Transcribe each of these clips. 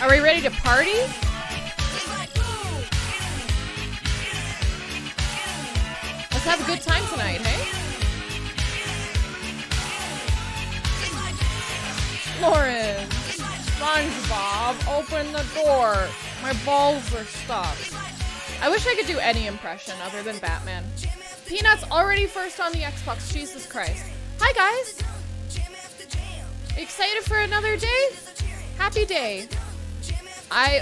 Are we ready to party? Let's have a good time tonight, hey? Lauren, SpongeBob, open the door. My balls are stuck. I wish I could do any impression other than Batman. Peanut's already first on the Xbox, Jesus Christ. Hi guys! Excited for another day? Happy day.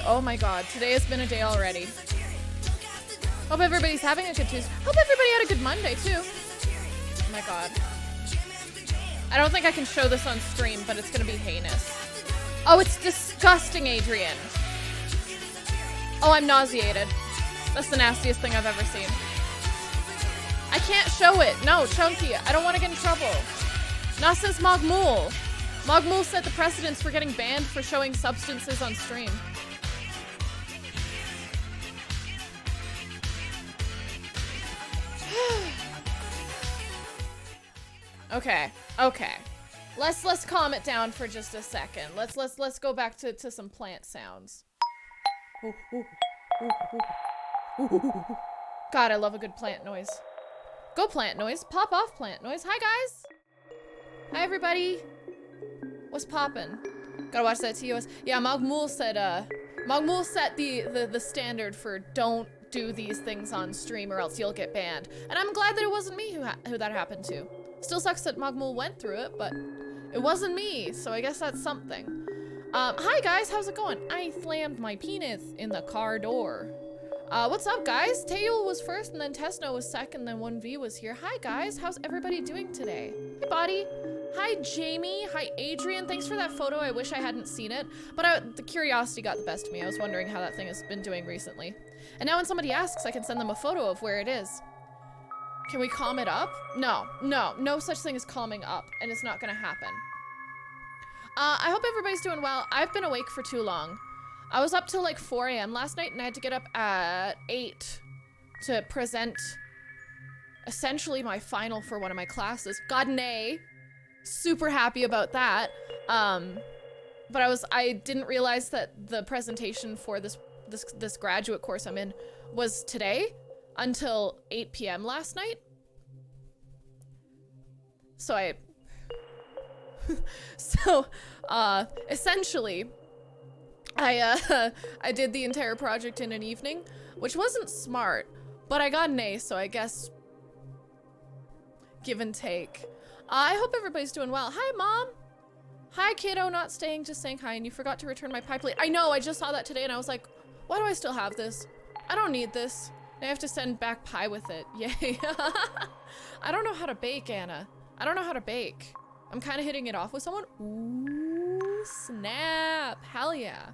Oh my god, today has been a day already. Hope everybody's having a good Tuesday. Hope everybody had a good Monday too. Oh my god. I don't think I can show this on stream, but it's gonna be heinous. Oh, it's disgusting, Adrian. Oh, I'm nauseated. That's the nastiest thing I've ever seen. I can't show it. No, Chunky, I don't want to get in trouble. Not since Mogmul. Mogmul set the precedence for getting banned for showing substances on stream. Okay. Let's calm it down for just a second. Let's go back to some plant sounds. God, I love a good plant noise. Go plant noise. Pop off plant noise. Hi guys. Hi everybody. What's poppin'? Gotta watch that TOS. Yeah, Mogmul said, Mogmul set the standard for don't do these things on stream or else you'll get banned. And I'm glad that it wasn't me who that happened to. Still sucks that Mogmul went through it, but it wasn't me, so I guess that's something. Hi guys, how's it going? I slammed my penis in the car door. What's up guys? Tayo was first and then Tesno was second, then 1V was here. Hi guys, how's everybody doing today? Hey Buddy. Hi Jamie, hi Adrian, thanks for that photo. I wish I hadn't seen it, but the curiosity got the best of me. I was wondering how that thing has been doing recently. And now when somebody asks, I can send them a photo of where it is. Can we calm it up? No such thing as calming up, and it's not gonna happen. I hope everybody's doing well. I've been awake for too long. I was up till like 4 a.m. last night and I had to get up at 8 to present essentially my final for one of my classes. Got an A. Super happy about that. But I didn't realize that the presentation for this graduate course I'm in was today until 8 p.m. last night. So essentially I did the entire project in an evening, which wasn't smart, but I got an A, so I guess give and take. I hope everybody's doing well. Hi, Mom. Hi, kiddo, not staying, just saying hi, and you forgot to return my pie plate. I know, I just saw that today, and I was like, why do I still have this? I don't need this. I have to send back pie with it. Yay. I don't know how to bake, Anna. I don't know how to bake. I'm kind of hitting it off with someone. Ooh, snap. Hell yeah.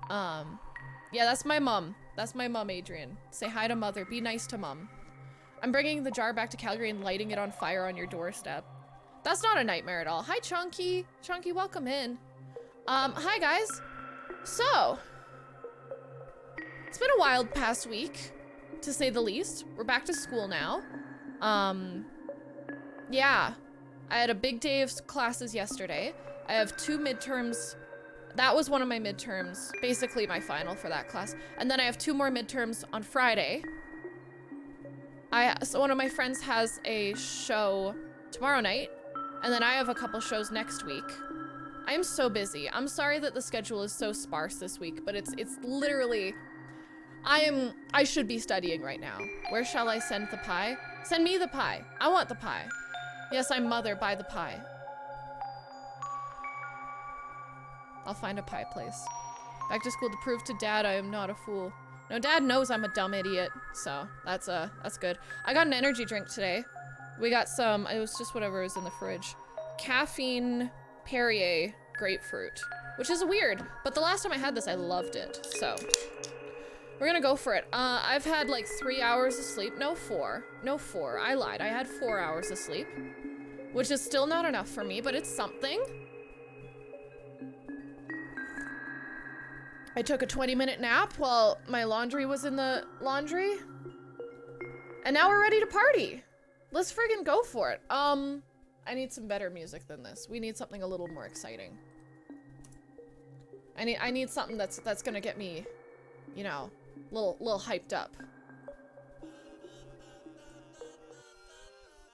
Yeah, that's my mom. That's my mom, Adrian. Say hi to mother. Be nice to mom. I'm bringing the jar back to Calgary and lighting it on fire on your doorstep. That's not a nightmare at all. Hi, Chunky. Chunky, welcome in. Hi, guys. So, it's been a wild past week, to say the least. We're back to school now. Yeah. I had a big day of classes yesterday. I have 2 midterms. That was one of my midterms, basically my final for that class. And then I have 2 more midterms on Friday. So one of my friends has a show tomorrow night, and then I have a couple shows next week. I am so busy. I'm sorry that the schedule is so sparse this week, but it's literally, I should be studying right now. Where shall I send the pie? Send me the pie. I want the pie. Yes, I'm mother, buy the pie. I'll find a pie place. Back to school to prove to Dad I am not a fool. No, Dad knows I'm a dumb idiot, so that's good. I got an energy drink today. We got some, it was just whatever was in the fridge. Caffeine Perrier grapefruit, which is weird, but the last time I had this, I loved it, so. We're gonna go for it. I've had like 3 hours of sleep. No, 4. No, 4. I lied. I had 4 hours of sleep, which is still not enough for me, but it's something. I took a 20-minute nap while my laundry was in the laundry. And now we're ready to party. Let's friggin' go for it. I need some better music than this. We need something a little more exciting. I need something that's gonna get me, you know, little hyped up.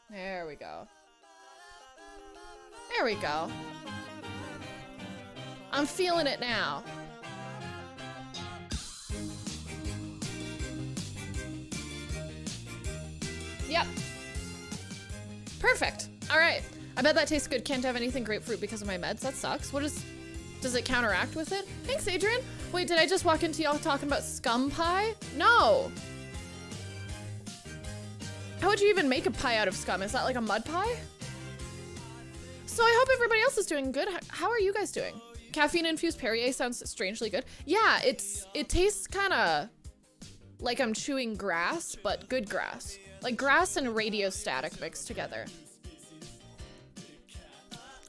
There we go. There we go. I'm feeling it now. Yep. Perfect. All right. I bet that tastes good. Can't have anything grapefruit because of my meds. That sucks. Does it counteract with it? Thanks, Adrian. Wait, did I just walk into y'all talking about scum pie? No. How would you even make a pie out of scum? Is that like a mud pie? So I hope everybody else is doing good. How are you guys doing? Caffeine-infused Perrier sounds strangely good. Yeah, it tastes kind of like I'm chewing grass, but good grass. Like grass and radio static mixed together.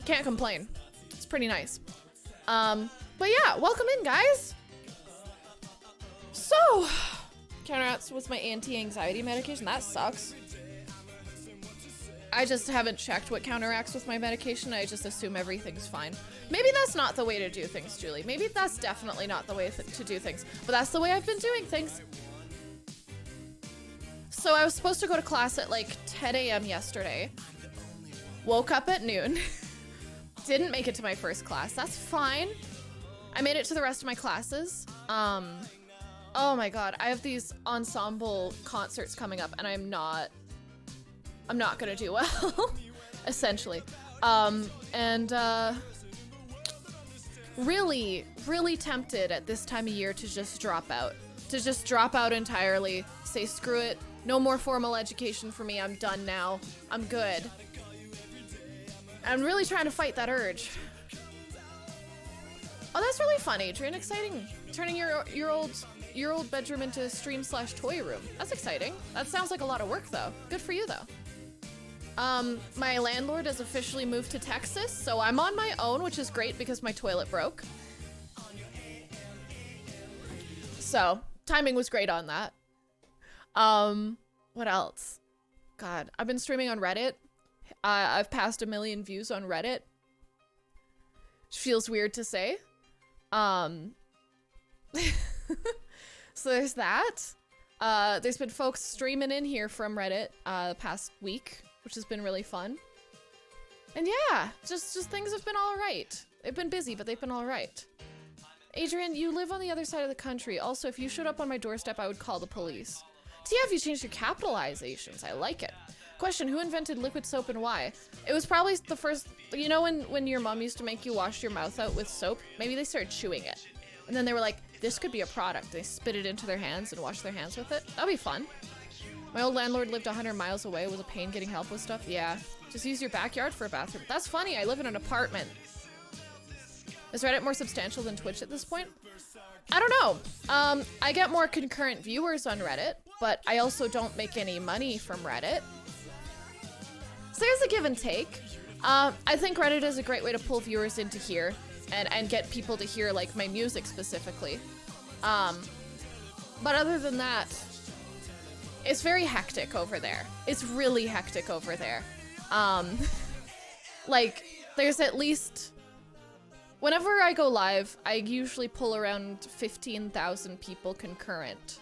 Can't complain. It's pretty nice. But yeah, welcome in, guys. So, counteracts with my anti-anxiety medication. That sucks. I just haven't checked what counteracts with my medication. I just assume everything's fine. Maybe that's not the way to do things, Julie. Maybe that's definitely not the way to do things. But that's the way I've been doing things. So I was supposed to go to class at like 10 a.m. yesterday. Woke up at noon. didn't make it to my first class. That's fine. I made it to the rest of my classes. Oh my god, I have these ensemble concerts coming up and I'm not gonna do well, essentially. Really, really tempted at this time of year to just drop out. To just drop out entirely, say screw it, no more formal education for me, I'm done now, I'm good. I'm really trying to fight that urge. Oh, that's really fun, Adrian, exciting. Turning your old bedroom into a stream/toy room. That's exciting. That sounds like a lot of work though. Good for you though. My landlord has officially moved to Texas, so I'm on my own, which is great because my toilet broke. So, timing was great on that. What else? God, I've been streaming on Reddit. I've passed 1 million views on Reddit. Which feels weird to say. So there's that. There's been folks streaming in here from Reddit the past week, which has been really fun. And yeah, just things have been all right. They've been busy, but they've been all right. Adrian, you live on the other side of the country. Also, if you showed up on my doorstep, I would call the police. TF, you changed your capitalizations. I like it. Question, who invented liquid soap and why? It was probably the first, you know when your mom used to make you wash your mouth out with soap? Maybe they started chewing it. And then they were like, this could be a product. They spit it into their hands and wash their hands with it. That'd be fun. My old landlord lived 100 miles away. It was a pain getting help with stuff. Yeah, just use your backyard for a bathroom. That's funny, I live in an apartment. Is Reddit more substantial than Twitch at this point? I don't know. I get more concurrent viewers on Reddit, but I also don't make any money from Reddit. So there's a give and take. I think Reddit is a great way to pull viewers into here and get people to hear like my music specifically. But other than that, it's very hectic over there. It's really hectic over there. Like there's at least, whenever I go live, I usually pull around 15,000 people concurrent,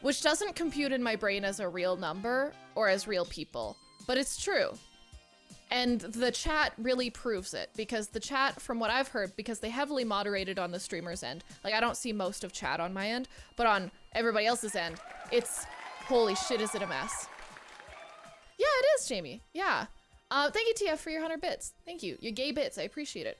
which doesn't compute in my brain as a real number or as real people, but it's true. And the chat really proves it, because the chat, from what I've heard, because they heavily moderated on the streamer's end, like I don't see most of chat on my end, but on everybody else's end, it's, holy shit, is it a mess. Yeah, it is, Jamie, yeah. Thank you, TF, for your 100 bits. Thank you, your gay bits, I appreciate it.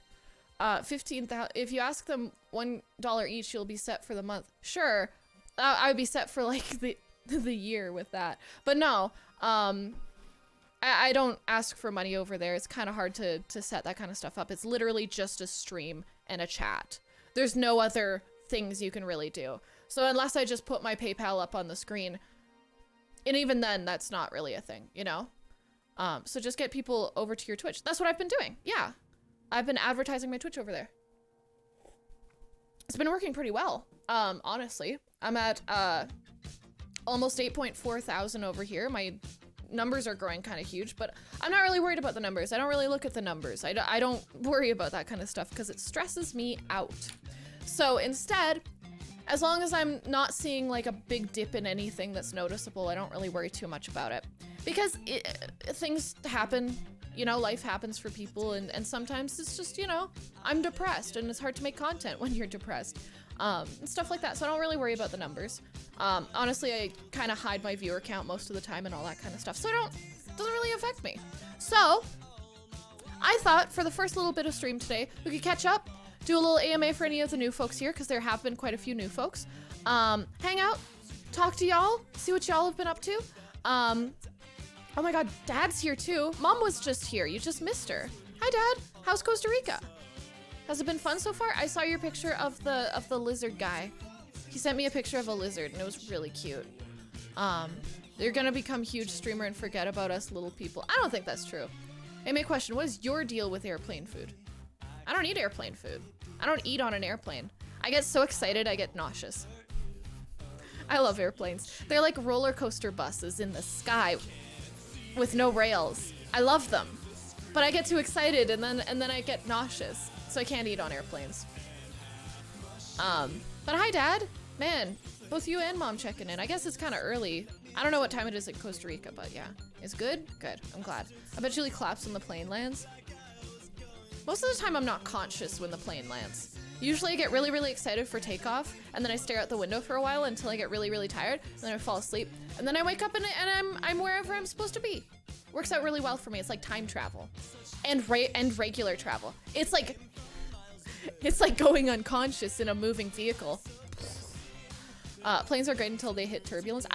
15,000, if you ask them $1 each, you'll be set for the month. Sure, I would be set for like the year with that. But no, I don't ask for money over there. It's kind of hard to set that kind of stuff up. It's literally just a stream and a chat. There's no other things you can really do. So unless I just put my PayPal up on the screen, and even then, that's not really a thing, you know? So just get people over to your Twitch. That's what I've been doing, yeah. I've been advertising my Twitch over there. It's been working pretty well, honestly. I'm at almost 8.4 thousand over here. My numbers are growing kind of huge, but I'm not really worried about the numbers. I don't really look at the numbers. I don't worry about that kind of stuff because it stresses me out. So instead, as long as I'm not seeing like a big dip in anything that's noticeable, I don't really worry too much about it. Because things happen, you know, life happens for people, and sometimes it's just, you know, I'm depressed and it's hard to make content when you're depressed. And stuff like that, so I don't really worry about the numbers. Honestly, I kind of hide my viewer count most of the time and all that kind of stuff, so it doesn't really affect me. So, I thought for the first little bit of stream today, we could catch up, do a little AMA for any of the new folks here, because there have been quite a few new folks. Hang out, talk to y'all, see what y'all have been up to. Oh my god, Dad's here too. Mom was just here, you just missed her. Hi Dad, how's Costa Rica? Has it been fun so far? I saw your picture of the lizard guy. He sent me a picture of a lizard and it was really cute. You're gonna become huge streamer and forget about us little people. I don't think that's true. Hey, my question, what is your deal with airplane food? I don't eat airplane food. I don't eat on an airplane. I get so excited I get nauseous. I love airplanes. They're like roller coaster buses in the sky with no rails. I love them. But I get too excited and then I get nauseous. So I can't eat on airplanes. But hi Dad. Man, both you and Mom checking in. I guess it's kind of early. I don't know what time it is in Costa Rica, but yeah. It's good? Good. I'm glad. I bet Julie claps when the plane lands. Most of the time I'm not conscious when the plane lands. Usually I get really, really excited for takeoff, and then I stare out the window for a while until I get really, really tired, and then I fall asleep, and then I wake up and I'm wherever I'm supposed to be. Works out really well for me. It's like time travel, and regular travel. It's like going unconscious in a moving vehicle. Planes are great until they hit turbulence.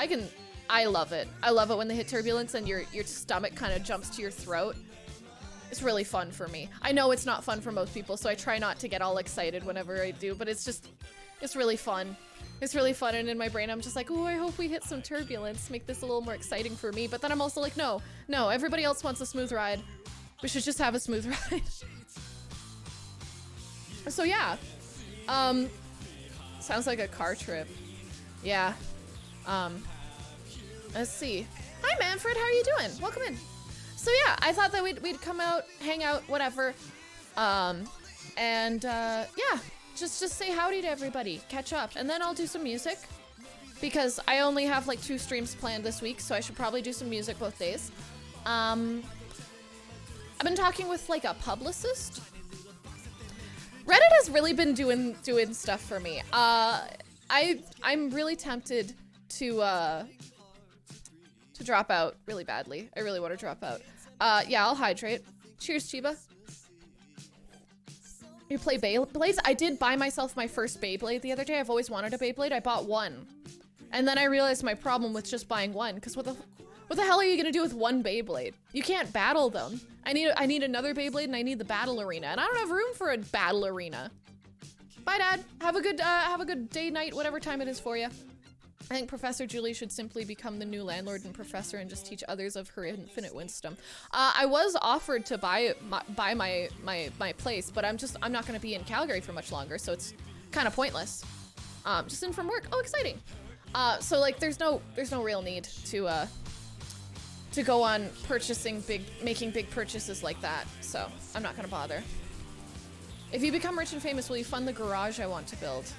I love it. I love it when they hit turbulence and your stomach kind of jumps to your throat. It's really fun for me. I know it's not fun for most people, so I try not to get all excited whenever I do, but it's really fun. It's really fun, and in my brain I'm just like, oh, I hope we hit some turbulence, make this a little more exciting for me, but then I'm also like, no, everybody else wants a smooth ride. We should just have a smooth ride. So yeah, sounds like a car trip. Yeah, let's see. Hi Manfred, how are you doing? Welcome in. So yeah, I thought that we'd come out, hang out, whatever, yeah, just say howdy to everybody, catch up, and then I'll do some music, because I only have like 2 streams planned this week, so I should probably do some music both days. I've been talking with like a publicist. Reddit has really been doing stuff for me. I'm really tempted to drop out really badly. I really want to drop out. Yeah, I'll hydrate. Cheers, Chiba. You play Beyblades? I did buy myself my first Beyblade the other day. I've always wanted a Beyblade. I bought one. And then I realized my problem with just buying one, because what the hell are you gonna do with one Beyblade? You can't battle them. I need another Beyblade, and I need the battle arena, and I don't have room for a battle arena. Bye, Dad. Have a good day, night, whatever time it is for you. I think Professor Julie should simply become the new landlord and professor and just teach others of her infinite wisdom. I was offered to buy my place, but I'm not gonna be in Calgary for much longer, so it's kind of pointless. Just in from work. Oh, exciting. So like, there's no real need to go on making big purchases like that. So I'm not gonna bother. If you become rich and famous, will you fund the garage I want to build?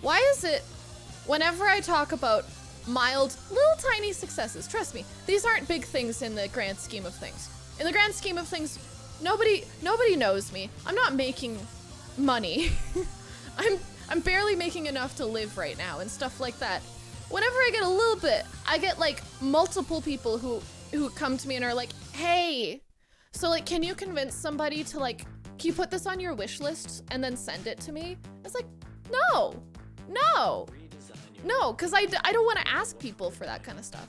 Why is it whenever I talk about mild, little tiny successes, trust me, these aren't big things in the grand scheme of things. In the grand scheme of things, nobody knows me. I'm not making money. I'm barely making enough to live right now and stuff like that. Whenever I get a little bit, I get like multiple people who come to me and are like, hey, so like, can you convince somebody to like, can you put this on your wish list and then send it to me? It's like, no, because I don't want to ask people for that kind of stuff.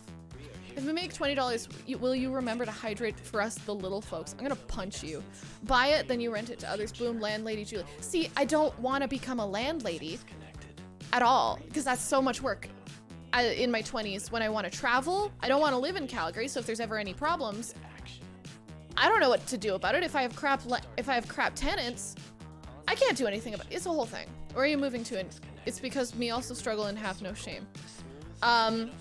If we make $20, will you remember to hydrate for us, the little folks? I'm gonna punch you. Buy it, then you rent it to others. Boom, landlady Julie. See, I don't want to become a landlady at all, because that's so much work. In my 20s, when I want to travel, I don't want to live in Calgary, so if there's ever any problems, I don't know what to do about it. If I have crap tenants, I can't do anything about it. It's a whole thing. Where are you moving to? And it's because me also struggle and have no shame. I'm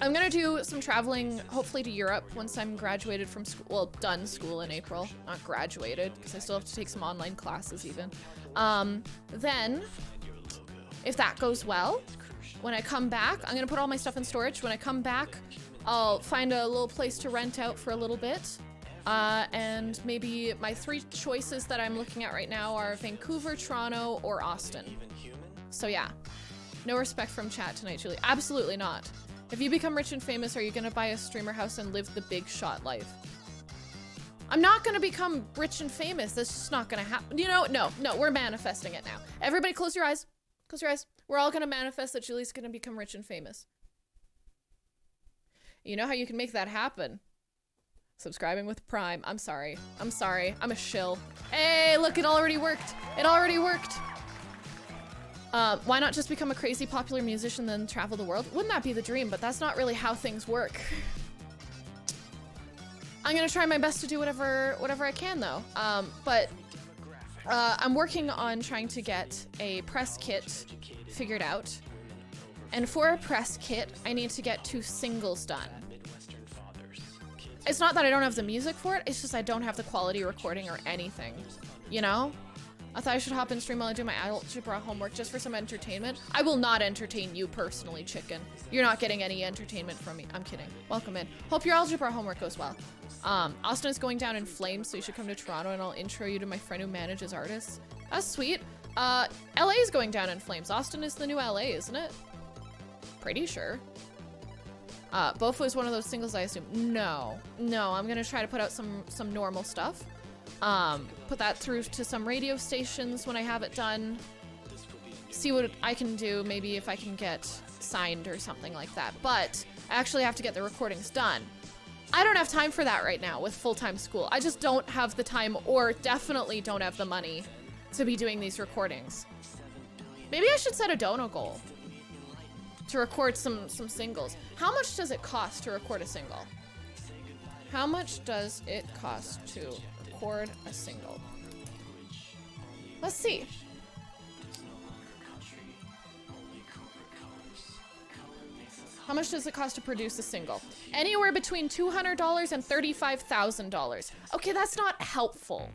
gonna do some traveling, hopefully to Europe, once I'm graduated from school. Well, done school in April, not graduated, because I still have to take some online classes even. Then, if that goes well, when I come back, I'm gonna put all my stuff in storage. When I come back, I'll find a little place to rent out for a little bit. And maybe my 3 choices that I'm looking at right now are Vancouver, Toronto, or Austin. So yeah, no respect from chat tonight, Julie. Absolutely not. If you become rich and famous, are you gonna buy a streamer house and live the big shot life? I'm not gonna become rich and famous. That's just not gonna happen. You know, no, we're manifesting it now. Everybody close your eyes. Close your eyes. We're all gonna manifest that Julie's gonna become rich and famous. You know how you can make that happen? Subscribing with Prime. I'm sorry. I'm a shill. Hey, look, it already worked. Why not just become a crazy popular musician then travel the world? Wouldn't that be the dream? But that's not really how things work. I'm gonna try my best to do whatever I can though. I'm working on trying to get a press kit figured out. And for a press kit, I need to get 2 singles done. It's not that I don't have the music for it, it's just I don't have the quality recording or anything, you know? I thought I should hop in stream while I do my algebra homework just for some entertainment. I will not entertain you personally, chicken. You're not getting any entertainment from me. I'm kidding. Welcome in. Hope your algebra homework goes well. Austin is going down in flames, so you should come to Toronto and I'll intro you to my friend who manages artists. That's sweet. LA is going down in flames. Austin is the new LA, isn't it? Pretty sure. Bofa is one of those singles, I assume. No, I'm gonna try to put out some normal stuff. Put that through to some radio stations when I have it done. See what I can do, maybe if I can get signed or something like that. But I actually have to get the recordings done. I don't have time for that right now with full-time school. I just don't have the time, or definitely don't have the money to be doing these recordings. Maybe I should set a dono goal to record some singles. How much does it cost to record a single? How much does it cost to record a single? Let's see. How much does it cost to produce a single? Anywhere between $200 and $35,000. Okay, that's not helpful.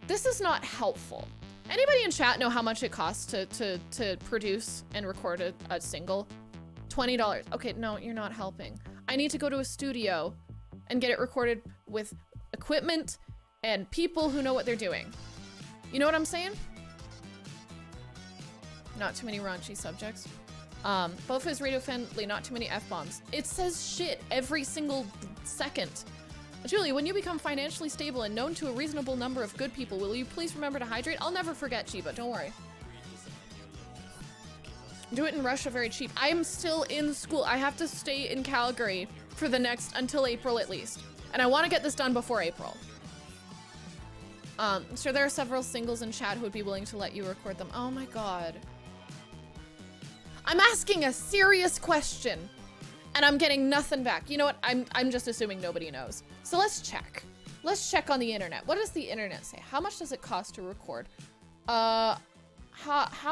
This is not helpful. Anybody in chat know how much it costs to produce and record a single? $20. Okay, no, you're not helping. I need to go to a studio and get it recorded with equipment and people who know what they're doing. You know what I'm saying? Not too many raunchy subjects. Bofa is radio friendly, not too many F-bombs. It says shit every single second. Julie, when you become financially stable and known to a reasonable number of good people, will you please remember to hydrate? I'll never forget, Chiba, don't worry. Do it in Russia, very cheap. I am still in school. I have to stay in Calgary for the next, until April at least. And I want to get this done before April. So there are several singles in chat who would be willing to let you record them. Oh my God. I'm asking a serious question and I'm getting nothing back. You know what? I'm just assuming nobody knows. So let's check. Let's check on the internet. What does the internet say? How much does it cost to record? How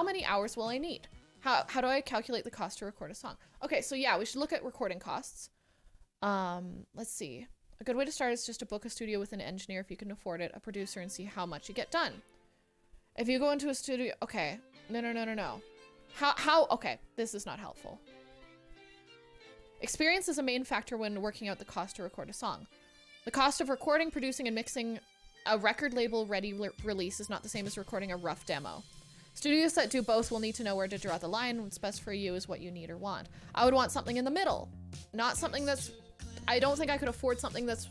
many hours will I need? How do I calculate the cost to record a song? Okay, so yeah, we should look at recording costs. Let's see. A good way to start is just to book a studio with an engineer if you can afford it, a producer, and see how much you get done. If you go into a studio, okay. No. Okay, this is not helpful. Experience is a main factor when working out the cost to record a song. The cost of recording, producing, and mixing a record label ready release is not the same as recording a rough demo. Studios that do both will need to know where to draw the line. What's best for you is what you need or want. I would want something in the middle, not something that's, I don't think I could afford something that's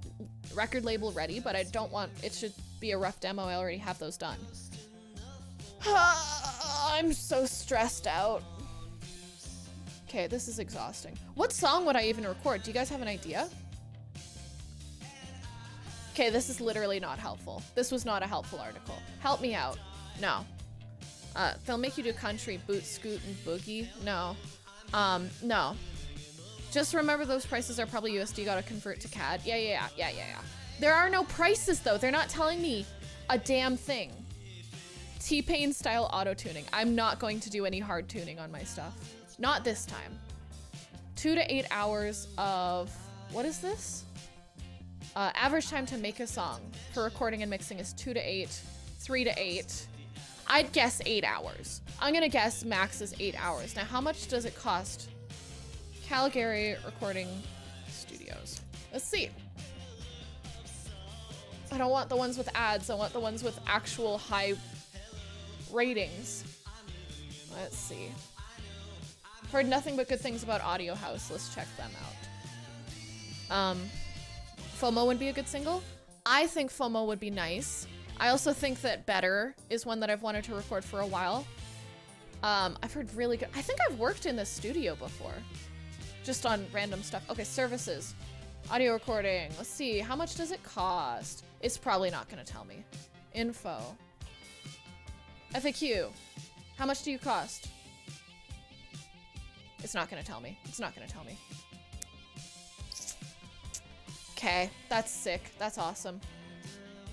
record label ready, but I don't want, it should be a rough demo. I already have those done. I'm so stressed out. Okay, this is exhausting. What song would I even record? Do you guys have an idea? Okay, this is literally not helpful. This was not a helpful article. Help me out. No. They'll make you do country, boot, scoot, and boogie. No. No. Just remember those prices are probably USD, gotta convert to CAD. Yeah. There are no prices though. They're not telling me a damn thing. T-Pain style auto-tuning. I'm not going to do any hard tuning on my stuff. Not this time. 2 to 8 hours of, what is this? Average time to make a song for recording and mixing is 2 to 8, 3 to 8. I'd guess 8 hours. I'm gonna guess max is 8 hours. Now, how much does it cost? Calgary Recording Studios. Let's see. I don't want the ones with ads. I want the ones with actual high ratings. Let's see. I've heard nothing but good things about Audio House. Let's check them out. FOMO would be a good single. I think FOMO would be nice. I also think that Better is one that I've wanted to record for a while. I've heard really good. I think I've worked in this studio before. Just on random stuff. Okay, services. Audio recording. Let's see. How much does it cost? It's probably not going to tell me. Info. FAQ. How much do you cost? It's not going to tell me. It's not going to tell me. Okay, that's sick. That's awesome.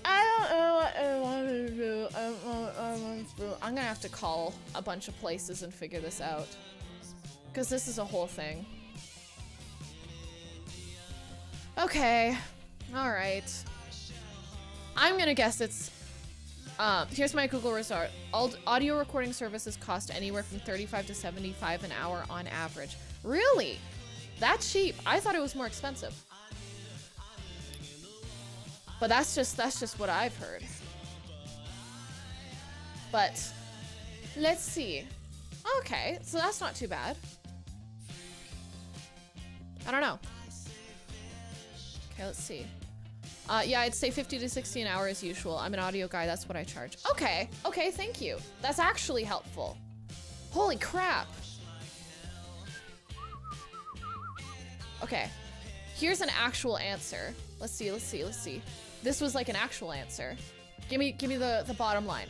I don't know what I want to do. I'm gonna have to call a bunch of places and figure this out. Because this is a whole thing. Okay. Alright. I'm gonna guess it's Here's my Google result. Audio recording services cost anywhere from $35 to $75 an hour on average. Really? That cheap? I thought it was more expensive. But that's just what I've heard. But let's see. Okay, so that's not too bad. I don't know. Okay, let's see. Yeah, I'd say 50 to 60 an hour as usual. I'm an audio guy, that's what I charge. Okay, okay, thank you. That's actually helpful. Holy crap. Okay, here's an actual answer. Let's see. This was like an actual answer. Give me the bottom line.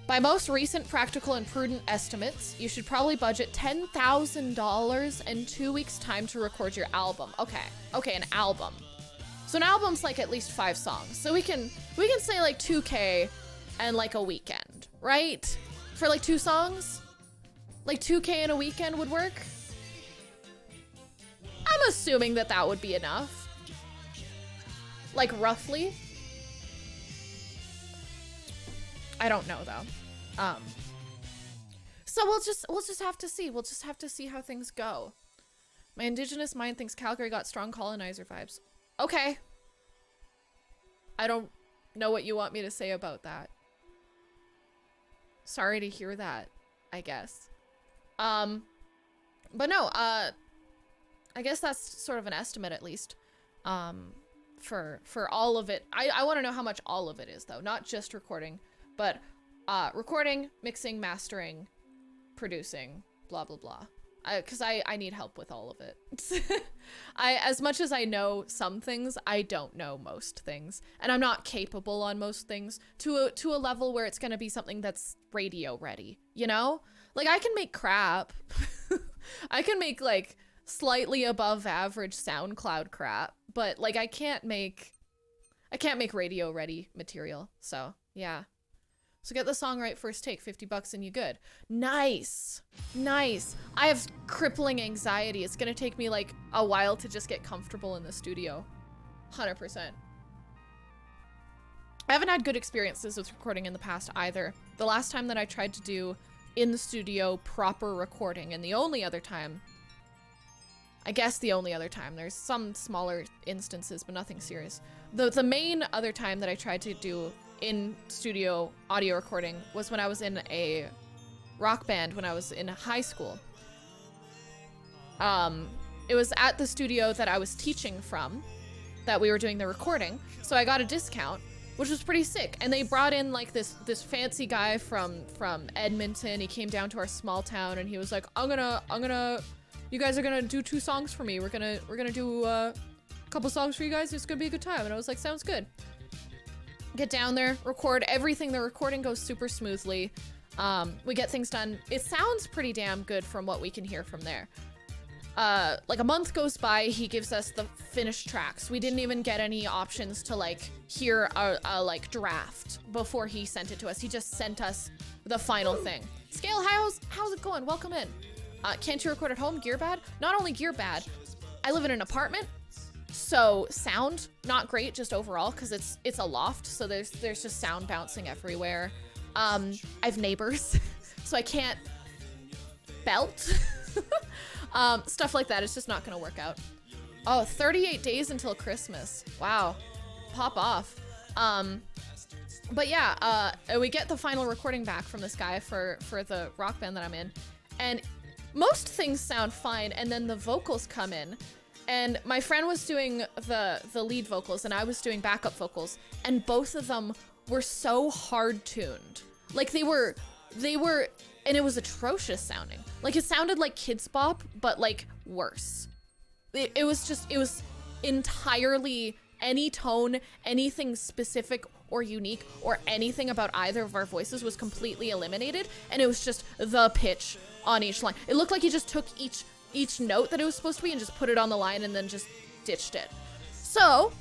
By most recent practical and prudent estimates, you should probably budget $10,000 in 2 weeks' time to record your album. Okay, an album. So an album's like at least 5 songs. So we can say like 2K and like a weekend, right? For like 2 songs? Like 2K in a weekend would work? I'm assuming that would be enough. Like roughly. I don't know though. So we'll just have to see. We'll just have to see how things go. My indigenous mind thinks Calgary got strong colonizer vibes. Okay. I don't know what you want me to say about that. Sorry to hear that, I guess. But no, I guess that's sort of an estimate at least. For all of it. I want to know how much all of it is though, not just recording, but recording, mixing, mastering, producing, blah blah blah. Because I need help with all of it. As much as I know some things, I don't know most things, and I'm not capable on most things to a level where it's gonna be something that's radio ready. You know, like I can make crap. I can make like slightly above average SoundCloud crap, but like I can't make radio ready material. So yeah. So get the song right first take, $50 and you good. Nice. Nice. I have crippling anxiety. It's gonna take me like a while to just get comfortable in the studio. 100%. I haven't had good experiences with recording in the past either. The last time that I tried to do in the studio proper recording, and the only other time, I guess the only other time, there's some smaller instances, but nothing serious. The main other time that I tried to do in studio audio recording was when I was in a rock band when I was in high school. It was at the studio that I was teaching from that we were doing the recording, so I got a discount, which was pretty sick. And they brought in like this fancy guy from Edmonton. He came down to our small town and he was like, I'm gonna you guys are gonna do 2 songs for me. We're gonna do a couple songs for you guys. It's gonna be a good time. And I was like, sounds good. Get down there, record everything. The recording goes super smoothly. We get things done. It sounds pretty damn good from what we can hear from there. Like a month goes by, he gives us the finished tracks. We didn't even get any options to like hear a like draft before he sent it to us. He just sent us the final thing. Scale, how's it going? Welcome in. Can't you record at home? Gear bad? Not only gear bad, I live in an apartment. So sound, not great just overall, because it's a loft, so there's just sound bouncing everywhere. I have neighbors, so I can't belt. Stuff like that, it's just not gonna work out. Oh, 38 days until Christmas. Wow, pop off. But yeah, we get the final recording back from this guy for the rock band that I'm in, and most things sound fine, and then the vocals come in. And my friend was doing the lead vocals and I was doing backup vocals, and both of them were so hard tuned. Like they were, and it was atrocious sounding. Like it sounded like Kids Bop, but like worse. It was entirely any tone, anything specific or unique or anything about either of our voices was completely eliminated. And it was just the pitch on each line. It looked like he just took each note that it was supposed to be and just put it on the line and then just ditched it. So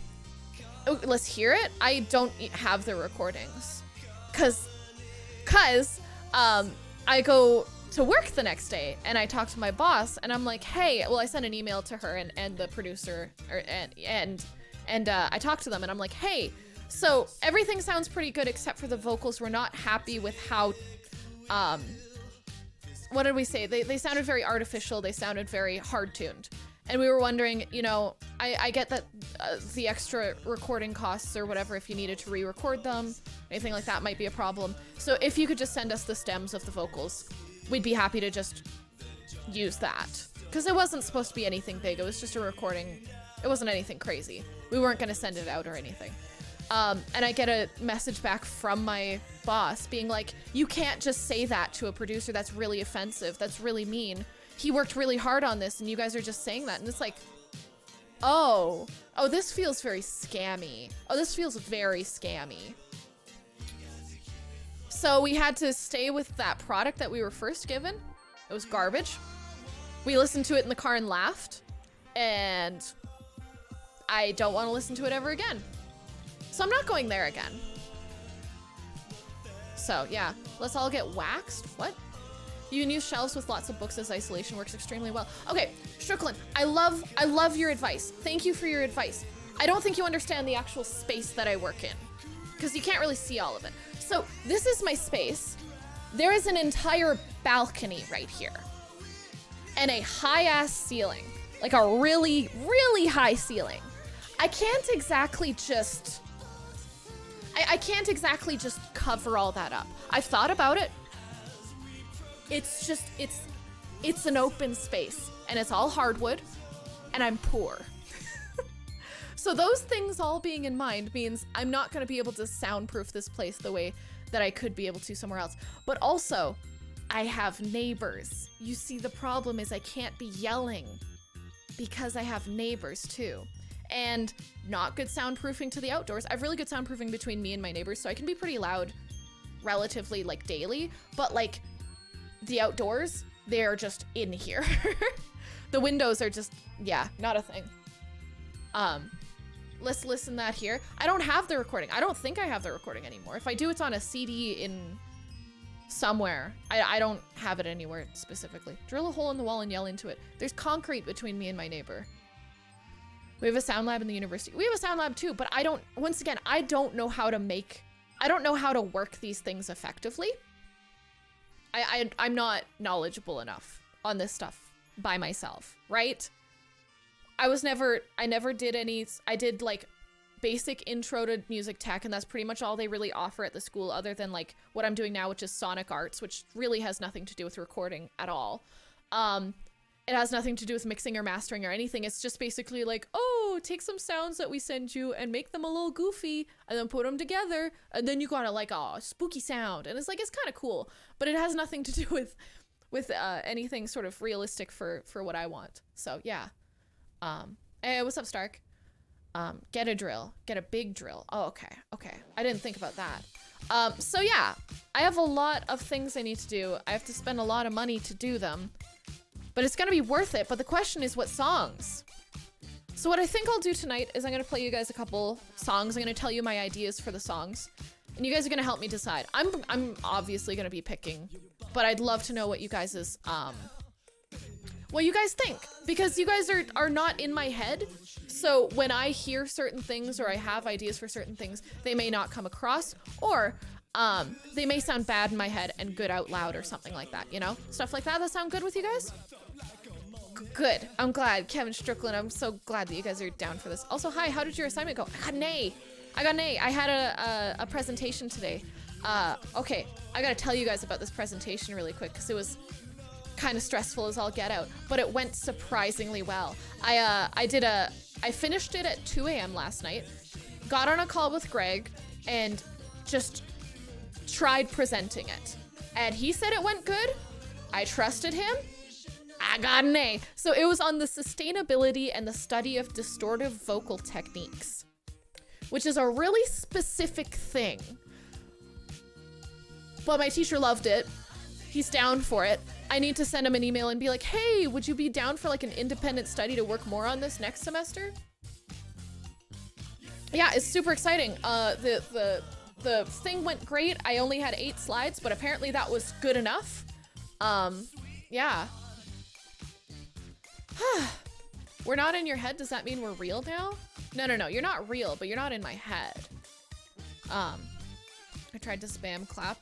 let's hear it. I don't have the recordings cause I go to work the next day and I talk to my boss and I'm like, hey, well, I sent an email to her and the producer and I talked to them and I'm like, hey, So everything sounds pretty good except for the vocals. We're not happy with how, what did we say? They sounded very artificial. They sounded very hard-tuned. And we were wondering, you know, I get that the extra recording costs or whatever, if you needed to re-record them, anything like that might be a problem. So if you could just send us the stems of the vocals, we'd be happy to just use that. Because it wasn't supposed to be anything big. It was just a recording. It wasn't anything crazy. We weren't going to send it out or anything. And I get a message back from my boss being like, you can't just say that to a producer. That's really offensive. That's really mean. He worked really hard on this and you guys are just saying that. And it's like, oh, this feels very scammy. Oh, this feels very scammy. So we had to stay with that product that we were first given. It was garbage. We listened to it in the car and laughed. And I don't want to listen to it ever again. So I'm not going there again. So yeah, let's all get waxed. What? You can use shelves with lots of books as isolation, works extremely well. Okay, Strickland, I love your advice. Thank you for your advice. I don't think you understand the actual space that I work in because you can't really see all of it. So this is my space. There is an entire balcony right here and a high ass ceiling, like a really, really high ceiling. I can't exactly just cover all that up. I've thought about it. It's just, it's an open space and it's all hardwood and I'm poor. So those things all being in mind means I'm not going to be able to soundproof this place the way that I could be able to somewhere else. But also, I have neighbors. You see, the problem is I can't be yelling because I have neighbors too. And not good soundproofing to the outdoors. I have really good soundproofing between me and my neighbors, so I can be pretty loud relatively like daily, but like the outdoors, they're just in here. The windows are just, yeah, not a thing. Let's listen that here. I don't have the recording. I don't think I have the recording anymore. If I do, it's on a CD in somewhere. I don't have it anywhere specifically. Drill a hole in the wall and yell into it. There's concrete between me and my neighbor. We have a sound lab in the university. We have a sound lab too, but I don't know how to work these things effectively. I'm not knowledgeable enough on this stuff by myself, right? I did like basic intro to music tech, and that's pretty much all they really offer at the school other than like what I'm doing now, which is Sonic Arts, which really has nothing to do with recording at all. It has nothing to do with mixing or mastering or anything. It's just basically like, oh, take some sounds that we send you and make them a little goofy and then put them together. And then you got like a spooky sound. And it's like, it's kind of cool, but it has nothing to do with anything sort of realistic for what I want. So yeah. Hey, what's up, Stark? Get a drill, get a big drill. Oh, okay. I didn't think about that. So yeah, I have a lot of things I need to do. I have to spend a lot of money to do them. But it's gonna be worth it. But the question is, what songs? So what I think I'll do tonight is I'm gonna play you guys a couple songs. I'm gonna tell you my ideas for the songs, and you guys are gonna help me decide. I'm obviously gonna be picking, but I'd love to know what you guys' what you guys think, because you guys are not in my head. So when I hear certain things or I have ideas for certain things, they may not come across, or they may sound bad in my head and good out loud or something like that, you know? Stuff like that. That sound good with you guys? Good. I'm glad. Kevin Strickland, I'm so glad that you guys are down for this. Also, hi, how did your assignment go? I got an A. I had a presentation today. Okay, I gotta tell you guys about this presentation really quick because it was kind of stressful as all get out, but it went surprisingly well. I finished it at 2 a.m. last night, got on a call with Greg, and just tried presenting it. And he said it went good. I trusted him. I got an A. So it was on the sustainability and the study of distortive vocal techniques, which is a really specific thing. But my teacher loved it. He's down for it. I need to send him an email and be like, hey, would you be down for like an independent study to work more on this next semester? Yeah, it's super exciting. The thing went great. I only had 8 slides, but apparently that was good enough. Yeah. We're not in your head. Does that mean we're real now? No. You're not real, but you're not in my head. I tried to spam clap.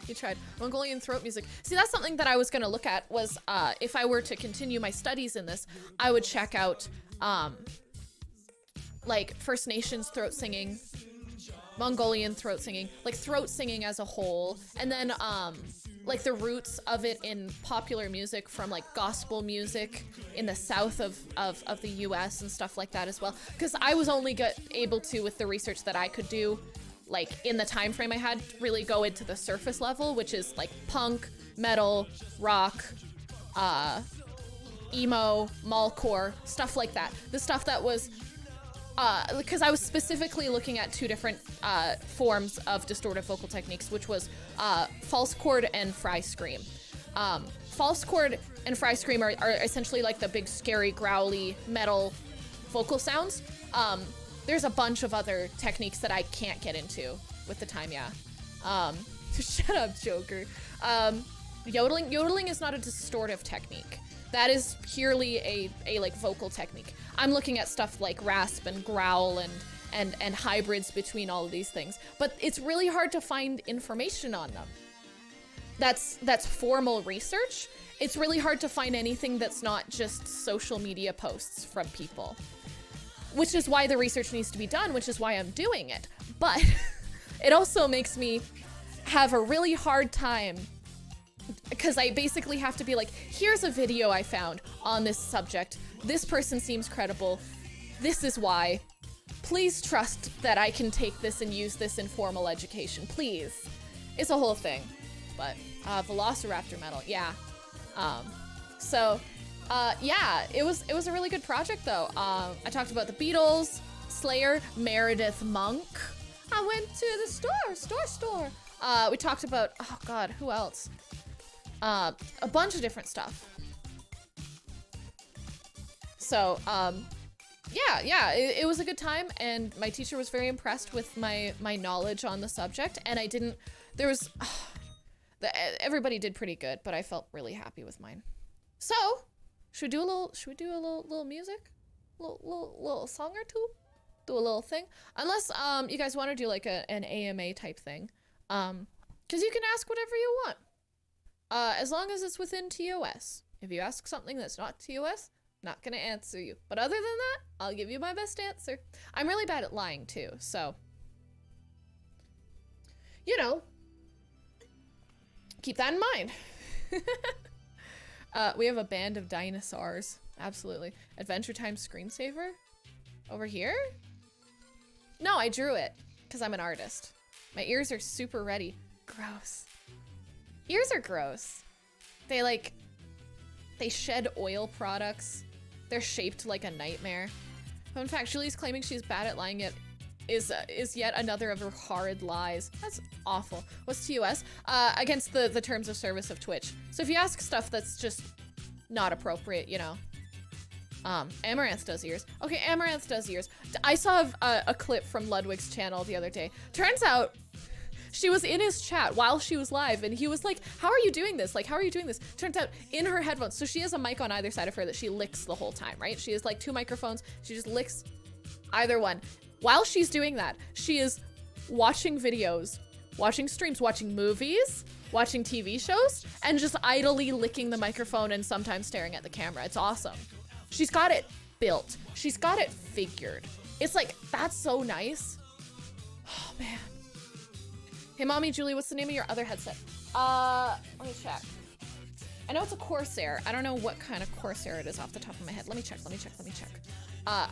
You tried Mongolian throat music. See, that's something that I was gonna look at was if I were to continue my studies in this, I would check out like First Nations throat singing, Mongolian throat singing, like throat singing as a whole, and then like the roots of it in popular music from like gospel music in the south of the US and stuff like that as well. Because I was only able to, with the research that I could do, like in the time frame I had, really go into the surface level, which is like punk, metal, rock, emo, mallcore, stuff like that. The stuff that was because I was specifically looking at two different forms of distorted vocal techniques, which was false chord and fry scream. False chord and fry scream are essentially like the big scary growly metal vocal sounds. There's a bunch of other techniques that I can't get into with the time, yeah. Shut up, Joker. Yodeling is not a distortive technique. That is purely a like vocal technique. I'm looking at stuff like rasp and growl and hybrids between all of these things, but it's really hard to find information on them. That's formal research. It's really hard to find anything that's not just social media posts from people, which is why the research needs to be done, which is why I'm doing it. But it also makes me have a really hard time because I basically have to be like, here's a video I found on this subject. This person seems credible. This is why. Please trust that I can take this and use this in formal education, please. It's a whole thing. But Velociraptor metal, yeah. Yeah, it was a really good project though. I talked about the Beatles, Slayer, Meredith Monk. I went to the store. We talked about, oh God, who else? A bunch of different stuff. So, yeah, it was a good time, and my teacher was very impressed with my knowledge on the subject, and everybody did pretty good, but I felt really happy with mine. So, should we do a little music? Little song or two? Do a little thing? Unless, you guys want to do like an AMA type thing. Cause you can ask whatever you want. As long as it's within TOS. If you ask something that's not TOS, not gonna answer you. But other than that, I'll give you my best answer. I'm really bad at lying too, so. You know. Keep that in mind. We have a band of dinosaurs. Absolutely. Adventure Time screensaver? Over here? No, I drew it. Because I'm an artist. My ears are super ready. Gross. Ears are gross. They shed oil products. They're shaped like a nightmare. Fun fact, Julie's claiming she's bad at lying is yet another of her horrid lies. That's awful. What's TOS? Against the terms of service of Twitch. So if you ask stuff that's just not appropriate, you know. Amaranth does ears. Okay, Amaranth does ears. I saw a clip from Ludwig's channel the other day. Turns out she was in his chat while she was live, and he was like, how are you doing this? Like, how are you doing this? Turns out in her headphones, so she has a mic on either side of her that she licks the whole time, right? She has like 2 microphones. She just licks either one. While she's doing that, she is watching videos, watching streams, watching movies, watching TV shows, and just idly licking the microphone and sometimes staring at the camera. It's awesome. She's got it built. She's got it figured. It's like, that's so nice. Oh, man. Hey, Mommy Julie, what's the name of your other headset? Let me check. I know it's a Corsair. I don't know what kind of Corsair it is off the top of my head. Let me check.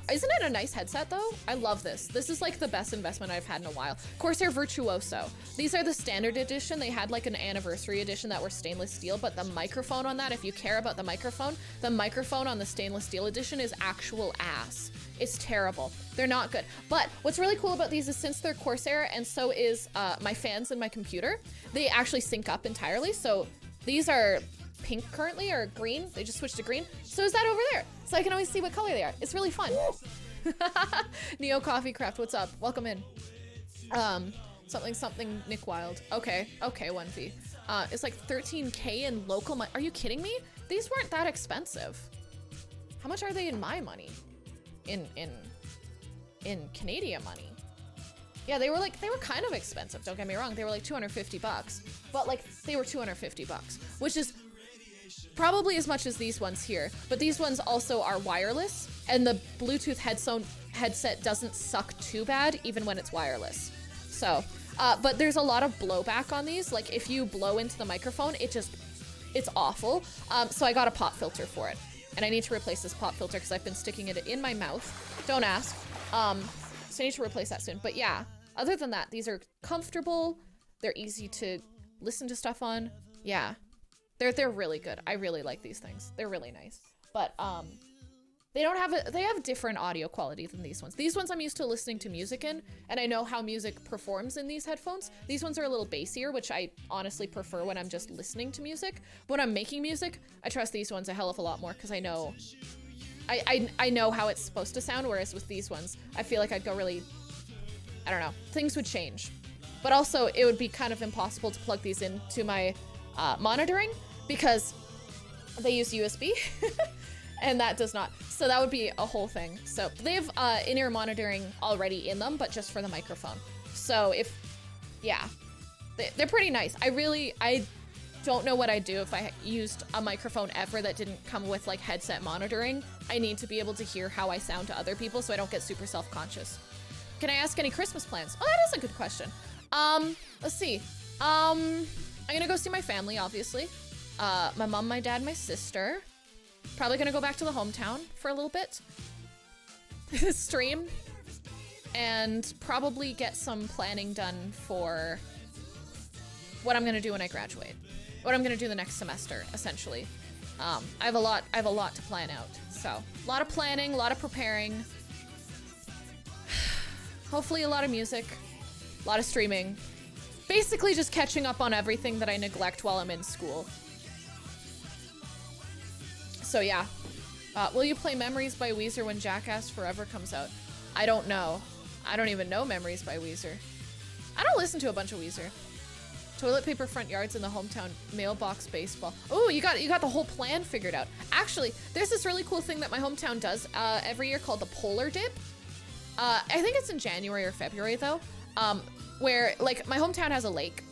Isn't it a nice headset though? I love this. This is like the best investment I've had in a while. Corsair Virtuoso. These are the standard edition. They had like an anniversary edition that were stainless steel, but the microphone on that, if you care about the microphone on the stainless steel edition is actual ass. It's terrible. They're not good. But what's really cool about these is since they're Corsair and so is my fans and my computer, they actually sync up entirely. So these are pink currently, or green. They just switched to green. So is that over there. So I can always see what color they are. It's really fun. Neo Coffee Craft, what's up? Welcome in. Something Nick Wild. Okay, 1V. It's like 13K in local money. Are you kidding me? These weren't that expensive. How much are they in my money? In Canadian money. Yeah, they were kind of expensive, don't get me wrong. They were like $250, but like they were $250, which is probably as much as these ones here. But these ones also are wireless, and the Bluetooth headset doesn't suck too bad even when it's wireless. So, but there's a lot of blowback on these. Like if you blow into the microphone, it's awful. So I got a pop filter for it, and I need to replace this pop filter because I've been sticking it in my mouth. Don't ask. So I need to replace that soon. But yeah, other than that, these are comfortable. They're easy to listen to stuff on. Yeah, they're really good. I really like these things. They're really nice. But they have different audio quality than these ones. These ones I'm used to listening to music in, and I know how music performs in these headphones. These ones are a little bassier, which I honestly prefer when I'm just listening to music. But when I'm making music, I trust these ones a hell of a lot more because I know I know how it's supposed to sound, whereas with these ones, I feel like I'd go really, I don't know, things would change. But also, it would be kind of impossible to plug these into my monitoring because they use USB, and that does not. So that would be a whole thing. So they have in-ear monitoring already in them, but just for the microphone. So they're pretty nice. I don't know what I'd do if I used a microphone ever that didn't come with like headset monitoring. I need to be able to hear how I sound to other people so I don't get super self-conscious. Can I ask any Christmas plans? Oh, that is a good question. Let's see. I'm gonna go see my family, obviously. My mom, my dad, my sister. Probably gonna go back to the hometown for a little bit. Stream. And probably get some planning done for what I'm gonna do when I graduate. What I'm gonna do the next semester, essentially. I have a lot to plan out. So, a lot of planning, a lot of preparing. Hopefully a lot of music, a lot of streaming. Basically just catching up on everything that I neglect while I'm in school. So yeah. Will you play Memories by Weezer when Jackass Forever comes out? I don't know. I don't even know Memories by Weezer. I don't listen to a bunch of Weezer. Toilet paper front yards in the hometown mailbox baseball. Oh, you got the whole plan figured out. Actually, there's this really cool thing that my hometown does every year called the Polar Dip. I think it's in January or February though, where like my hometown has a lake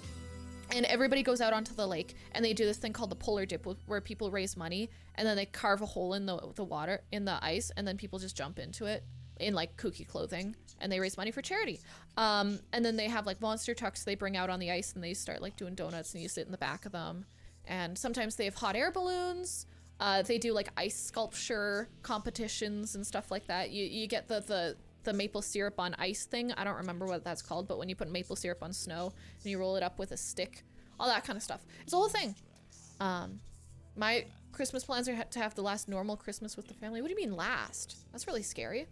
and everybody goes out onto the lake and they do this thing called the Polar Dip where people raise money and then they carve a hole in the water, in the ice, and then people just jump into it in like kooky clothing and they raise money for charity. And then they have like monster trucks they bring out on the ice and they start like doing donuts and you sit in the back of them. And sometimes they have hot air balloons. They do like ice sculpture competitions and stuff like that. You get the maple syrup on ice thing. I don't remember what that's called, but when you put maple syrup on snow and you roll it up with a stick, all that kind of stuff. It's a whole thing. My Christmas plans are to have the last normal Christmas with the family. What do you mean last? That's really scary.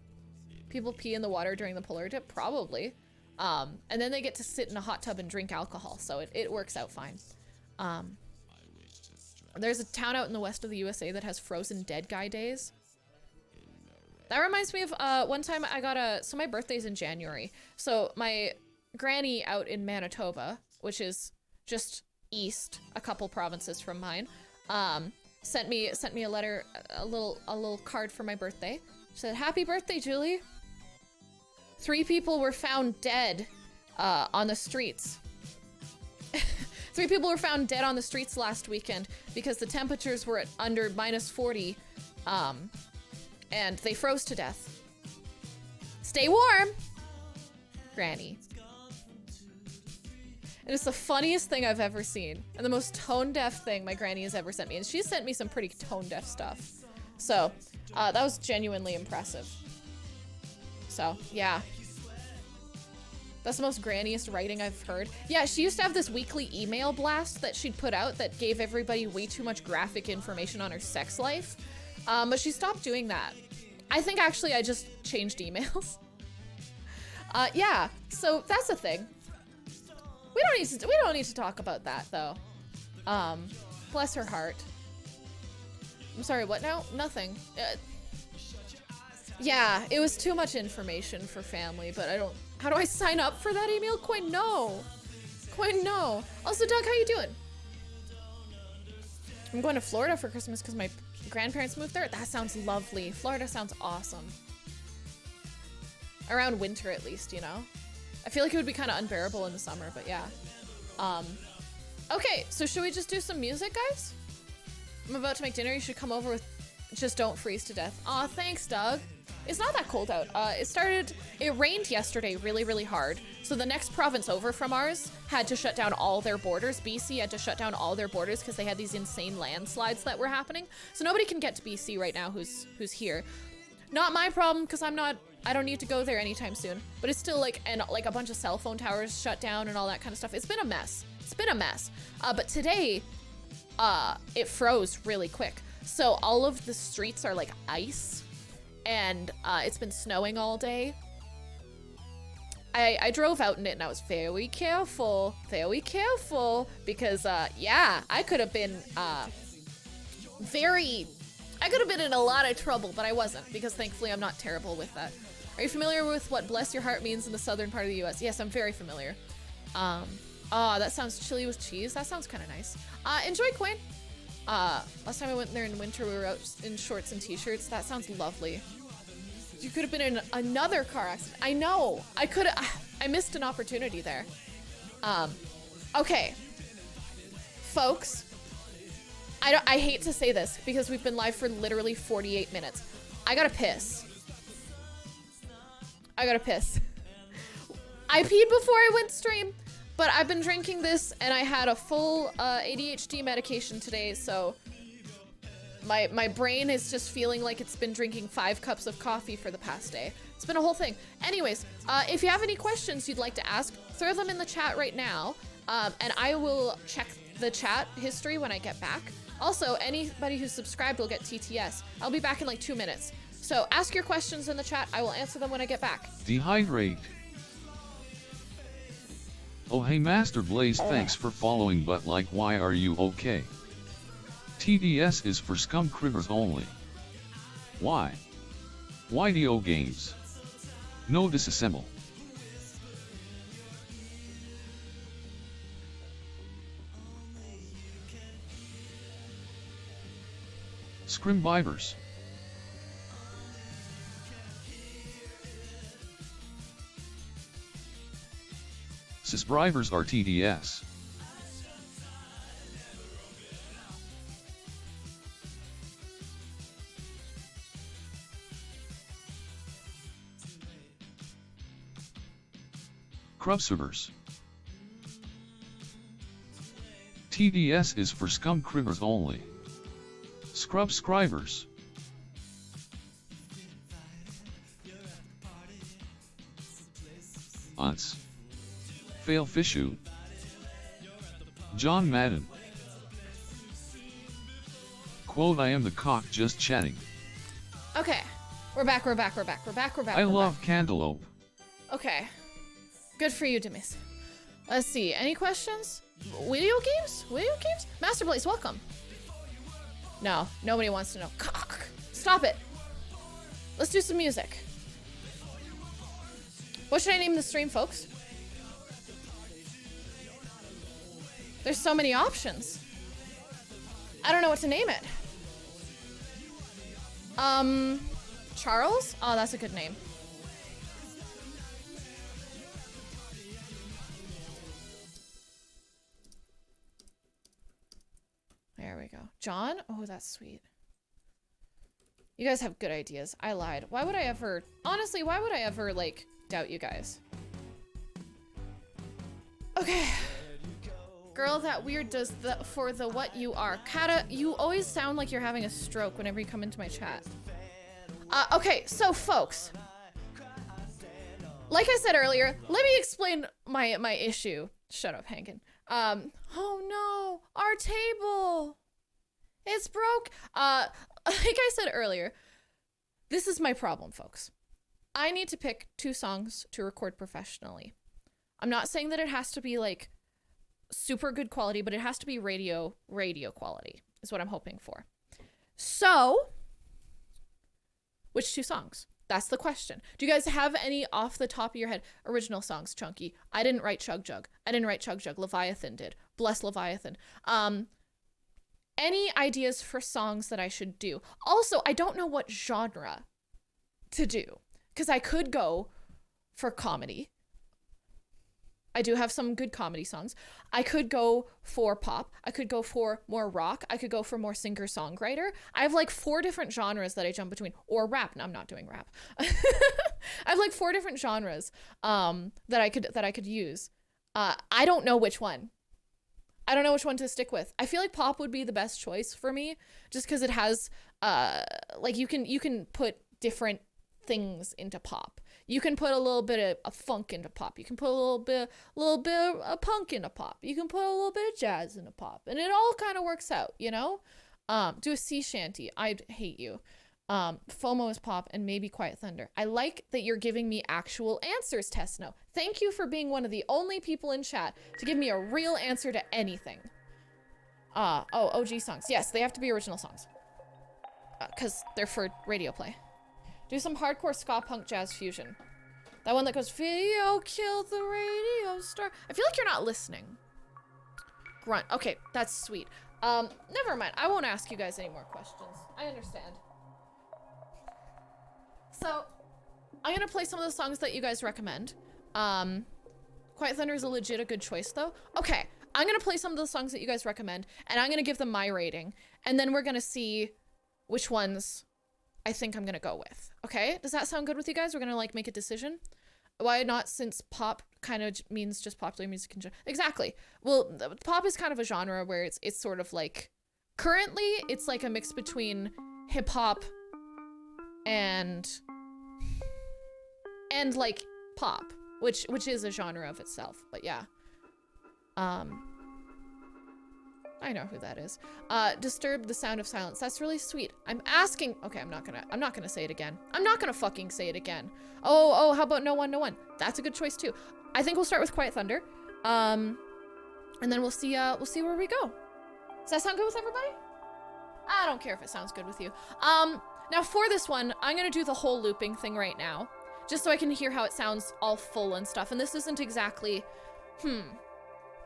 People pee in the water during the Polar Dip? Probably. And then they get to sit in a hot tub and drink alcohol, so it works out fine. There's a town out in the west of the USA that has frozen dead guy days. That reminds me of one time so my birthday's in January. So my granny out in Manitoba, which is just east, a couple provinces from mine, sent me a letter, a little card for my birthday. She said, "Happy birthday, Julie. 3 people were found dead on the streets." 3 people were found dead on the streets last weekend because the temperatures were at under -40. And they froze to death. Stay warm, Granny. And it's the funniest thing I've ever seen. And the most tone-deaf thing my granny has ever sent me. And she sent me some pretty tone-deaf stuff. So, that was genuinely impressive. So, yeah. That's the most granniest writing I've heard. Yeah, she used to have this weekly email blast that she'd put out that gave everybody way too much graphic information on her sex life. But she stopped doing that. I think actually I just changed emails. Yeah, so that's the thing. We don't need to talk about that though. Bless her heart. I'm sorry, what now? Nothing. Yeah, it was too much information for family, but how do I sign up for that email? Quite no. Also, Doug, how you doing? I'm going to Florida for Christmas because my grandparents moved there. That sounds lovely. Florida sounds awesome. Around winter, at least, you know? I feel like it would be kind of unbearable in the summer, but yeah. Okay, so should we just do some music, guys? I'm about to make dinner. You should come over with just don't freeze to death. Aw, thanks, Doug. It's not that cold out. It rained yesterday really, really hard. So the next province over from ours had to shut down all their borders. BC had to shut down all their borders because they had these insane landslides that were happening. So nobody can get to BC right now who's here. Not my problem because I don't need to go there anytime soon. But it's still like a bunch of cell phone towers shut down and all that kind of stuff. It's been a mess. But today, it froze really quick. So all of the streets are like ice. And it's been snowing all day. I drove out in it and I was very careful, because yeah, I could have been in a lot of trouble, but I wasn't, because thankfully I'm not terrible with that. Are you familiar with what bless your heart means in the southern part of the US? Yes, I'm very familiar. That sounds chili with cheese. That sounds kind of nice. Enjoy, Quinn. Last time I went there in winter, we were out in shorts and t-shirts. That sounds lovely. You could have been in another car accident. I know. I missed an opportunity there. Okay. Folks, I hate to say this because we've been live for literally 48 minutes. I gotta piss. I peed before I went stream. But I've been drinking this, and I had a full ADHD medication today, so my brain is just feeling like it's been drinking 5 cups of coffee for the past day. It's been a whole thing. Anyways, if you have any questions you'd like to ask, throw them in the chat right now, and I will check the chat history when I get back. Also, anybody who's subscribed will get TTS. I'll be back in like 2 minutes. So ask your questions in the chat. I will answer them when I get back. Dehydrate. Oh hey Master Blaze, thanks for following, but like why are you okay? TDS is for scum critters only. Why? YDO games. No disassemble. Scrimbivers. Sisbrivers are TDS. Crubsubers. TDS is for scum critters only. Scrubscribers. Unts. Fail Fishu. John Madden. Quote, I am the cock just chatting. Okay. We're back. I love Cantaloupe. Okay. Good for you, Demis. Let's see. Any questions? Video games? Master Blaze, welcome. No, nobody wants to know. Cock. Stop it. Let's do some music. What should I name the stream, folks? There's so many options. I don't know what to name it. Charles? Oh, that's a good name. There we go. John? Oh, that's sweet. You guys have good ideas. I lied. Why would I ever... Honestly, why would I ever, like, doubt you guys? Okay. Girl, that weird does the for the what you are. Kata, you always sound like you're having a stroke whenever you come into my chat. Okay, so folks. Like I said earlier, let me explain my issue. Shut up, Hankin. Oh no, our table. It's broke. Like I said earlier, this is my problem, folks. I need to pick 2 songs to record professionally. I'm not saying that it has to be like super good quality, but it has to be radio quality is what I'm hoping for. So, which 2 songs? That's the question. Do you guys have any off the top of your head original songs, Chunky? I didn't write Chug Jug. Leviathan did. Bless Leviathan. Any ideas for songs that I should do? Also, I don't know what genre to do, because I could go for comedy. I do have some good comedy songs. I could go for pop. I could go for more rock. I could go for more singer-songwriter. I have like 4 different genres that I jump between. Or rap. No, I'm not doing rap. I have like 4 different genres that I could use. I don't know which one. I don't know which one to stick with. I feel like pop would be the best choice for me, just because it has like you can put different things into pop. You can put a little bit of funk into pop. You can put a little bit of punk into pop. You can put a little bit of jazz into pop, and it all kind of works out, you know. Do a sea shanty. I'd hate you. FOMO is pop, and maybe Quiet Thunder. I like that you're giving me actual answers, Tesno. Thank you for being one of the only people in chat to give me a real answer to anything. Oh, OG songs. Yes, they have to be original songs. Because they're for radio play. Do some hardcore ska punk jazz fusion. That one that goes, video killed the radio star. I feel like you're not listening. Grunt. Okay, that's sweet. Never mind. I won't ask you guys any more questions. I understand. So, I'm gonna play some of the songs that you guys recommend. Quiet Thunder is a good choice though. Okay, I'm gonna play some of the songs that you guys recommend, and I'm gonna give them my rating, and then we're gonna see which ones I think I'm gonna go with. Okay, does that sound good with you guys? We're gonna like make a decision. Why not, since pop kind of means just popular music in general. Exactly. Well, pop is kind of a genre where it's sort of like, currently it's like a mix between hip hop and like pop, which is a genre of itself. But yeah. I know who that is. Disturb the Sound of Silence. That's really sweet. I'm asking. Okay, I'm not gonna say it again. I'm not gonna fucking say it again. Oh, how about No One, No One? That's a good choice too. I think we'll start with Quiet Thunder. And then we'll see where we go. Does that sound good with everybody? I don't care if it sounds good with you. Now for this one, I'm gonna do the whole looping thing right now, just so I can hear how it sounds all full and stuff. And this isn't exactly, I'm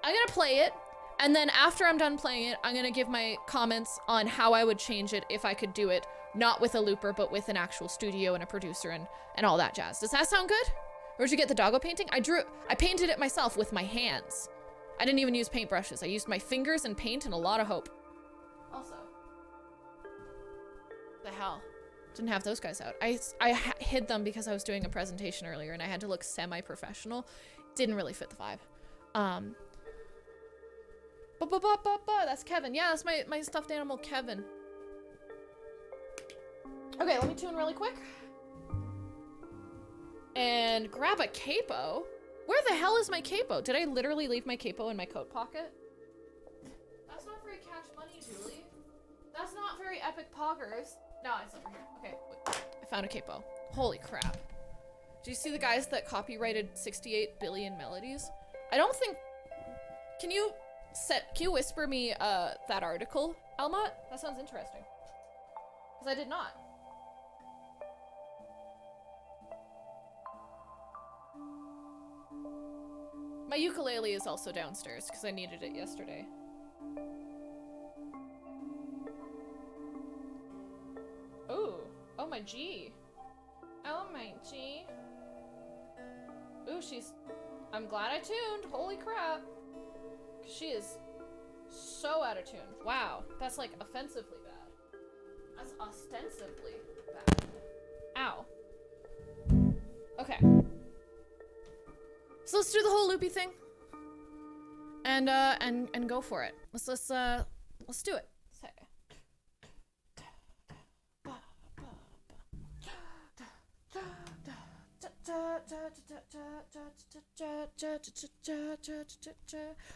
gonna play it. And then after I'm done playing it, I'm gonna give my comments on how I would change it if I could do it, not with a looper, but with an actual studio and a producer and all that jazz. Does that sound good? Where'd you get the doggo painting? I painted it myself with my hands. I didn't even use paintbrushes. I used my fingers and paint and a lot of hope. Also, the hell? Didn't have those guys out. I hid them because I was doing a presentation earlier and I had to look semi-professional. Didn't really fit the vibe. That's Kevin. Yeah, that's my stuffed animal, Kevin. Okay, let me tune really quick. And grab a capo. Where the hell is my capo? Did I literally leave my capo in my coat pocket? That's not very cash money, Julie. That's not very epic poggers. No, it's over here. Okay, wait. I found a capo. Holy crap. Do you see the guys that copyrighted 68 billion melodies? I don't think... Can you whisper me that article, Alma? That sounds interesting. Because I did not. My ukulele is also downstairs because I needed it yesterday. Oh my G. Oh my G. Ooh, I'm glad I tuned. Holy crap. She is so out of tune. Wow, that's like offensively bad. That's ostensibly bad. Ow. Okay. So let's do the whole loopy thing. And go for it. Let's do it.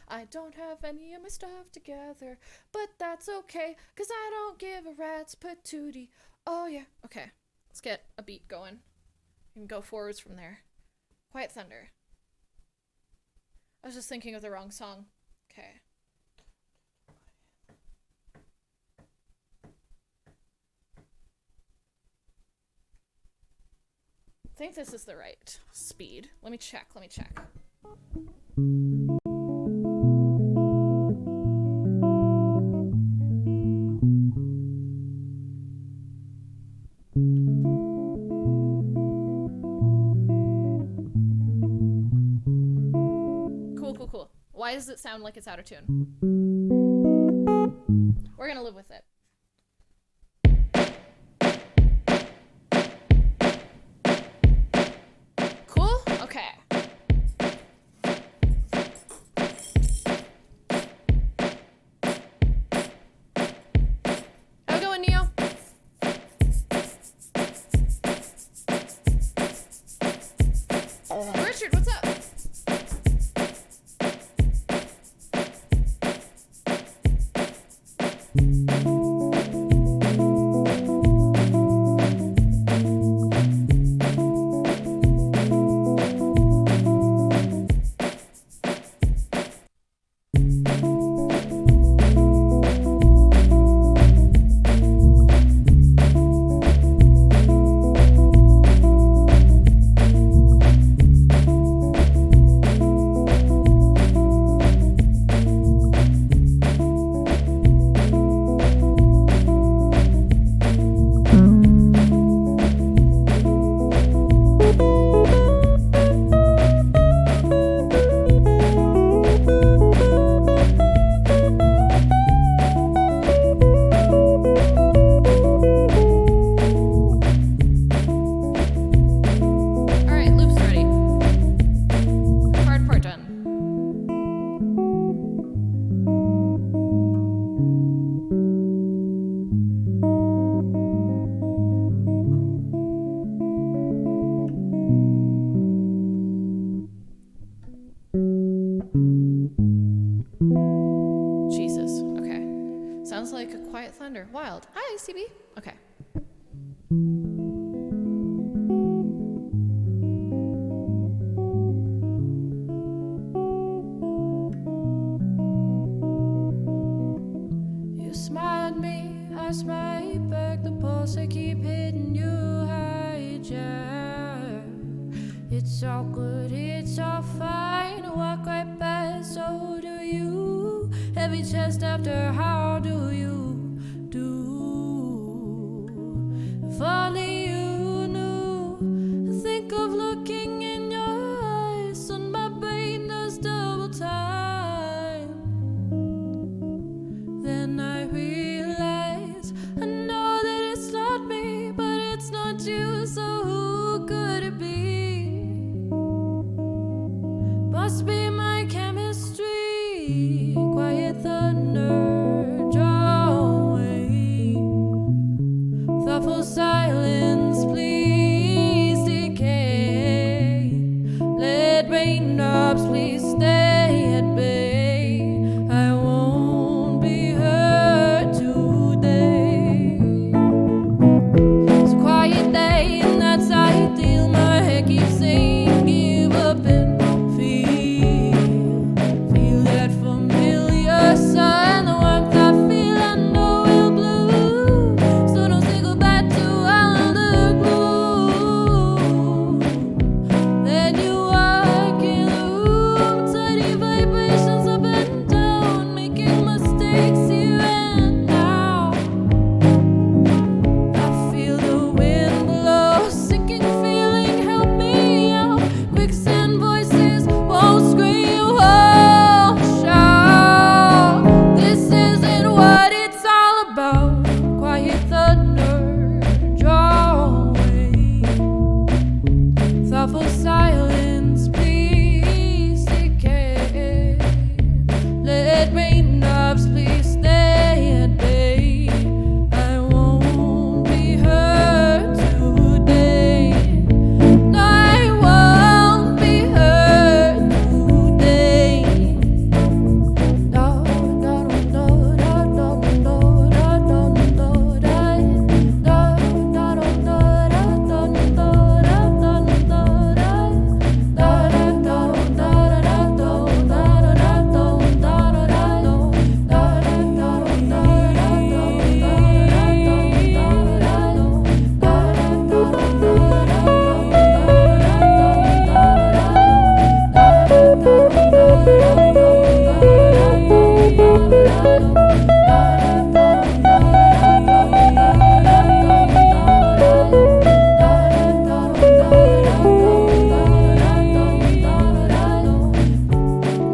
I don't have any of my stuff together, but that's okay, cause I don't give a rat's patootie. Oh yeah. Okay, let's get a beat going. You can go forwards from there. Quiet Thunder. I was just thinking of the wrong song. Okay. I think this is the right speed. Let me check. does it sound like it's out of tune? We're gonna live with it. Cool? Okay. How we going, Neo? Richard, what's up? Jesus. Okay. Sounds like a quiet thunder. Wild. Hi, CB. Okay. You smile at me, I smile back. The pulse I keep hitting you hijack. It's all good, it's all fine. I walk right past, so do you. Heavy chest after, how do you do? If only you knew. I think of looking in your eyes, and my brain does double time. Then I realize, I know that it's not me, but it's not you, so who could it be? Must be my chemistry. Quiet thunder, draw away. Thoughtful silence, please decay. Let raindrops please stay at bay. I won't be hurt today. It's a quiet day and that's ideal. My head keeps saying give up and feel that familiar sun, the warmth I feel, I know will bloom. So don't say goodbye to all the gloom. Then you walk in the room, tiny vibrations up and down, making mistakes here and now. I feel the wind blow, sinking feeling, help me out. Quicksand voices won't scream, won't shout. This isn't what it's all about. Quiet thunder, draw away. Thoughtful silence, please decay. Let raindrops please stay at bay. I won't be hurt today. No, I won't be hurt today. No, no, no, no, no, no, no, no, no, no,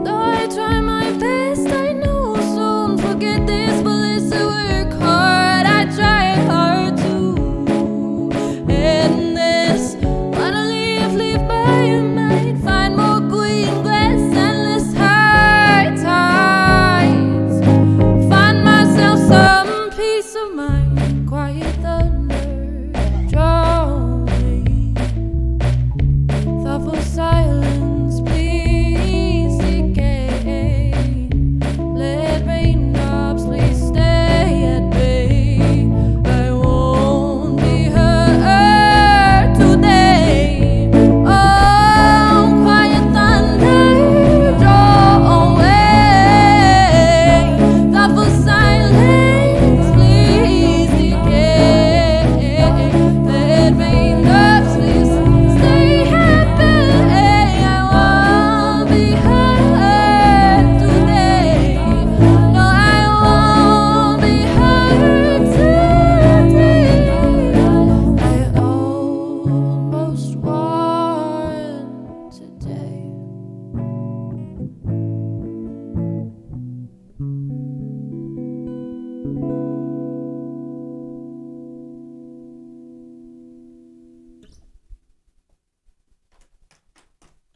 Though I try my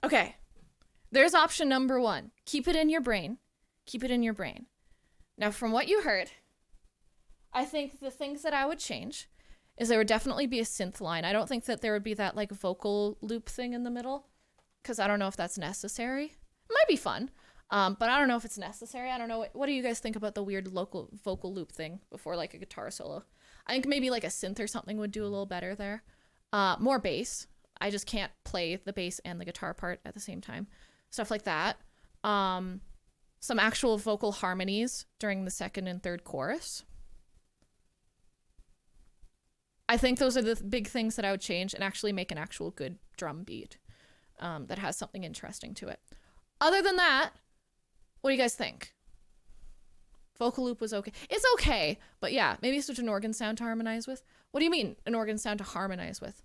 Okay. There's option number 1. Keep it in your brain. Keep it in your brain. Now, from what you heard, I think the things that I would change is there would definitely be a synth line. I don't think that there would be that like vocal loop thing in the middle, because I don't know if that's necessary. It might be fun, but I don't know if it's necessary. I don't know. What do you guys think about the weird local vocal loop thing before like a guitar solo? I think maybe like a synth or something would do a little better there. More bass. I just can't play the bass and the guitar part at the same time. Stuff like that. Some actual vocal harmonies during the second and third chorus. I think those are the big things that I would change and actually make an actual good drum beat that has something interesting to it. Other than that, what do you guys think? Vocal loop was okay. It's okay, but yeah, maybe switch an organ sound to harmonize with. What do you mean, an organ sound to harmonize with?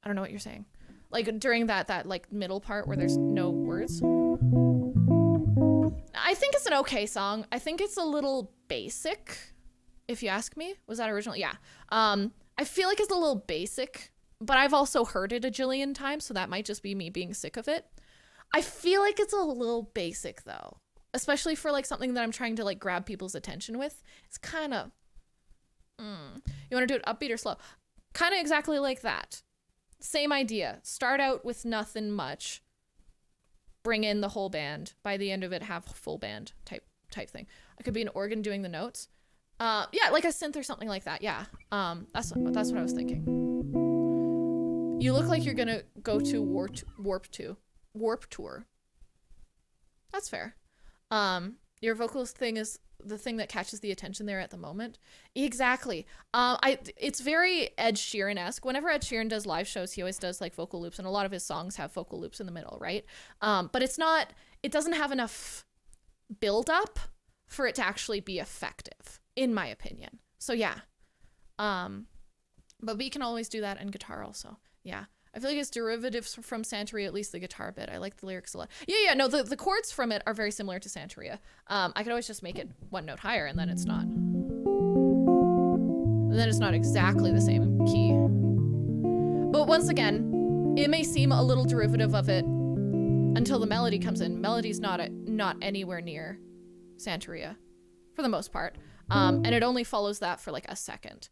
I don't know what you're saying. Like during that like middle part where there's no words. I think it's an okay song. I think it's a little basic, if you ask me. Was that original? Yeah. I feel like it's a little basic, but I've also heard it a jillion times, so that might just be me being sick of it. I feel like it's a little basic though, especially for like something that I'm trying to like grab people's attention with. It's kind of, you want to do it upbeat or slow? Kind of exactly like that. Same idea. Start out with nothing much. Bring in the whole band. By the end of it, have full band type thing. It could be an organ doing the notes. Yeah, like a synth or something like that. Yeah. That's what I was thinking. You look like you're gonna go to Warp Tour. That's fair. Your vocals thing is the thing that catches the attention there at the moment. Exactly. It's very Ed Sheeran-esque. Whenever Ed Sheeran does live shows, he always does like vocal loops, and a lot of his songs have vocal loops in the middle, right? But it doesn't have enough build up for it to actually be effective, in my opinion. So yeah. But we can always do that in guitar also. Yeah. I feel like it's derivatives from Santeria, at least the guitar bit. I like the lyrics a lot. Yeah, no, the chords from it are very similar to Santeria. I could always just make it one note higher, and then it's not. And then it's not exactly the same key. But once again, it may seem a little derivative of it until the melody comes in. Melody's not anywhere near Santeria, for the most part. And it only follows that for like a second.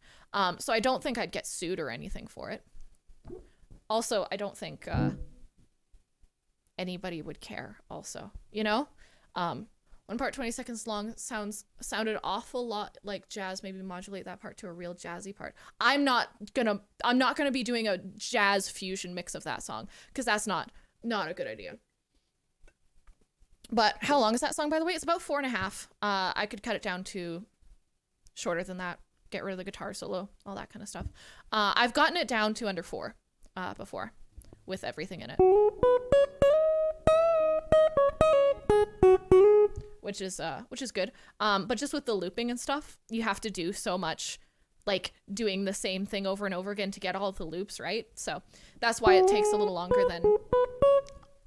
So I don't think I'd get sued or anything for it. Also, I don't think anybody would care also, you know? 1 part 20 seconds long sounded awful lot like jazz. Maybe modulate that part to a real jazzy part. I'm not gonna be doing a jazz fusion mix of that song, because that's not a good idea. But how long is that song, by the way? It's about 4.5. I could cut it down to shorter than that, get rid of the guitar solo, all that kind of stuff. I've gotten it down to under 4 before, with everything in it, which is good. But just with the looping and stuff, you have to do so much, like doing the same thing over and over again to get all the loops right. So that's why it takes a little longer than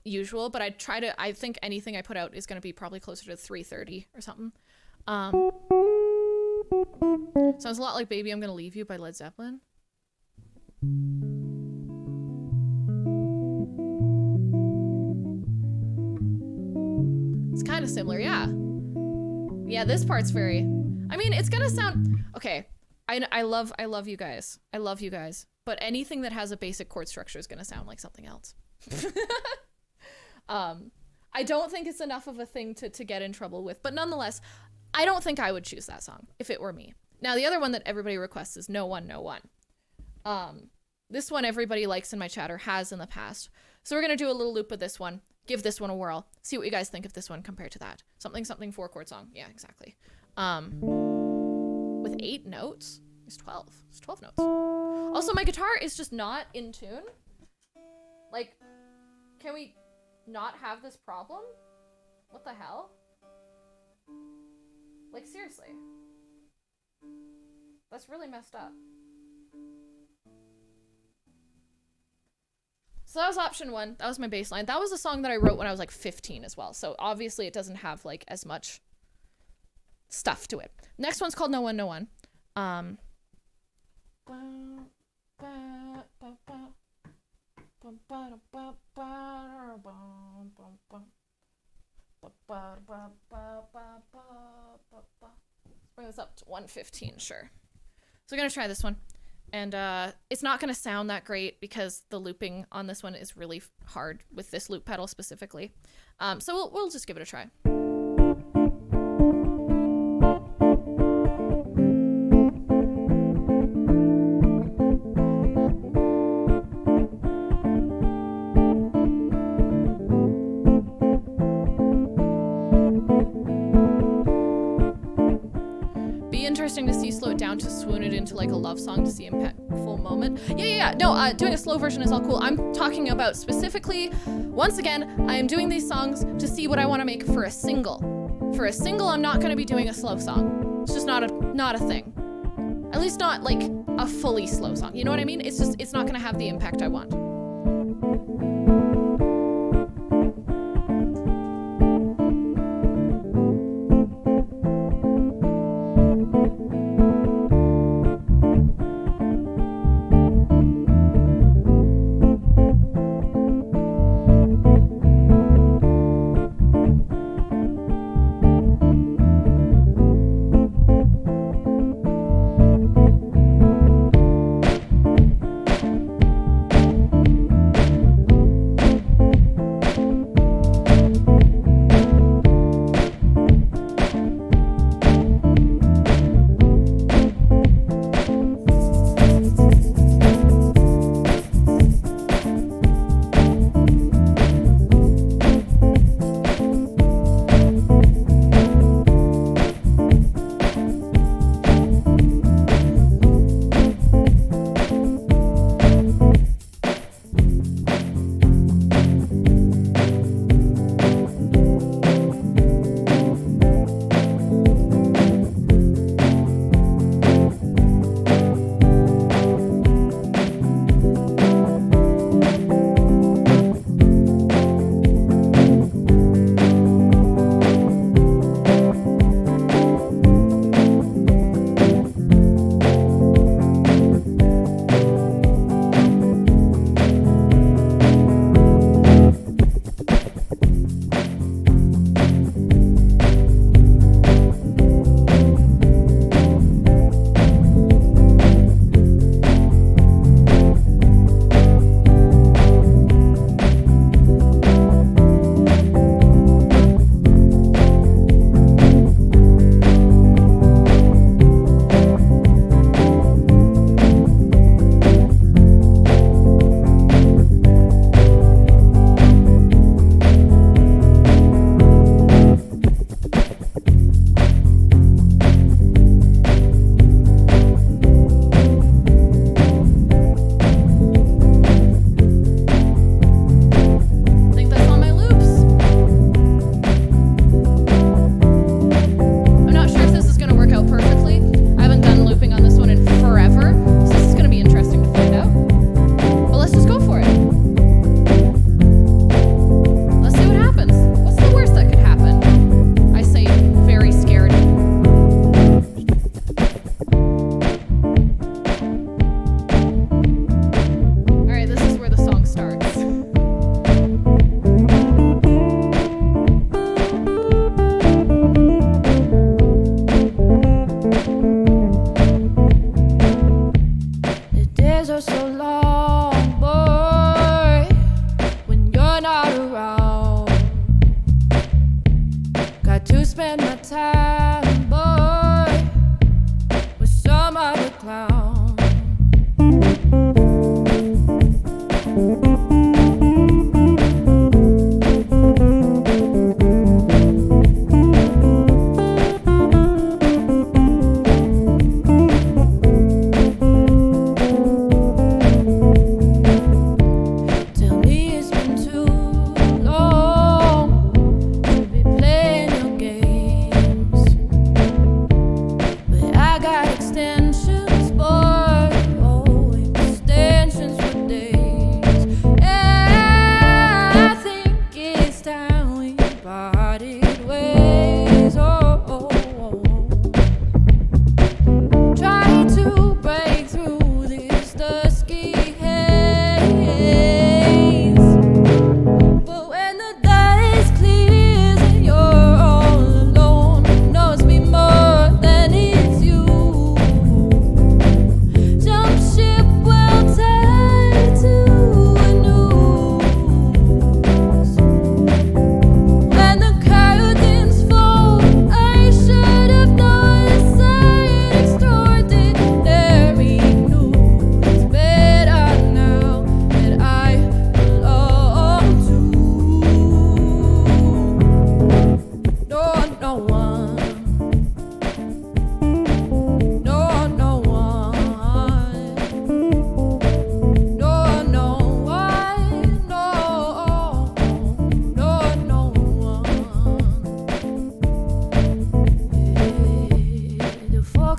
usual. But I think anything I put out is going to be probably closer to 3:30 or something. Sounds a lot like Baby I'm Gonna Leave You by Led Zeppelin. It's kind of similar, yeah. Yeah, this part's very, I mean, it's gonna sound, okay, I love you guys. I love you guys. But anything that has a basic chord structure is gonna sound like something else. I don't think it's enough of a thing to get in trouble with, but nonetheless, I don't think I would choose that song if it were me. Now, the other one that everybody requests is No One, No One. This one everybody likes in my chat or has in the past. So we're gonna do a little loop of this one. Give this one a whirl. See what you guys think of this one compared to that. Something 4-chord song. Yeah, exactly. With 8 notes? It's 12. It's 12 notes. Also, my guitar is just not in tune. Like, can we not have this problem? What the hell? Like, seriously. That's really messed up. So that was option 1. That was my bass line. That was a song that I wrote when I was like 15 as well. So obviously it doesn't have like as much stuff to it. Next one's called No One, No One. Let's bring this up to 115, sure. So we're going to try this one. And it's not going to sound that great because the looping on this one is really hard with this loop pedal specifically. So we'll just give it a try. Interesting to see slow it down to swoon it into like a love song to see impactful moment. Yeah. No, doing a slow version is all cool. I'm talking about specifically, once again, I am doing these songs to see what I want to make for a single. For a single, I'm not going to be doing a slow song. It's just not a thing. At least not like a fully slow song. You know what I mean? It's not going to have the impact I want. Extensions, boy.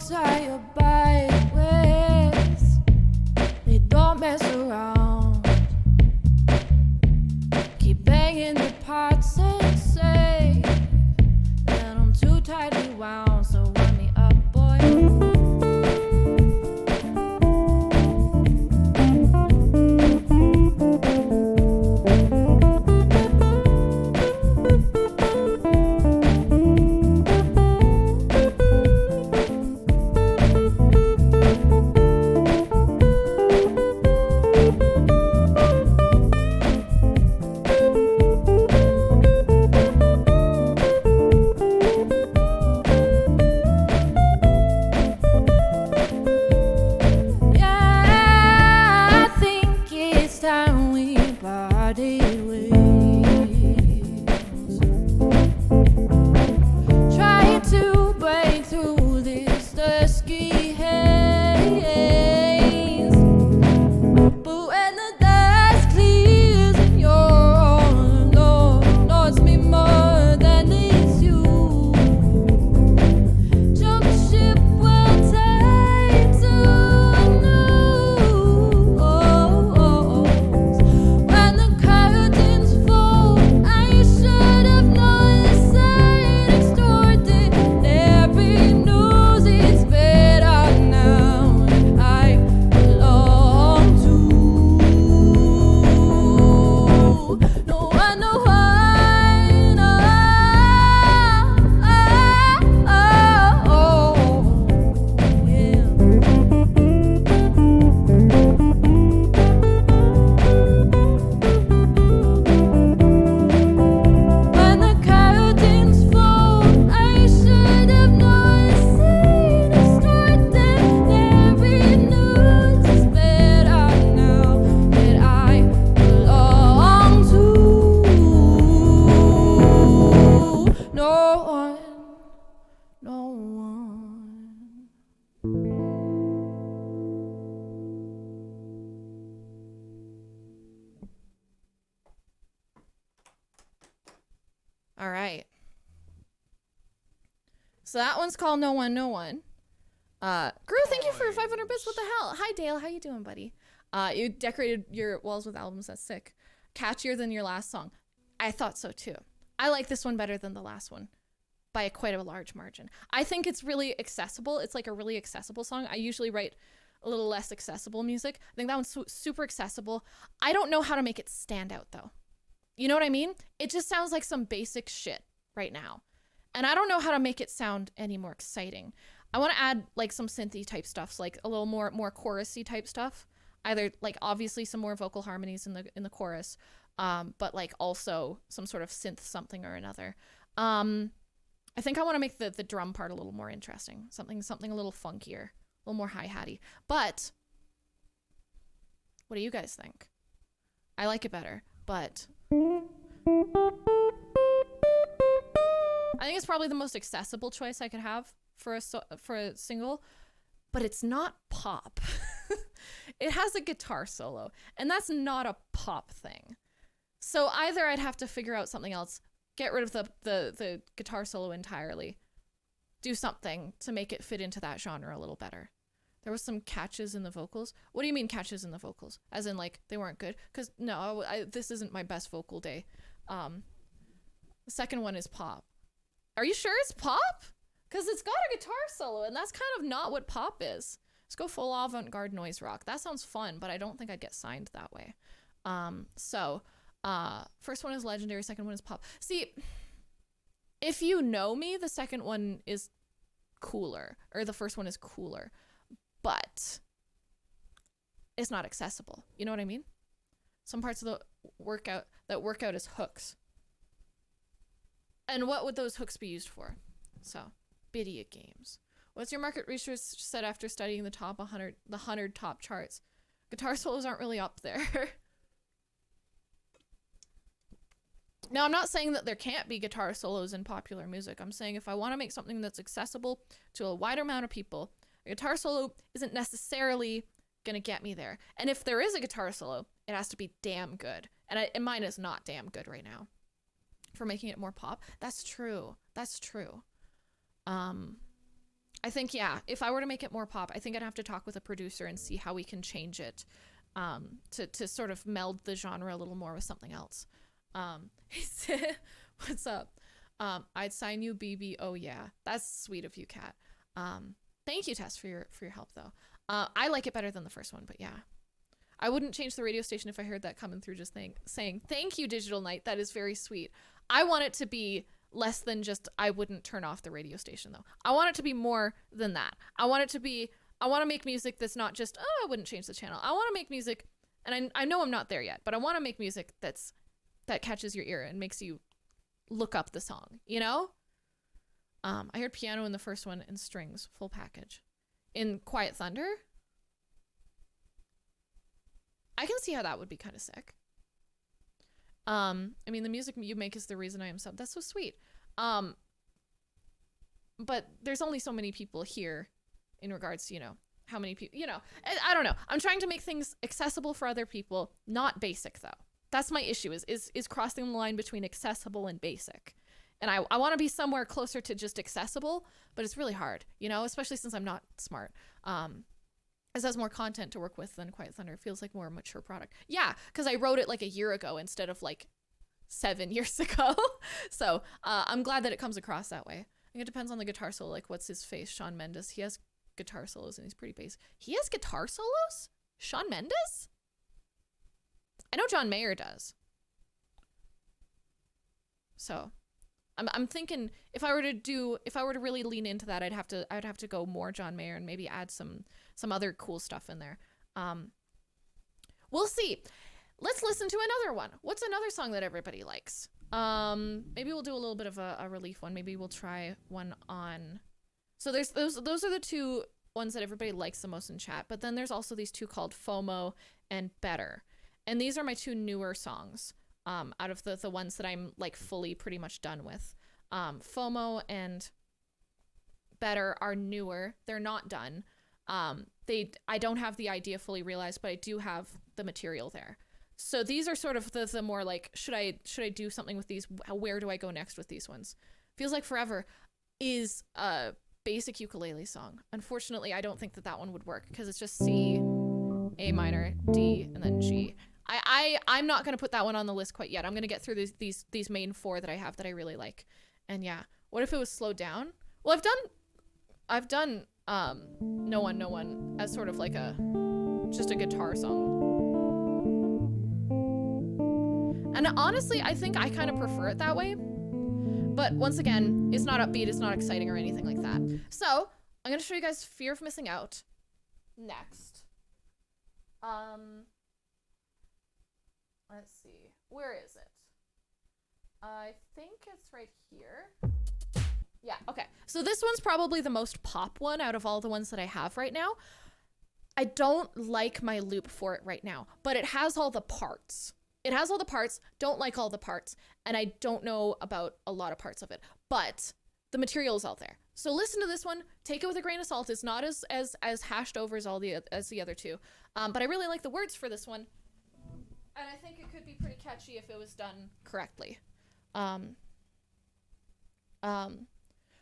folks I abide with, they don't mess around. Keep banging the parts and say that I'm too tightly wound. So wind me up, boy. All right. So that one's called No One, No One. Gru, thank you for 500 bits. What the hell? Hi, Dale. How you doing, buddy? You decorated your walls with albums. That's sick. Catchier than your last song. I thought so, too. I like this one better than the last one by quite a large margin. I think it's really accessible. It's like a really accessible song. I usually write a little less accessible music. I think that one's super accessible. I don't know how to make it stand out, though. You know what I mean? It just sounds like some basic shit right now. And I don't know how to make it sound any more exciting. I want to add like some synthy type stuff, like a little more chorusy type stuff. Either like obviously some more vocal harmonies in the chorus, but like also some sort of synth something or another. I think I want to make the drum part a little more interesting, something a little funkier, a little more hi-hatty. But what do you guys think? I like it better, but I think it's probably the most accessible choice I could have for a single, but it's not pop. It has a guitar solo, and that's not a pop thing. So either I'd have to figure out something else, get rid of the guitar solo entirely, do something to make it fit into that genre a little better. There was some catches in the vocals. What do you mean catches in the vocals? As in, like, they weren't good? Because, no, this isn't my best vocal day. The second one is pop. Are you sure it's pop? Because it's got a guitar solo, and that's kind of not what pop is. Let's go full avant-garde noise rock. That sounds fun, but I don't think I'd get signed that way. First one is legendary, second one is pop. See, if you know me, the second one is cooler, or the first one is cooler. But it's not accessible. You know what I mean? Some parts of the work out as hooks. And what would those hooks be used for? So, video games. What's your market research said after studying the top 100 top charts? Guitar solos aren't really up there. Now, I'm not saying that there can't be guitar solos in popular music. I'm saying if I want to make something that's accessible to a wider amount of people, a guitar solo isn't necessarily going to get me there. And if there is a guitar solo, it has to be damn good. And mine is not damn good right now for making it more pop. That's true. That's true. I think, yeah, if I were to make it more pop, I think I'd have to talk with a producer and see how we can change it to sort of meld the genre a little more with something else. He said, what's up? I'd sign you, BB. Oh, yeah. That's sweet of you, Kat. Thank you, Tess, for your help, though. I like it better than the first one, but yeah. I wouldn't change the radio station if I heard that coming through just saying, thank you, Digital Knight. That is very sweet. I want it to be less than just, I wouldn't turn off the radio station, though. I want it to be more than that. I want to make music that's not just, oh, I wouldn't change the channel. I want to make music, and I know I'm not there yet, but I want to make music that catches your ear and makes you look up the song, you know? I heard piano in the first one and strings, full package. In Quiet Thunder, I can see how that would be kind of sick. I mean, the music you make is the reason I am sub. That's so sweet. But there's only so many people here in regards to, how many people, I don't know. I'm trying to make things accessible for other people, not basic though. That's my issue is crossing the line between accessible and basic. And I want to be somewhere closer to just accessible, but it's really hard, especially since I'm not smart. This has more content to work with than Quiet Thunder. It feels like more mature product. Yeah, because I wrote it like a year ago instead of like 7 years ago. So I'm glad that it comes across that way. I think it depends on the guitar solo. Like, what's his face? Shawn Mendes. He has guitar solos and he's pretty bass. He has guitar solos? Shawn Mendes? I know John Mayer does. So I'm thinking if I were to really lean into that, I'd have to go more John Mayer and maybe add some other cool stuff in there. We'll see. Let's listen to another one. What's another song that everybody likes? Maybe we'll do a little bit of a relief one. Maybe we'll try one on. So there's those are the two ones that everybody likes the most in chat. But then there's also these two called FOMO and Better, and these are my two newer songs. Out of the ones that I'm like fully pretty much done with. FOMO and Better are newer. They're not done. I don't have the idea fully realized, but I do have the material there. So these are sort of the more like, should I do something with these? Where do I go next with these ones? Feels Like Forever is a basic ukulele song. Unfortunately, I don't think that one would work because it's just C, A minor, D, and then G. I'm not going to put that one on the list quite yet. I'm going to get through these main four that I have that I really like. And yeah, what if it was slowed down? Well, I've done No One as sort of like just a guitar song. And honestly, I think I kind of prefer it that way. But once again, it's not upbeat, it's not exciting or anything like that. So I'm going to show you guys Fear of Missing Out next. Let's see. Where is it? I think it's right here. Yeah, okay. So this one's probably the most pop one out of all the ones that I have right now. I don't like my loop for it right now, but it has all the parts. Don't like all the parts, and I don't know about a lot of parts of it, but the material is out there. So listen to this one, take it with a grain of salt. It's not as hashed over as the other two, but I really like the words for this one. And I think it could be pretty catchy if it was done correctly.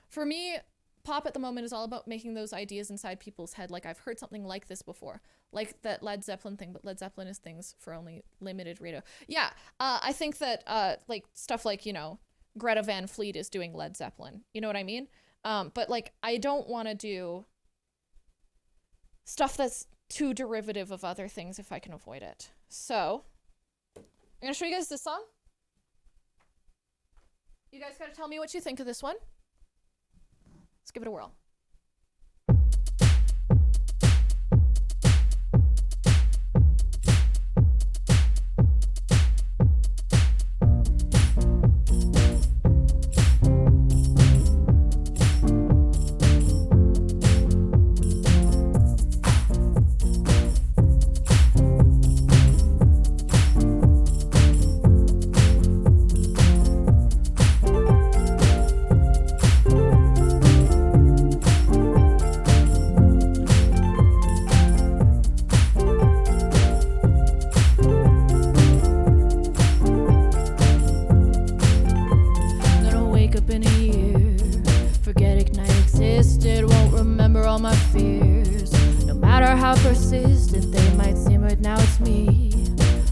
For me, pop at the moment is all about making those ideas inside people's head. Like, I've heard something like this before, like that Led Zeppelin thing, but Led Zeppelin is things for only limited radio. Yeah, I think that like stuff like, Greta Van Fleet is doing Led Zeppelin. You know what I mean? But like, I don't want to do stuff that's too derivative of other things if I can avoid it. So I'm going to show you guys this song. You guys got to tell me what you think of this one. Let's give it a whirl. Forget Ignite existed, won't remember. all my fears. No matter how persistent they might seem, right now it's me,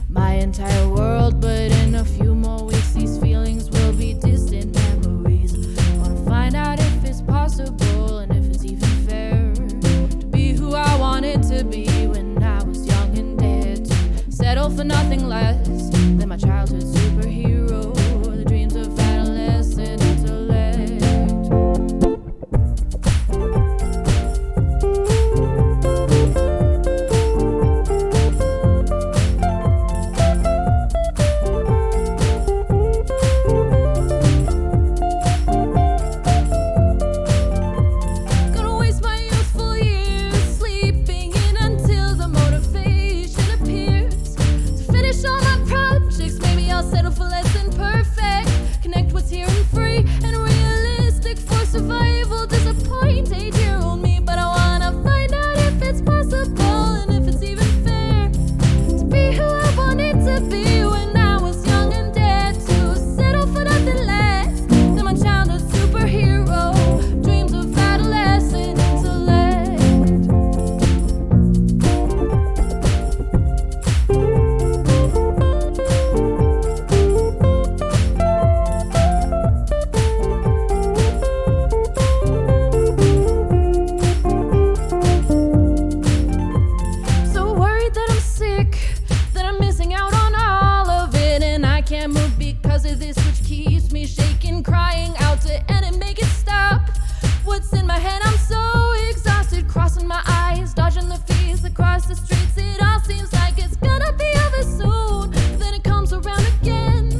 my entire world. But in a few more weeks, these feelings will be distant memories. Wanna find out if it's possible and if it's even fair to be who I wanted to be when I was young and dared to settle for nothing less than my childhood superhero, the dreams of adolescent intellect. Gonna waste my youthful years sleeping in until the motivation appears to finish all my projects. Maybe I'll settle for less than perfect. Connect what's here and free and realistic for survival. Disappoint 8-year-old me, but I wanna find out if it's possible and if it's even fair to be who I wanted to be when I was young and dared to settle for nothing less than my childhood superhero, dreams of adolescent intellect. So worried that I'm sick, that I'm missing out on all of it, and I can't move because of this, which keeps me shaking, crying out to end and make it stop. What's in my head? I'm so exhausted, crossing my eyes, dodging the fees across the streets. It all seems like it's gonna be over soon, then it comes around again.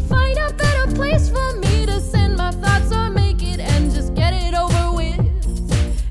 Find a better place for me to send my thoughts or make it and just get it over with.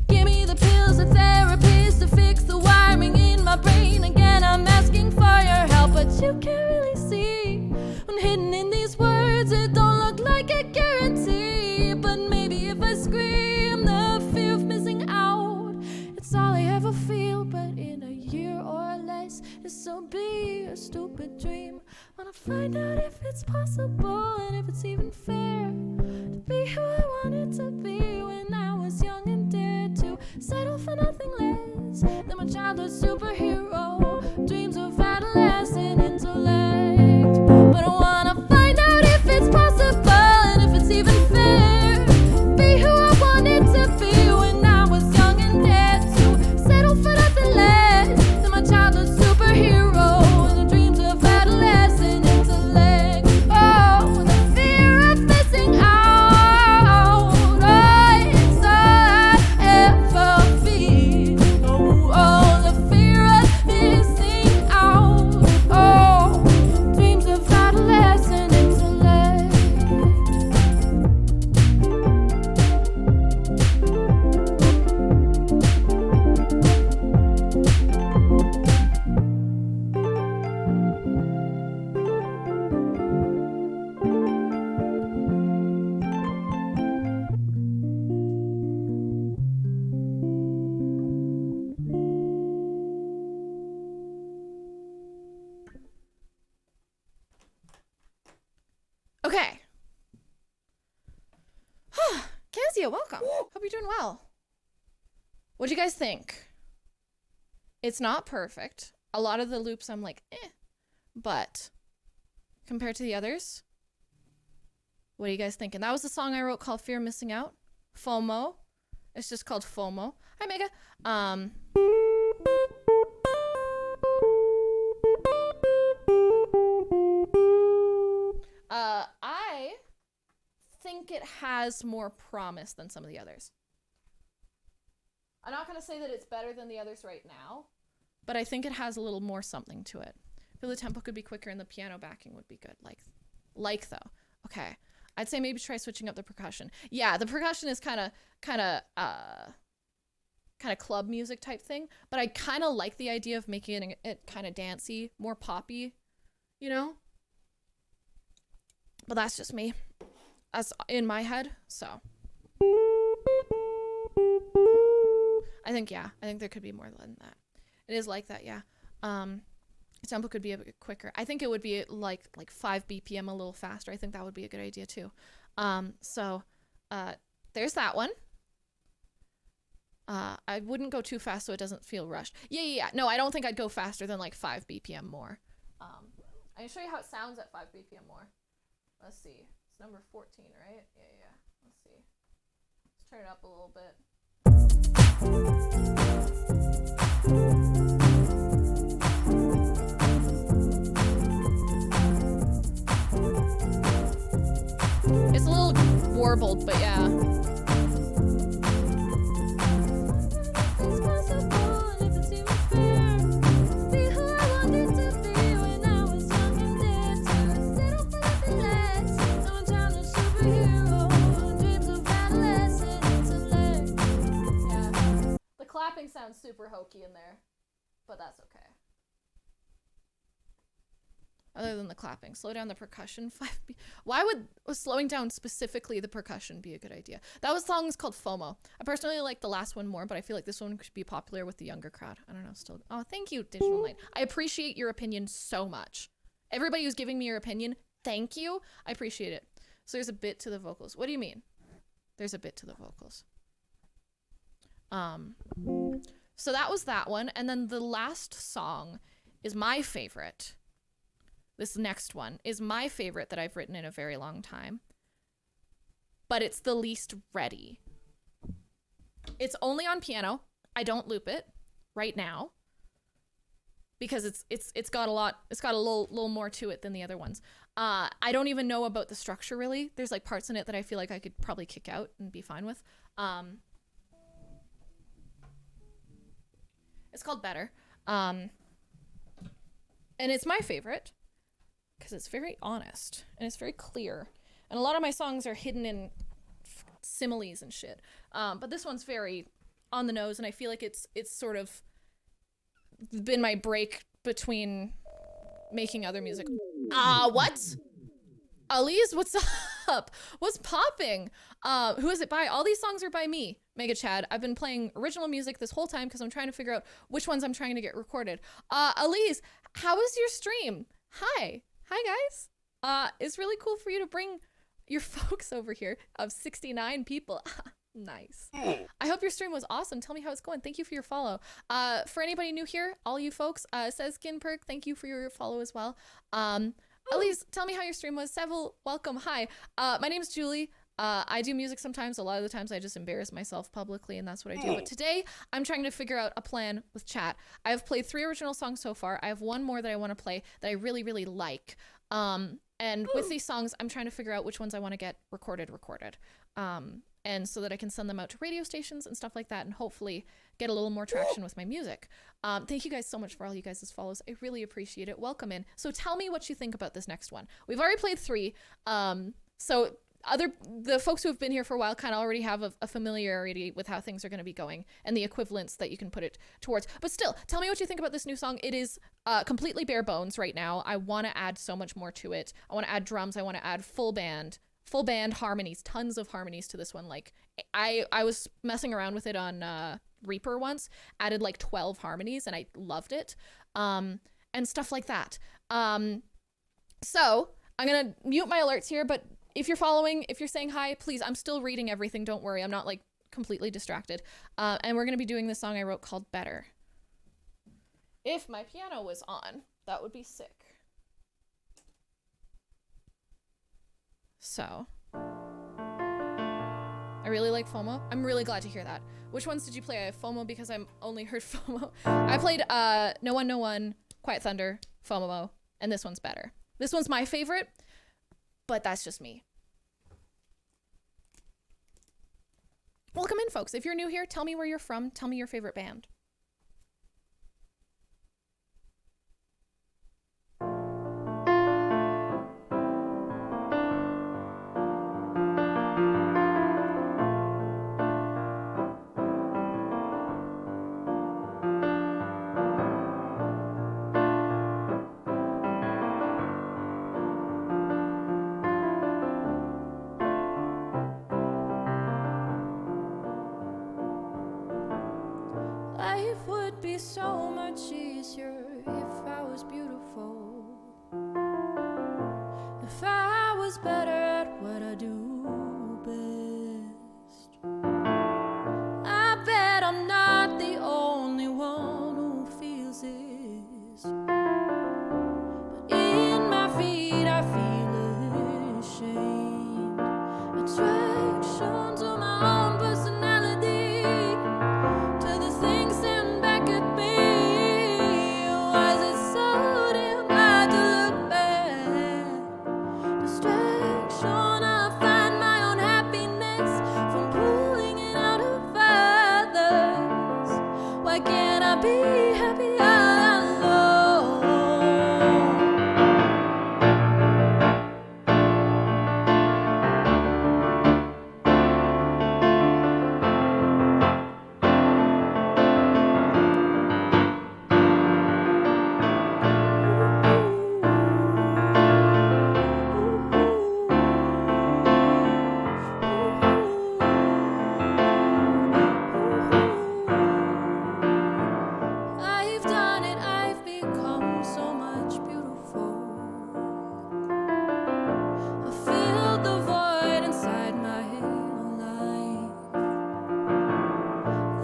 Give me the pills, the therapist to fix the wiring in my brain. Again, I'm asking for your help, but you can't really see when hidden in these words. It don't look like a guarantee, but maybe if I scream, the fear of missing out, it's all I ever feel. But in a year or less, this will be a stupid dream. Wanna find out if it's possible and if it's even fair to be who I wanted to be when I was young and dared to settle for nothing less than my childhood superhero, dreams of adolescent intellect. But I wanna find out if it's possible and if it's even fair to be who I wanted to be when I was young and dared to settle for nothing less than my childhood superhero, the dreams of adolescent intellect. Oh, the fear of missing out, oh, it's all I ever feel. Oh, the fear of missing out, oh, dreams of adolescent intellect. Okay. Kezia, welcome. Hope you're doing well. What'd you guys think? It's not perfect. A lot of the loops I'm like, but compared to the others, what are you guys thinking? That was the song I wrote called Fear of Missing Out. FOMO. It's just called FOMO. Hi, Mega. I think it has more promise than some of the others. I'm not going to say that it's better than the others right now, but I think it has a little more something to it. I feel the tempo could be quicker and the piano backing would be good. Like though. Okay. I'd say maybe try switching up the percussion. Yeah, the percussion is kind of club music type thing, but I kind of like the idea of making it kind of dancey, more poppy, you know? But that's just me. That's in my head, so. I think there could be more than that. It is like that, yeah. Tempo could be a bit quicker. I think it would be like 5 BPM a little faster. I think that would be a good idea too. So there's that one. I wouldn't go too fast so it doesn't feel rushed. Yeah. No, I don't think I'd go faster than like 5 BPM more. I can show you how it sounds at 5 BPM more. Let's see. It's number 14, right? Yeah. Let's see. Let's turn it up a little bit. It's a little warbled, but yeah. The clapping sounds super hokey in there, but that's okay. Other than the clapping, slow down the percussion. Why would slowing down specifically the percussion be a good idea? That song is called FOMO. I personally like the last one more, but I feel like this one could be popular with the younger crowd. I don't know. Still, oh, thank you, Digital Light. I appreciate your opinion so much. Everybody who's giving me your opinion, thank you. I appreciate it. So there's a bit to the vocals. What do you mean? There's a bit to the vocals. So that was that one, and then the last song is my favorite. This next one is my favorite that I've written in a very long time, but it's the least ready. It's only on piano. I don't loop it right now because it's got a little more to it than the other ones. I don't even know about the structure really. There's like parts in it that I feel like I could probably kick out and be fine with. It's called Better. And it's my favorite because it's very honest and it's very clear. And a lot of my songs are hidden in similes and shit. But this one's very on the nose, and I feel like it's sort of been my break between making other music. What? Elise, what's up? What's popping? Who is it by? All these songs are by me, Mega Chad. I've been playing original music this whole time because I'm trying to figure out which ones I'm trying to get recorded. Elise, how was your stream? Hi guys. It's really cool for you to bring your folks over here of 69 people. Nice. I hope your stream was awesome. Tell me how it's going. Thank you for your follow. For anybody new here, all you folks, says Skin Perk, thank you for your follow as well. Elise, tell me how your stream was. Seville, welcome. Hi. My name is Julie. I do music sometimes. A lot of the times I just embarrass myself publicly, and that's what I do. But today, I'm trying to figure out a plan with chat. I've played 3 original songs so far. I have 1 more that I want to play that I really, really like. And with these songs, I'm trying to figure out which ones I want to get recorded. And so that I can send them out to radio stations and stuff like that, and hopefully get a little more traction with my music. Thank you guys so much for all you guys' follows. I really appreciate it. Welcome in. So tell me what you think about this next one. We've already played 3. So the folks who have been here for a while kind of already have a familiarity with how things are going to be going and the equivalents that you can put it towards. But still, tell me what you think about this new song. It is completely bare bones right now. I want to add so much more to it. I want to add drums. I want to add full band harmonies, tons of harmonies to this one. Like I was messing around with it on Reaper once, added like 12 harmonies, and I loved it. And stuff like that. So I'm gonna mute my alerts here, but if you're following, if you're saying hi, please, I'm still reading everything. Don't worry, I'm not like completely distracted. And we're gonna be doing this song I wrote called Better. If my piano was on, that would be sick. So, I really like FOMO. I'm really glad to hear that. Which ones did you play? I have FOMO because I'm only heard FOMO. I played No One, Quiet Thunder, FOMO, and this one's Better. This one's my favorite, but that's just me. Welcome in, folks. If you're new here, tell me where you're from. Tell me your favorite band. Life would be so much easier if I was beautiful. If I was better at what I do best. I bet I'm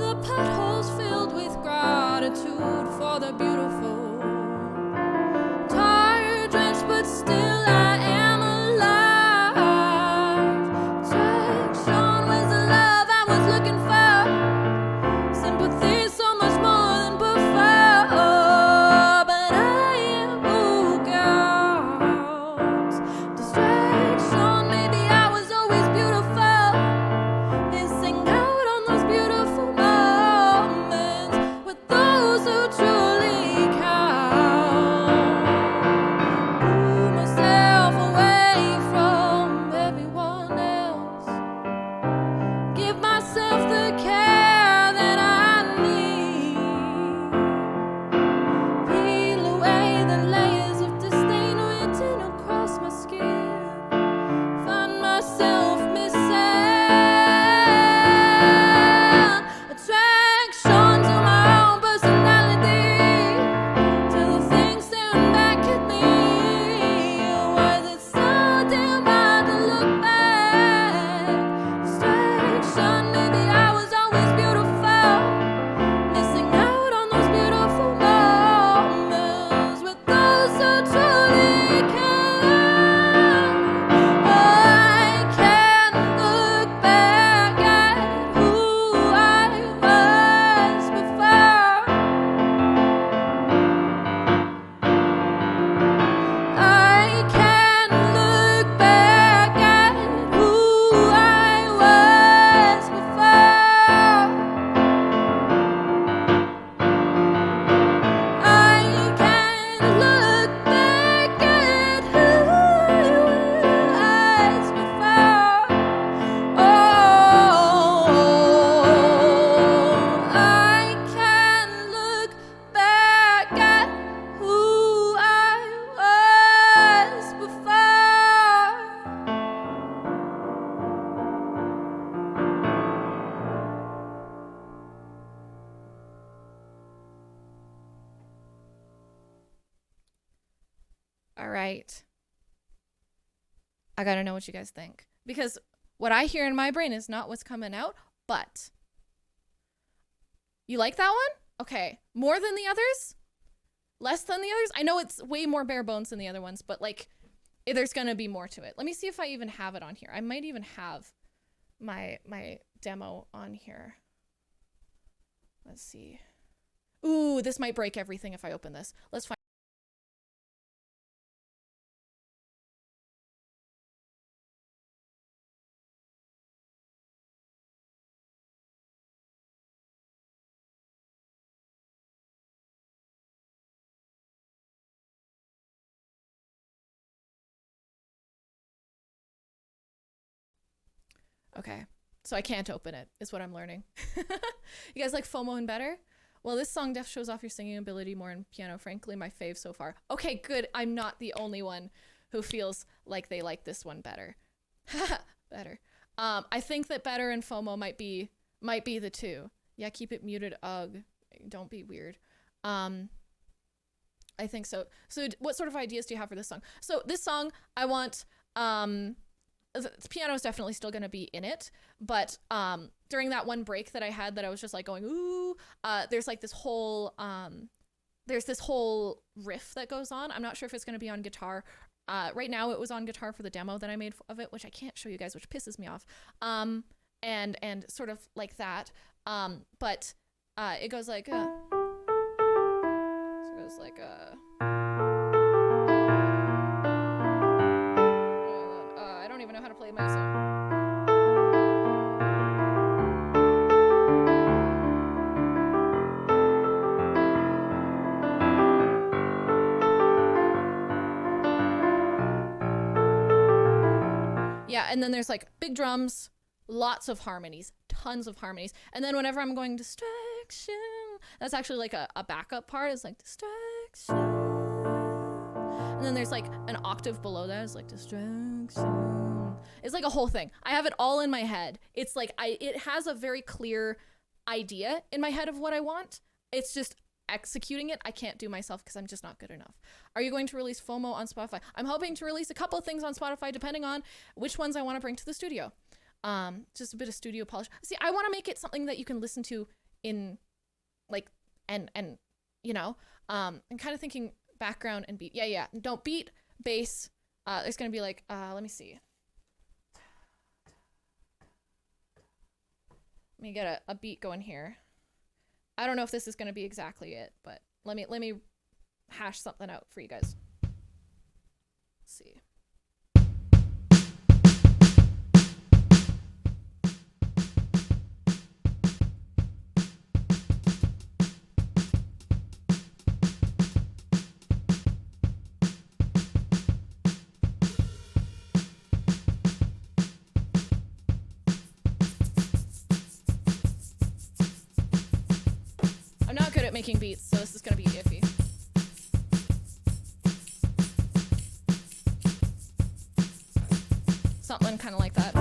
the potholes filled with gratitude for the beautiful. Tired, drenched, but still I am alive. Attraction was the love I was looking for. Sympathy so much more than before. But I am who goes. Distraction, maybe I was always beautiful. Missing out on those beautiful moments with those who truly count. Pull myself away from everyone else. Give myself the care that I need. Peel away the layers of disdain written across my skin. Find myself missing attraction to my own personality, to the things staring back at me. Was it so damn hard to look back? Distraction, maybe I was always beautiful. Missing out on those beautiful moments with those who truly count. I can't look back at who I was before. I can't look back at who I was before. I can't look back at who I was before. Oh, I can't look back at who I was before. All right. I gotta know what you guys think. Because what I hear in my brain is not what's coming out, but you like that one? Okay. More than the others? Less than the others? I know it's way more bare bones than the other ones, but like there's gonna be more to it. Let me see if I even have it on here. I might even have my demo on here. Let's see. Ooh, this might break everything if I open this. Let's find. Okay, so I can't open it, is what I'm learning. You guys like FOMO and Better? Well, this song def shows off your singing ability more in piano, frankly, my fave so far. Okay, good. I'm not the only one who feels like they like this one better. Better. I think that Better and FOMO might be the two. Yeah, keep it muted. Ugh. Don't be weird. I think so. So what sort of ideas do you have for this song? So this song, I want, the piano is definitely still going to be in it, but during that one break that I had that I was just like going, ooh, there's like this whole, there's this whole riff that goes on. I'm not sure if it's going to be on guitar. Right now it was on guitar for the demo that I made of it, which I can't show you guys, which pisses me off. And sort of like that. But it goes like, so it goes like, I don't even know how to play my song. Yeah, and then there's like big drums, lots of harmonies, tons of harmonies. And then whenever I'm going distraction, that's actually like a backup part. It's like distraction. And then there's like an octave below that. It's like distraction. It's like a whole thing. I have it all in my head. It's like it has a very clear idea in my head of what I want. It's just executing it I can't do myself because I'm just not good enough. Are you going to release FOMO on Spotify? I'm hoping to release a couple of things on Spotify depending on which ones I want to bring to the studio. Just a bit of studio polish. See, I want to make it something that you can listen to in like, and you know, I'm kind of thinking background and beat. Yeah. Don't beat, bass. There's going to be like, let me see. Let me get a beat going here. I don't know if this is going to be exactly it, but let me hash something out for you guys. Let's see. I'm not good at making beats, so this is gonna be iffy. Something kind of like that.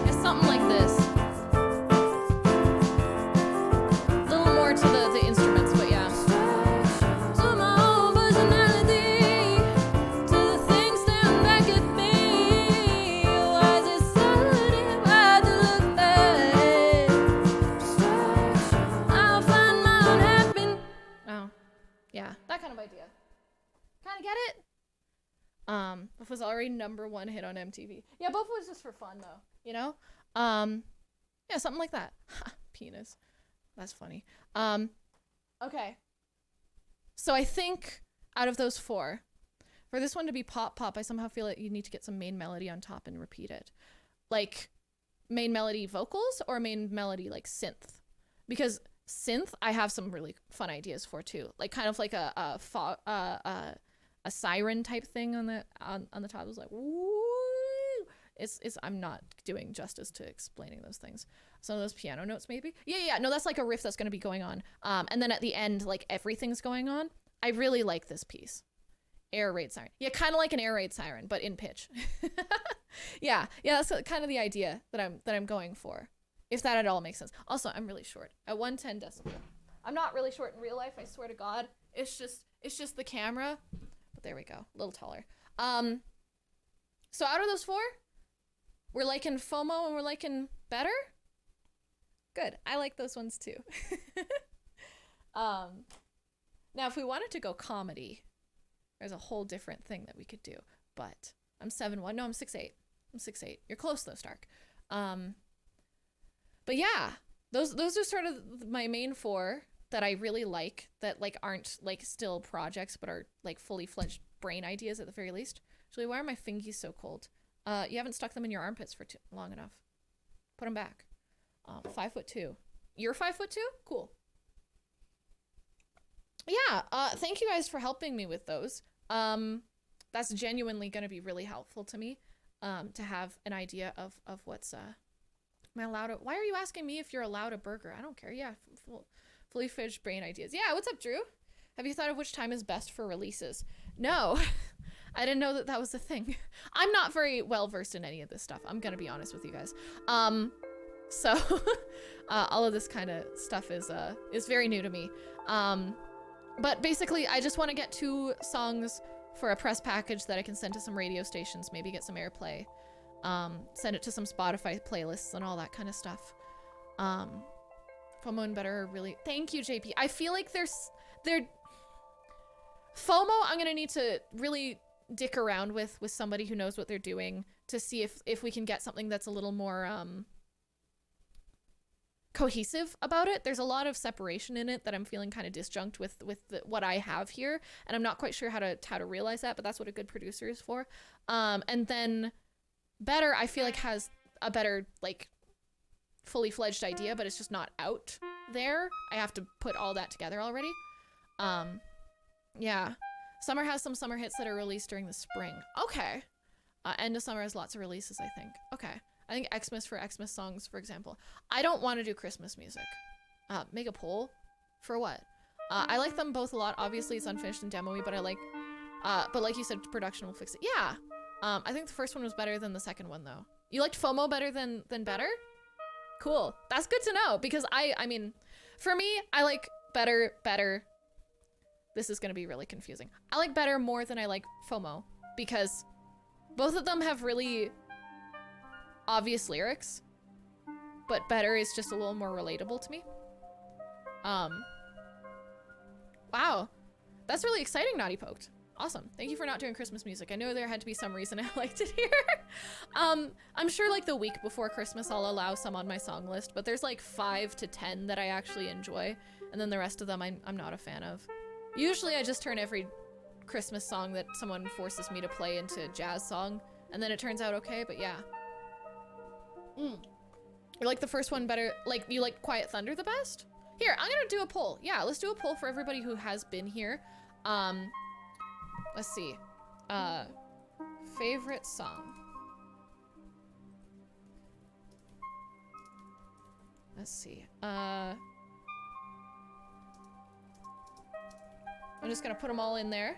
It's something like this. A little more to the instruments, but yeah. So my own personality to the things staring back at me. Why is it so hard to look back? I'll find my own happiness. Oh, yeah, that kind of idea. Kind of get it? Both was already #1 hit on MTV. Yeah, both was just for fun though, you know? Yeah, something like that. Penis. That's funny. Okay. So I think out of those 4, for this one to be pop, I somehow feel like you need to get some main melody on top and repeat it. Like main melody vocals or main melody like synth. Because synth, I have some really fun ideas for too. Like kind of like a siren type thing on the top. It was like woo. It's I'm not doing justice to explaining those things. Some of those piano notes maybe. Yeah. No, that's like a riff that's going to be going on. And then at the end, like everything's going on. I really like this piece. Air raid siren. Yeah, kind of like an air raid siren, but in pitch. yeah, that's kind of the idea that I'm going for. If that at all makes sense. Also, I'm really short at 110 decibel. I'm not really short in real life. I swear to God. It's just the camera. But there we go. A little taller. So out of those 4, we're liking FOMO and we're liking better. Good. I like those ones too. Now, if we wanted to go comedy, there's a whole different thing that we could do. But I'm 7'1". No, I'm 6'8". I'm 6'8". You're close though, Stark. But yeah, those are sort of my main 4 that I really like, that like aren't like still projects but are like fully fledged brain ideas at the very least. Julie, why are my fingies so cold? You haven't stuck them in your armpits for long enough. Put them back. 5'2". You're 5'2"? Cool. Yeah, thank you guys for helping me with those. That's genuinely going to be really helpful to me. to have an idea of what's am I allowed to, why are you asking me if you're allowed a burger? I don't care. Yeah, fully fledged brain ideas. Yeah, what's up, Drew? Have you thought of which time is best for releases? No, I didn't know that was a thing. I'm not very well versed in any of this stuff. I'm gonna be honest with you guys. So all of this kind of stuff is very new to me. But basically, I just want to get 2 songs for a press package that I can send to some radio stations, maybe get some airplay, send it to some Spotify playlists and all that kind of stuff. FOMO and Better are really, thank you, JP. I feel like they're FOMO, I'm gonna need to really dick around with somebody who knows what they're doing to see if we can get something that's a little more cohesive about it. There's a lot of separation in it that I'm feeling kind of disjunct with what I have here, and I'm not quite sure how to realize that, but that's what a good producer is for. And then Better, I feel like has a better like fully fledged idea, but it's just not out there. I have to put all that together already. Yeah, Summer has some summer hits that are released during the spring. Okay. End of Summer has lots of releases, I think. Okay. I think Xmas for Xmas songs, for example. I don't want to do Christmas music. Make a poll? For what? I like them both a lot. Obviously, it's unfinished and demo-y, but I like... but like you said, production will fix it. Yeah! I think the first one was better than the second one, though. You liked FOMO better than Better? Cool. That's good to know, because I mean, for me, I like Better. This is going to be really confusing. I like Better more than I like FOMO, because both of them have really obvious lyrics, but Better is just a little more relatable to me. Wow, that's really exciting, Naughty Poked. Awesome. Thank you for not doing Christmas music. I know there had to be some reason I liked it here. I'm sure like the week before Christmas I'll allow some on my song list, but there's like 5 to 10 that I actually enjoy, and then the rest of them I'm not a fan of. Usually I just turn every Christmas song that someone forces me to play into a jazz song, and then it turns out okay, but yeah. You like the first one better, like you like Quiet Thunder the best? Here, I'm gonna do a poll. Yeah, let's do a poll for everybody who has been here. Let's see. Favorite song. Let's see. I'm just gonna put them all in there.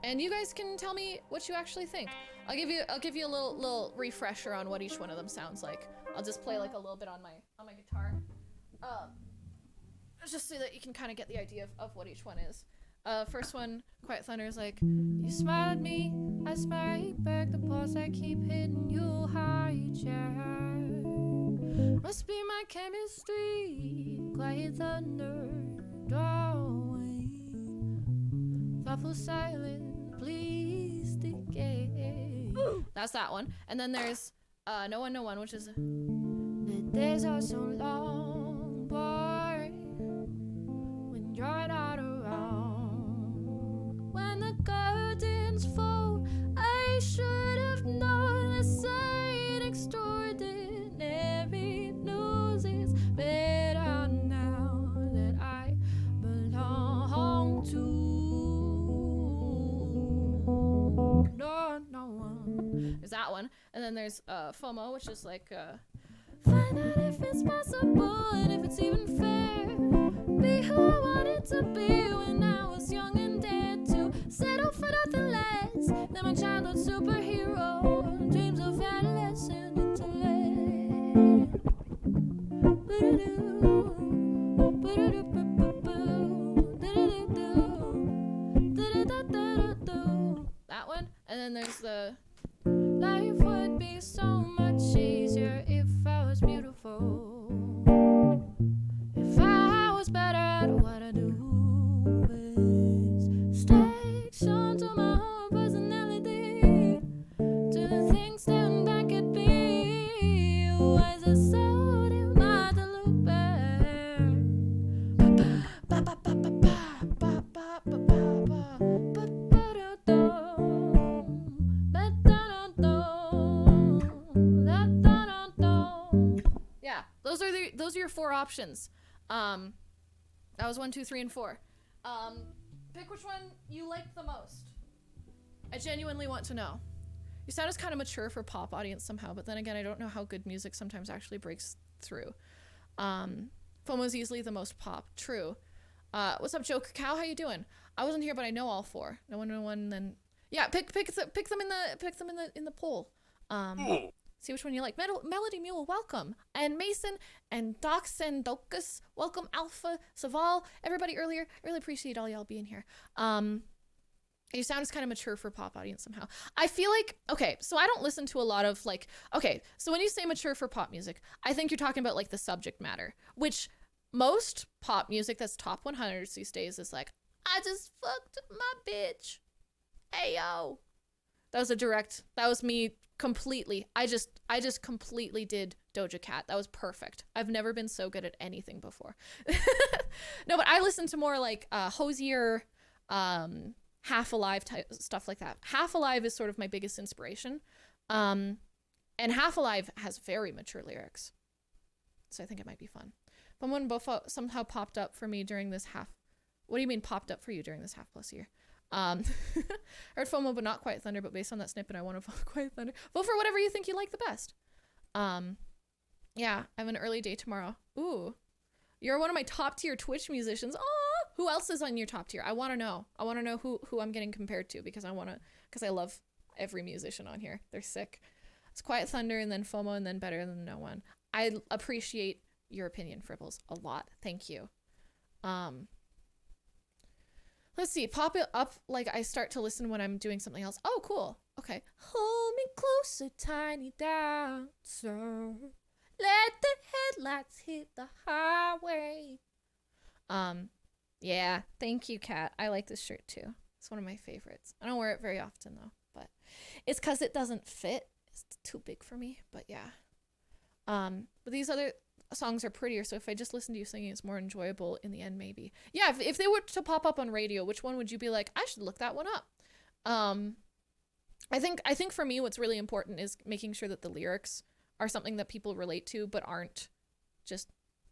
And you guys can tell me what you actually think. I'll give you a little refresher on what each one of them sounds like. I'll just play like a little bit on my guitar. Just so that you can kind of get the idea of what each one is. First one, Quiet Thunder, is like, you smile at me, I smile back, the pulse I keep hitting you hijack. Must be my chemistry, Quiet Thunder, drawing. Thoughtful silence, please decay. That's that one. And then there's No One, No One, which is the days are so long, boy, when you're not around. When the curtains fall, I should have known the sight extraordinary news is better now that I belong to no one. There's that one. And then there's FOMO, which is like find out if it's possible and if it's even fair. Be who I wanted to be when I was young and dared to settle for nothing less than my childhood superhero dreams of adolescent intellect. That one. And then there's the life would be so much easier if I was beautiful. If I was better at what I do. Is station to my whole personality. To the things staring back at me. Why is it so damn hard to look back? Ba ba ba ba ba ba ba ba ba ba. Yeah, those are your 4 options. That was 1, 2, 3, and 4. Pick which one you like the most. I genuinely want to know. You sound as kind of mature for pop audience somehow, but then again, I don't know how good music sometimes actually breaks through. FOMO's easily the most pop. True. What's up, Joker Cow? How you doing? I wasn't here, but I know all four. No one. Then yeah, pick them in the poll. See which one you like. Melody Mule, welcome, and Mason and Dox and Docus, welcome. Alpha, Saval, everybody earlier. I really appreciate all y'all being here. You sound as kind of mature for a pop audience somehow. I feel like, okay, so I don't listen to a lot of like, okay, so when you say mature for pop music, I think you're talking about like the subject matter, which most pop music that's top 100s these days is like, I just fucked my bitch. Ayo. That was me completely. I just completely did Doja Cat. That was perfect. I've never been so good at anything before. No, but I listen to more like Hozier, Half Alive type stuff like that. Half Alive is sort of my biggest inspiration. And Half Alive has very mature lyrics. So I think it might be fun. Someone somehow popped up for me during this half. What do you mean popped up for you during this half plus year? Heard FOMO but not Quiet Thunder, but based on that snippet I want to vote Quiet Thunder. Vote for whatever you think you like the best. Yeah, I have an early day tomorrow. Ooh. You're one of my top tier Twitch musicians. Aw! Who else is on your top tier? I want to know. I want to know who I'm getting compared to because I love every musician on here. They're sick. It's Quiet Thunder and then FOMO and then Better Than No One. I appreciate your opinion, Fribbles, a lot. Thank you. Let's see. Pop it up like I start to listen when I'm doing something else. Oh, cool. Okay. Hold me closer, tiny dancer. Let the headlights hit the highway. Yeah, thank you, Kat. I like this shirt too. It's one of my favorites. I don't wear it very often though, but it's because it doesn't fit. It's too big for me, but yeah. But these other songs are prettier, so if I just listen to you singing, it's more enjoyable in the end, maybe. Yeah, if they were to pop up on radio, which one would you be like, I should look that one up? I think for me, what's really important is making sure that the lyrics are something that people relate to, but aren't just,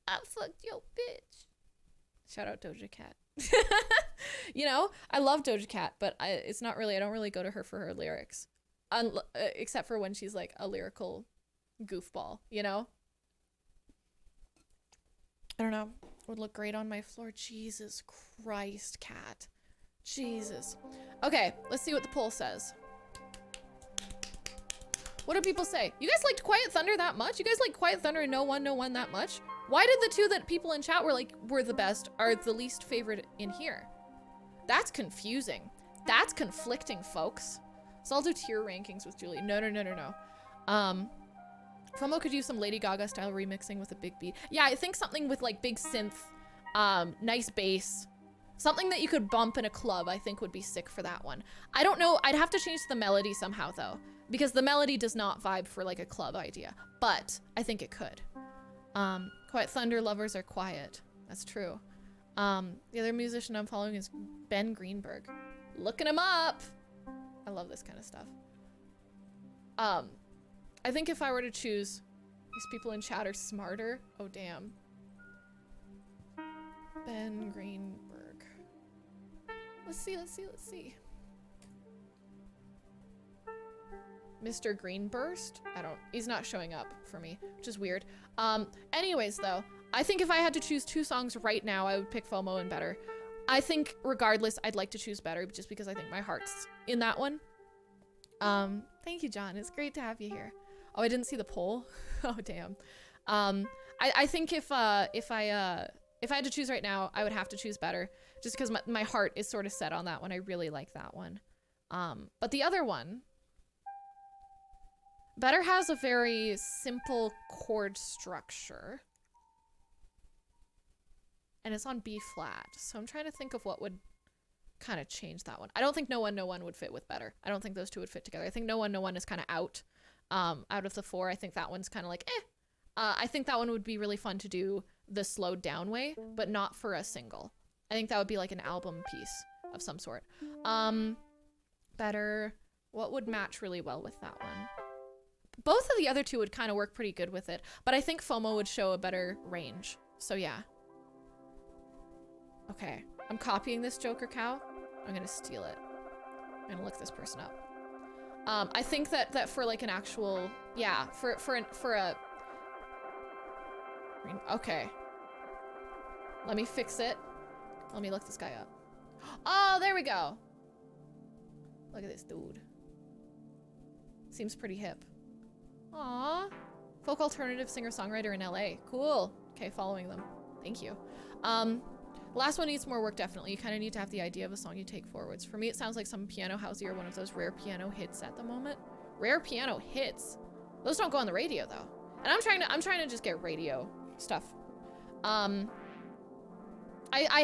I fucked your bitch. Shout out Doja Cat. You know, I love Doja Cat, but I don't really go to her for her lyrics. Except for when she's like a lyrical goofball, you know? I don't know. Would look great on my floor. Jesus Christ, Cat. Jesus. Okay, let's see what the poll says. What do people say? You guys liked Quiet Thunder that much? You guys like Quiet Thunder and No One that much? Why did the two that people in chat were the best are the least favorite in here? That's confusing. That's conflicting, folks. So I'll do tier rankings with Julie. No. FOMO could use some Lady Gaga style remixing with a big beat. Yeah, I think something with like big synth, nice bass. Something that you could bump in a club, I think would be sick for that one. I don't know, I'd have to change the melody somehow though, because the melody does not vibe for like a club idea, but I think it could. Quiet Thunder lovers are quiet. That's true. The other musician I'm following is Ben Greenberg. Looking him up. I love this kind of stuff. I think if I were to choose, these people in chat are smarter. Oh, damn. Ben Greenberg. Let's see. Mr. Greenburst? He's not showing up for me, which is weird. Anyways though, I think if I had to choose two songs right now, I would pick FOMO and Better. I think regardless, I'd like to choose Better just because I think my heart's in that one. Thank you, John. It's great to have you here. Oh, I didn't see the poll. Oh, damn. I think if I had to choose right now, I would have to choose Better just because my heart is sort of set on that one. I really like that one. But the other one, Better has a very simple chord structure. And it's on B flat. So I'm trying to think of what would kind of change that one. I don't think No One would fit with Better. I don't think those two would fit together. I think No One is kind of out of the four. I think that one's kind of like, eh. I think that one would be really fun to do the slowed down way, but not for a single. I think that would be like an album piece of some sort. Better. What would match really well with that one? Both of the other two would kind of work pretty good with it, but I think FOMO would show a better range. So yeah. Okay, I'm copying this Joker Cow. I'm gonna steal it. I'm gonna look this person up. I think that for like an actual, yeah, for a, okay. Let me fix it. Let me look this guy up. Oh, there we go. Look at this dude. Seems pretty hip. Aww. Folk alternative singer-songwriter in LA. Cool. Okay, following them. Thank you. Last one needs more work, definitely. You kind of need to have the idea of a song you take forwards. For me, it sounds like some piano housey or one of those rare piano hits at the moment. Rare piano hits. Those don't go on the radio though. And I'm trying to just get radio stuff. I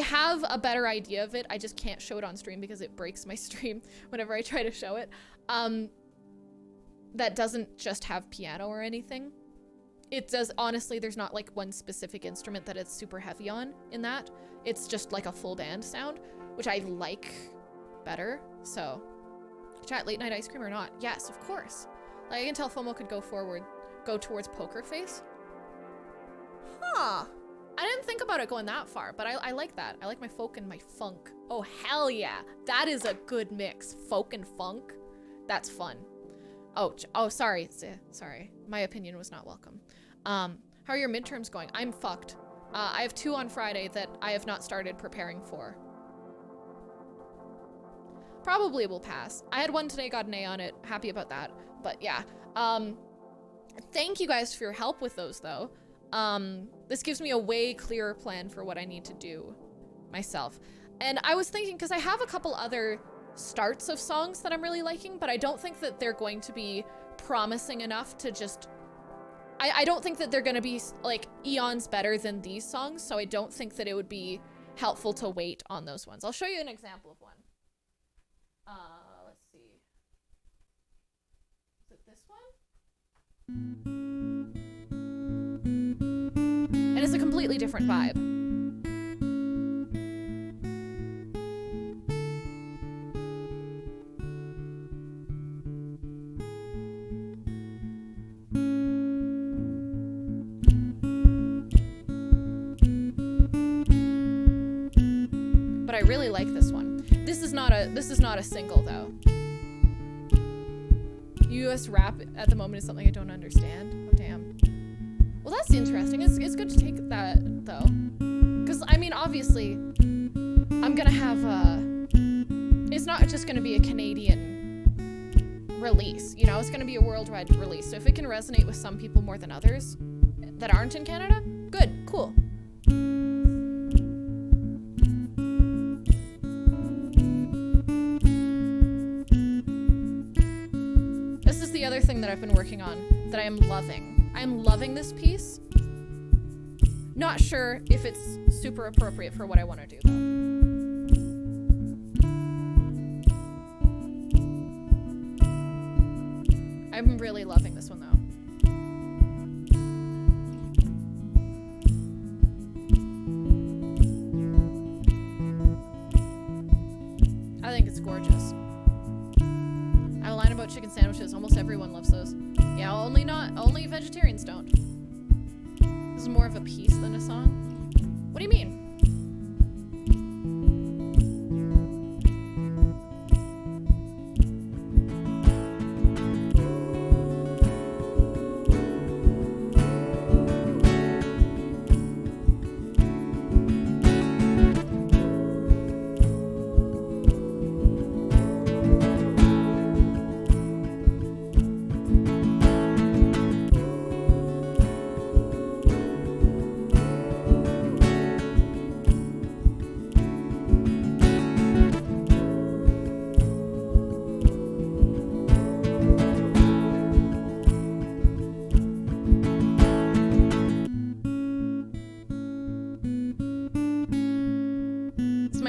have a better idea of it. I just can't show it on stream because it breaks my stream whenever I try to show it. That doesn't just have piano or anything. It does, honestly, there's not like one specific instrument that it's super heavy on in that. It's just like a full band sound, which I like better. So, chat, late night ice cream or not? Yes, of course. Like, I can tell FOMO could go towards Poker Face. Huh. I didn't think about it going that far, but I like that. I like my folk and my funk. Oh, hell yeah. That is a good mix. Folk and funk. That's fun. Oh, sorry. Sorry. My opinion was not welcome. How are your midterms going? I'm fucked. I have 2 on Friday that I have not started preparing for. Probably will pass. I had one today, got an A on it. Happy about that. But yeah. Thank you guys for your help with those though. This gives me a way clearer plan for what I need to do myself. And I was thinking, because I have a couple other starts of songs that I'm really liking, but I don't think that they're going to be promising enough to just... I don't think that they're going to be like eons better than these songs, so I don't think that it would be helpful to wait on those ones. I'll show you an example of one. Let's see. Is it this one? And it's a completely different vibe. But I really like this one. This is not a single though. US rap at the moment is something I don't understand. Oh damn. Well, that's interesting. It's good to take that though, because I mean, obviously, I'm gonna have it's not just gonna be a Canadian release, you know. It's gonna be a worldwide release. So if it can resonate with some people more than others that aren't in Canada, good, cool. This is the other thing that I've been working on that I am loving. I'm loving this piece. Not sure if it's super appropriate for what I want to do, though. I'm really loving this one, though. I think it's gorgeous. I have a line about chicken sandwiches. Almost everyone loves those. Yeah, only vegetarians don't. This is more of a piece than a song. What do you mean?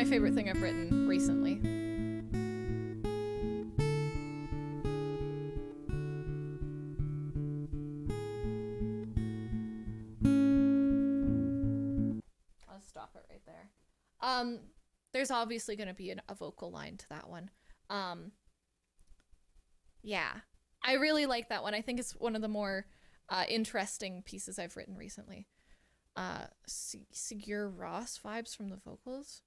Favorite thing I've written recently. I'll stop it right there. There's obviously going to be a vocal line to that one. Yeah, I really like that one. I think it's one of the more interesting pieces I've written recently. Sigur Rós vibes from the vocals.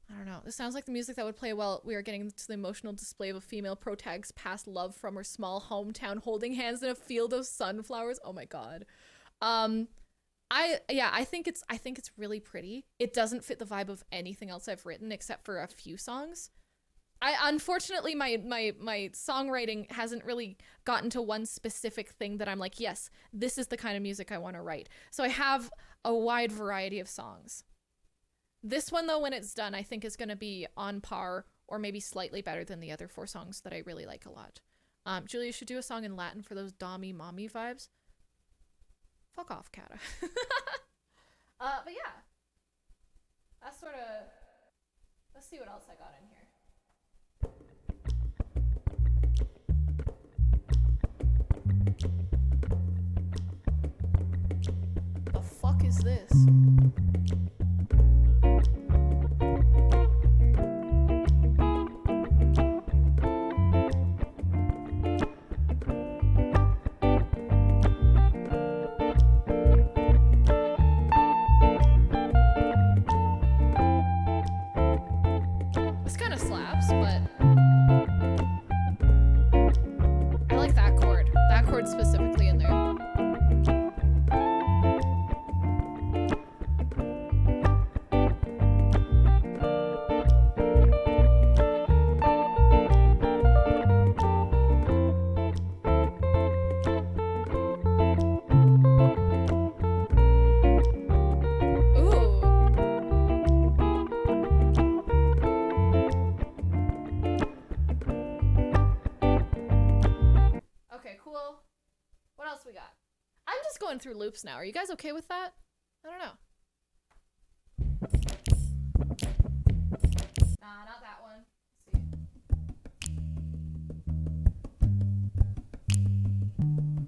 I don't know. This sounds like the music that would play while we are getting to the emotional display of a female protag's past love from her small hometown, holding hands in a field of sunflowers. Oh my god. I think it's really pretty. It doesn't fit the vibe of anything else I've written except for a few songs. Unfortunately my songwriting hasn't really gotten to one specific thing that I'm like, yes, this is the kind of music I want to write. So I have a wide variety of songs. This one though, when it's done, I think is going to be on par or maybe slightly better than the other 4 songs that I really like a lot. Julia should do a song in Latin for those dommy mommy vibes. Fuck off, Kata. But yeah. That's sort of... Let's see what else I got in here. The fuck is this? This kind of slaps, but I like that chord. That chord specifically in there. Through loops now. Are you guys okay with that? I don't know. Nah, not that one.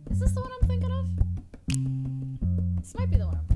Let's see. Is this the one I'm thinking of? This might be the one I'm thinking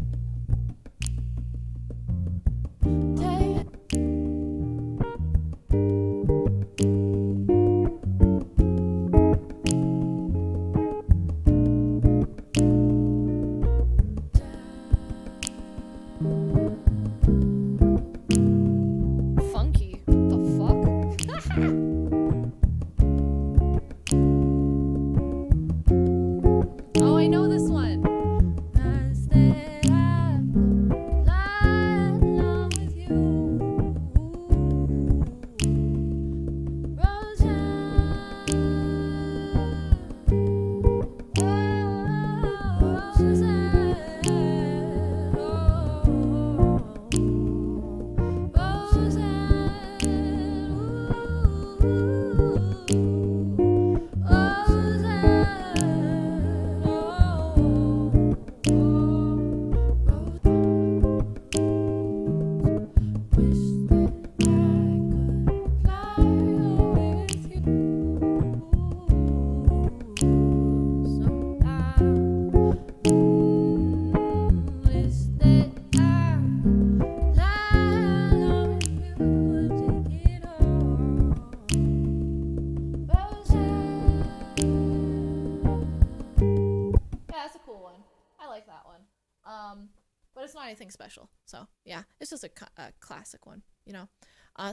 anything special. So yeah, it's just a classic one, you know.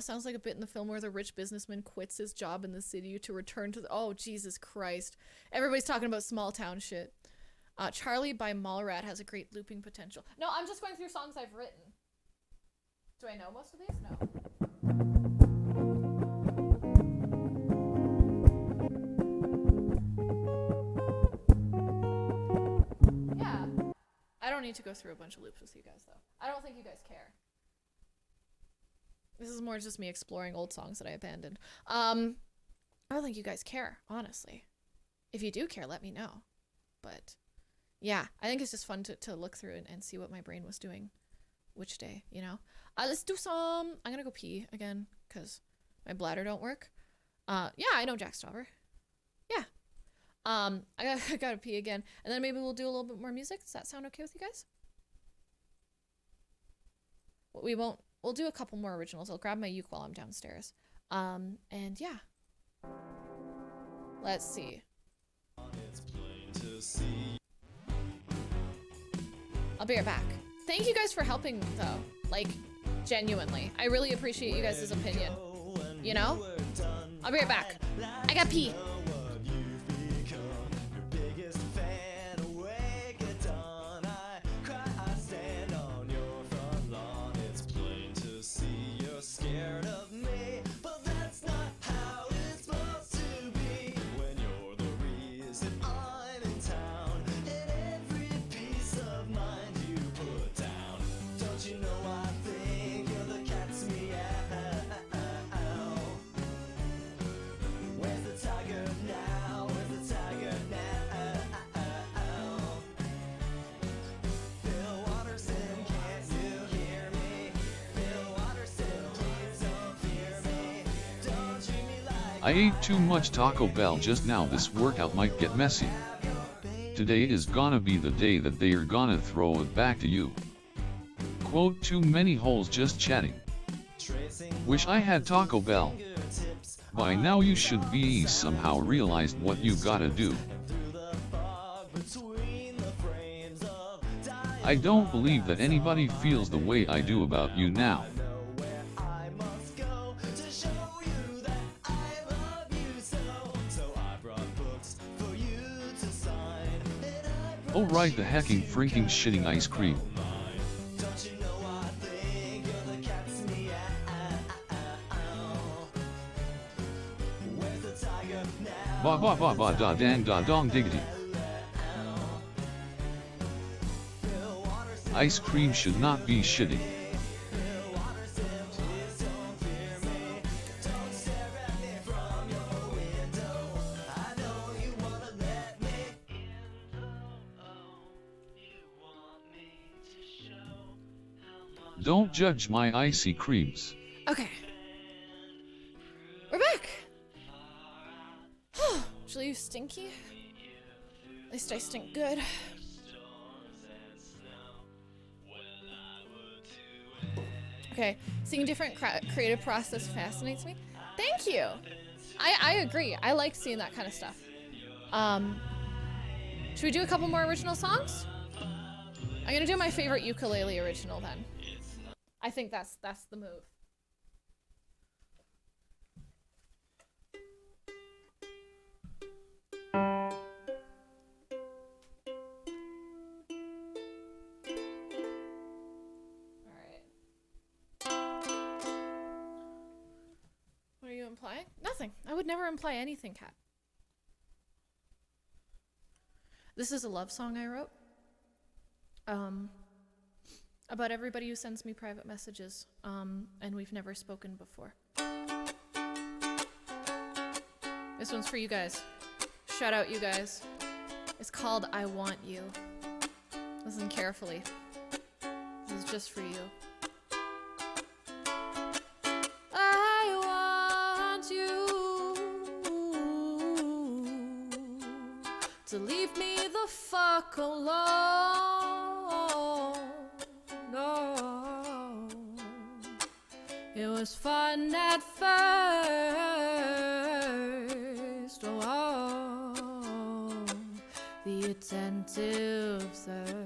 Sounds like a bit in the film where the rich businessman quits his job in the city to return to the... Oh, Jesus Christ. Everybody's talking about small town shit. Charlie by Mallrat has a great looping potential. No, I'm just going through songs I've written. Do I know most of these? No. Yeah. I don't need to go through a bunch of loops with you guys, though. I don't think you guys care. This is more just me exploring old songs that I abandoned. I don't think you guys care, honestly. If you do care, let me know. But yeah, I think it's just fun to look through and see what my brain was doing which day, you know. Let's do some... I'm gonna go pee again because my bladder don't work. Yeah, I know Jack Stauber. Yeah. I gotta pee again. And then maybe we'll do a little bit more music. Does that sound okay with you guys? We won't... We'll do a couple more originals. I'll grab my uke while I'm downstairs. And yeah. Let's see. I'll be right back. Thank you guys for helping, though. Like, Genuinely. I really appreciate you guys' opinion. You know? I'll be right back. I got pee. I ate too much Taco Bell just now. This workout might get messy. Today is gonna be the day that they are gonna throw it back to you. Quote, too many holes just chatting. Wish I had Taco Bell. By now you should be somehow realized what you gotta do. I don't believe that anybody feels the way I do about you now. Oh right, the hecking freaking shitting ice cream. Ba ba ba ba da dang da dong diggity. Ice cream should not be shitting. Don't judge my icy creams. Okay. We're back. Actually, you stinky? At least I stink good. Okay, seeing different creative process fascinates me. Thank you. I agree. I like seeing that kind of stuff. Should we do a couple more original songs? I'm gonna do my favorite ukulele original then. I think that's the move. What are you implying? Nothing. I would never imply anything, Kat. This is a love song I wrote. About everybody who sends me private messages, and we've never spoken before. This one's for you guys. Shout out, you guys. It's called I Want You. Listen carefully. This is just for you. I want you to leave me the fuck alone. No, it was fun at first. Oh, the attentive thirst,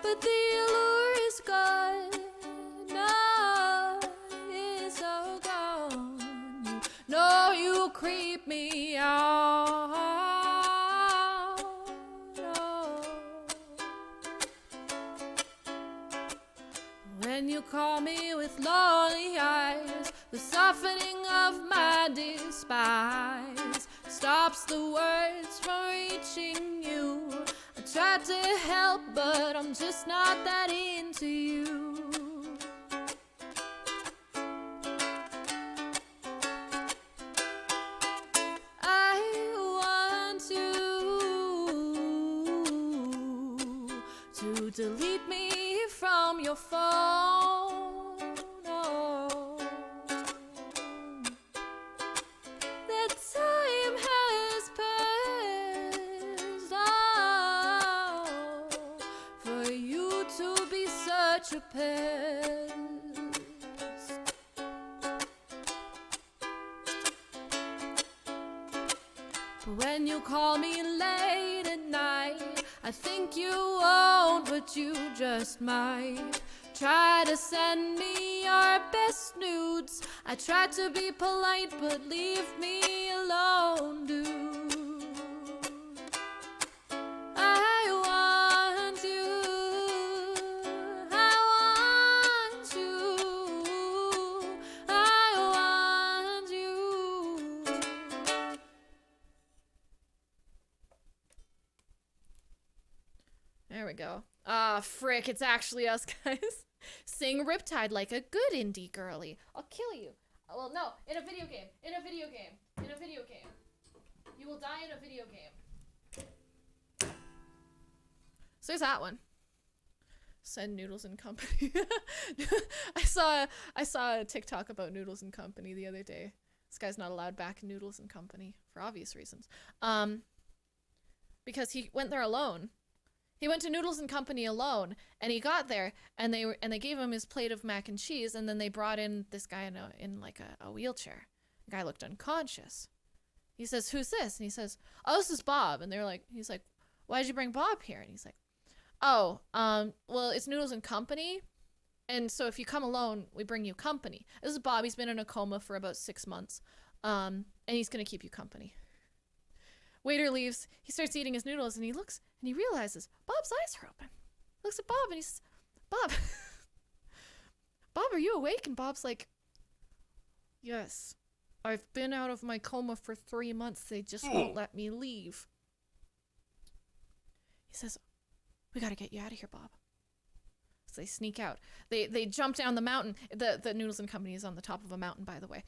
but the allure is gone. No, it's all gone. You know you creep me out. When you call me with lonely eyes, the softening of my despise stops the words from reaching you. I tried to help, but I'm just not that into you. I want you to delete me from your phone. Oh, the time has passed. Oh, for you to be such a pest. But when you call me late at night, I think you won't, but you just might. Try to send me your best nudes. I tried to be polite, but leave me alone, dude. I want you. I want you. I want you. There we go. Ah, frick, it's actually us, guys. Sing Riptide like a good indie girly. I'll kill you. Well, no, in a video game. In a video game. In a video game. You will die in a video game. So there's that one. Send Noodles and Company. I saw a TikTok about Noodles and Company the other day. This guy's not allowed back in Noodles and Company for obvious reasons. Because he went there alone. He went to Noodles and Company alone, and he got there, and they gave him his plate of mac and cheese, and then they brought in this guy in a wheelchair. The guy looked unconscious. He says, "Who's this?" And he says, "Oh, this is Bob." And he's like, "Why'd you bring Bob here?" And he's like, "Oh, well, it's Noodles and Company, and so if you come alone, we bring you company. This is Bob. He's been in a coma for about 6 months, and he's gonna keep you company." Waiter leaves. He starts eating his noodles, and he looks, and he realizes Bob's eyes are open. He looks at Bob, and he says, "Bob, Bob, are you awake?" And Bob's like, "Yes, I've been out of my coma for 3 months. They just won't let me leave." He says, "We gotta get you out of here, Bob." So they sneak out. They jump down the mountain. The Noodles and Company is on the top of a mountain, by the way.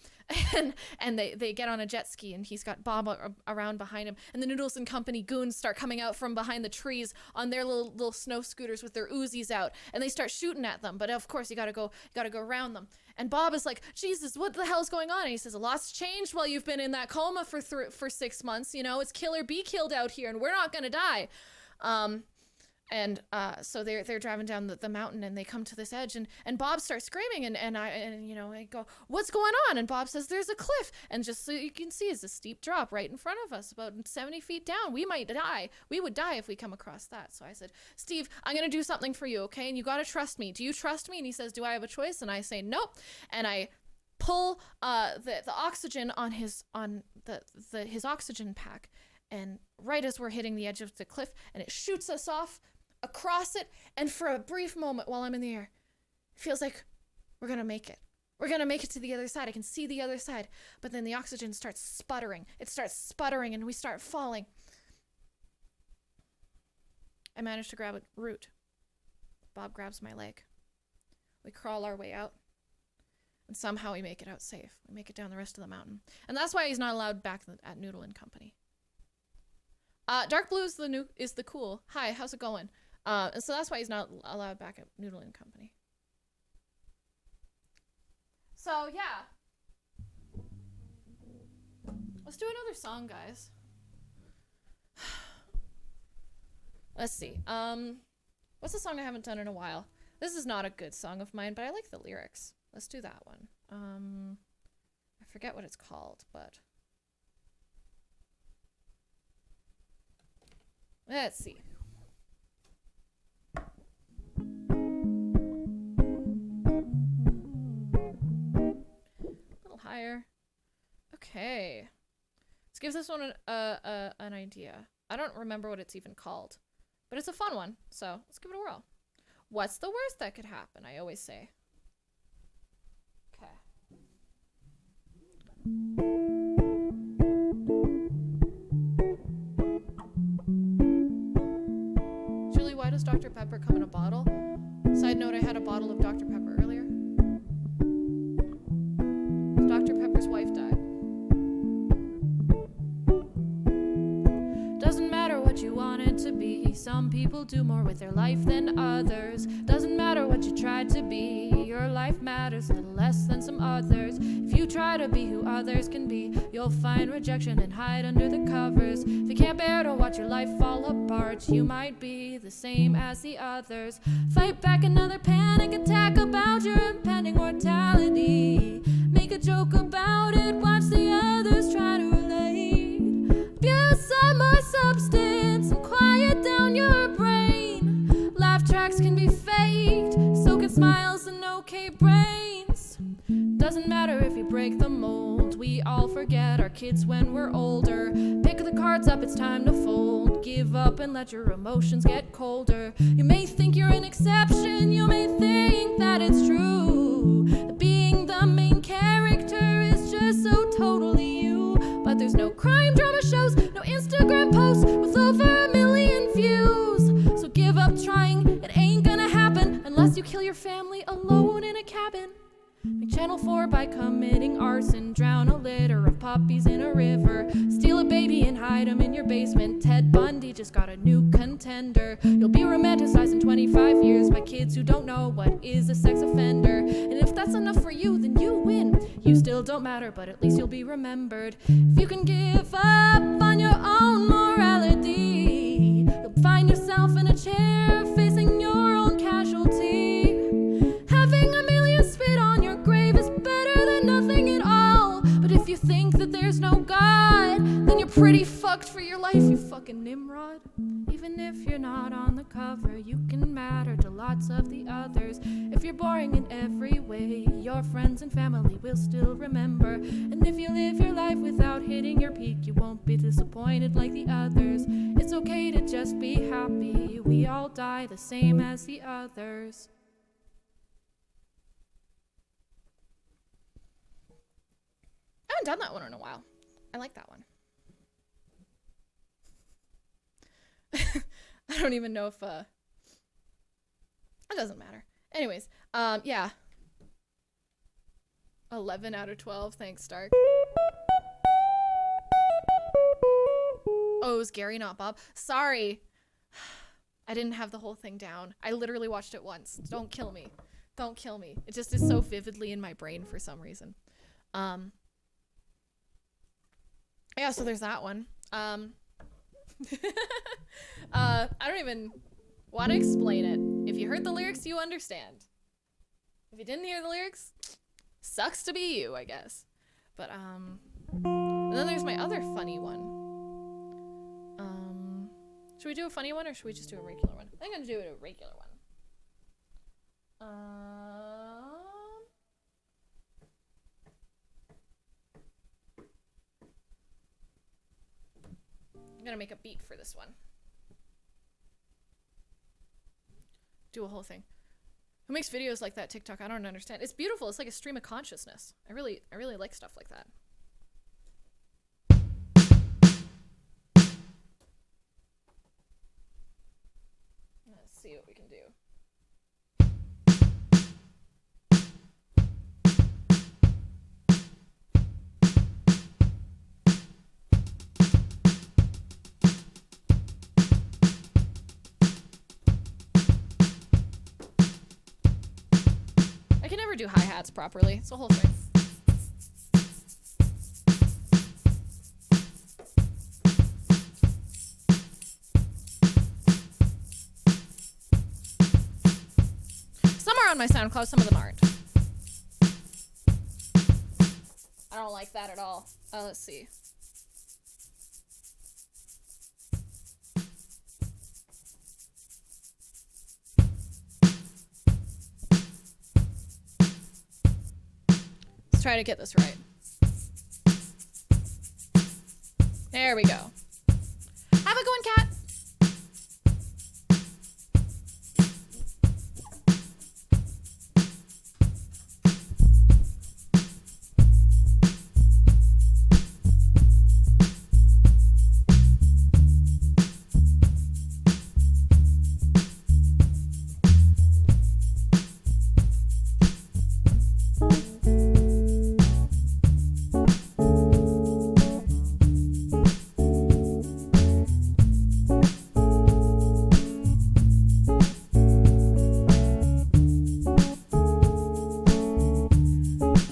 And they get on a jet ski, and he's got Bob around behind him. And the Noodles and Company goons start coming out from behind the trees on their little snow scooters with their Uzis out, and they start shooting at them. But of course, you gotta go around them. And Bob is like, "Jesus, what the hell's going on?" And he says, "A lot's changed while you've been in that coma for 6 months. You know, it's kill or be killed out here, and we're not gonna die." So they're driving down the mountain, and they come to this edge, and Bob starts screaming, and I go, "What's going on?" And Bob says, "There's a cliff, and just so you can see, is a steep drop right in front of us, about 70 feet down. We might die. We would die if we come across that." So I said, "Steve, I'm gonna do something for you, okay? And you gotta trust me. Do you trust me?" And he says, "Do I have a choice?" And I say, "Nope." And I pull the oxygen on his oxygen pack, and right as we're hitting the edge of the cliff, and it shoots us off across it, and for a brief moment while I'm in the air, it feels like we're gonna make it. We're gonna make it to the other side. I can see the other side. But then the oxygen starts sputtering. It starts sputtering, and we start falling. I managed to grab a root. Bob grabs my leg. We crawl our way out, and somehow we make it out safe. We make it down the rest of the mountain. And that's why he's not allowed back at Noodle and Company. Dark Blue is the cool. Hi, how's it going? And so that's why he's not allowed back at Noodle and Company. So yeah, let's do another song, guys. Let's see. What's a song I haven't done in a while? This is not a good song of mine, but I like the lyrics. Let's do that one. I forget what it's called, but let's see. A little higher. Okay. Let's give this one an idea. I don't remember what it's even called, but it's a fun one, so let's give it a whirl. What's the worst that could happen? I always say. Okay. Julie, why does Dr. Pepper come in a bottle? Side note, I had a bottle of Dr. Pepper earlier. Dr. Pepper's wife died. Doesn't matter what you want it to be. Some people do more with their life than others. Doesn't matter what you tried to be. Your life matters a little less than some others. If you try to be who others can be, you'll find rejection and hide under the covers. If you can't bear to watch your life fall apart, you might be the same as the others. Fight back another panic attack about your impending mortality. Make a joke about it, watch the others try to relate. Abuse some more substance and quiet down your Doesn't matter if you break the mold, we all forget our kids when we're older. Pick the cards up, it's time to fold. Give up and let your emotions get colder. You may think you're an exception, you may think that it's true, that being the main character is just so totally you. But there's no crime drama shows, no Instagram posts with over 1 million views. So give up trying, it ain't gonna happen unless you kill your family alone in a cabin. Make Channel 4 by committing arson. Drown a litter of puppies in a river. Steal a baby and hide them in your basement. Ted Bundy just got a new contender. You'll be romanticized in 25 years by kids who don't know what is a sex offender. And if that's enough for you, then you win. You still don't matter, but at least you'll be remembered. If you can give up on your own morality, you'll find yourself in a chair facing your own casualty. Having 1 million spit on your grave is better than nothing at all. But if you think that there's no God, then you're pretty fucked for your life, you fucking Nimrod. Even if you're not on the cover, you can matter to lots of the others. If you're boring in every way, your friends and family will still remember. And if you live your life without hitting your peak, you won't be disappointed like the others. It's okay to just be happy. We all die the same as the others. I haven't done that one in a while. I like that one. I don't even know if it doesn't matter. Anyways, yeah. 11 out of 12. Thanks, Stark. Oh, it was Gary, not Bob. Sorry. I didn't have the whole thing down. I literally watched it once. Don't kill me. Don't kill me. It just is so vividly in my brain for some reason. Yeah, so there's that one. I don't even want to explain it. If you heard the lyrics, you understand. If you didn't hear the lyrics, sucks to be you, I guess. But and then there's my other funny one. Should we do a funny one or should we just do a regular one? I'm gonna do a regular one. I'm gonna make a beat for this one. Do a whole thing. Who makes videos like that? TikTok? I don't understand. It's beautiful. It's like a stream of consciousness. I really like stuff like that. Let's see what we can do. I can never do hi-hats properly. It's a whole thing. Some are on my SoundCloud, some of them aren't. I don't like that at all. Let's see. Let's try to get this right. There we go. Have a good one, cat.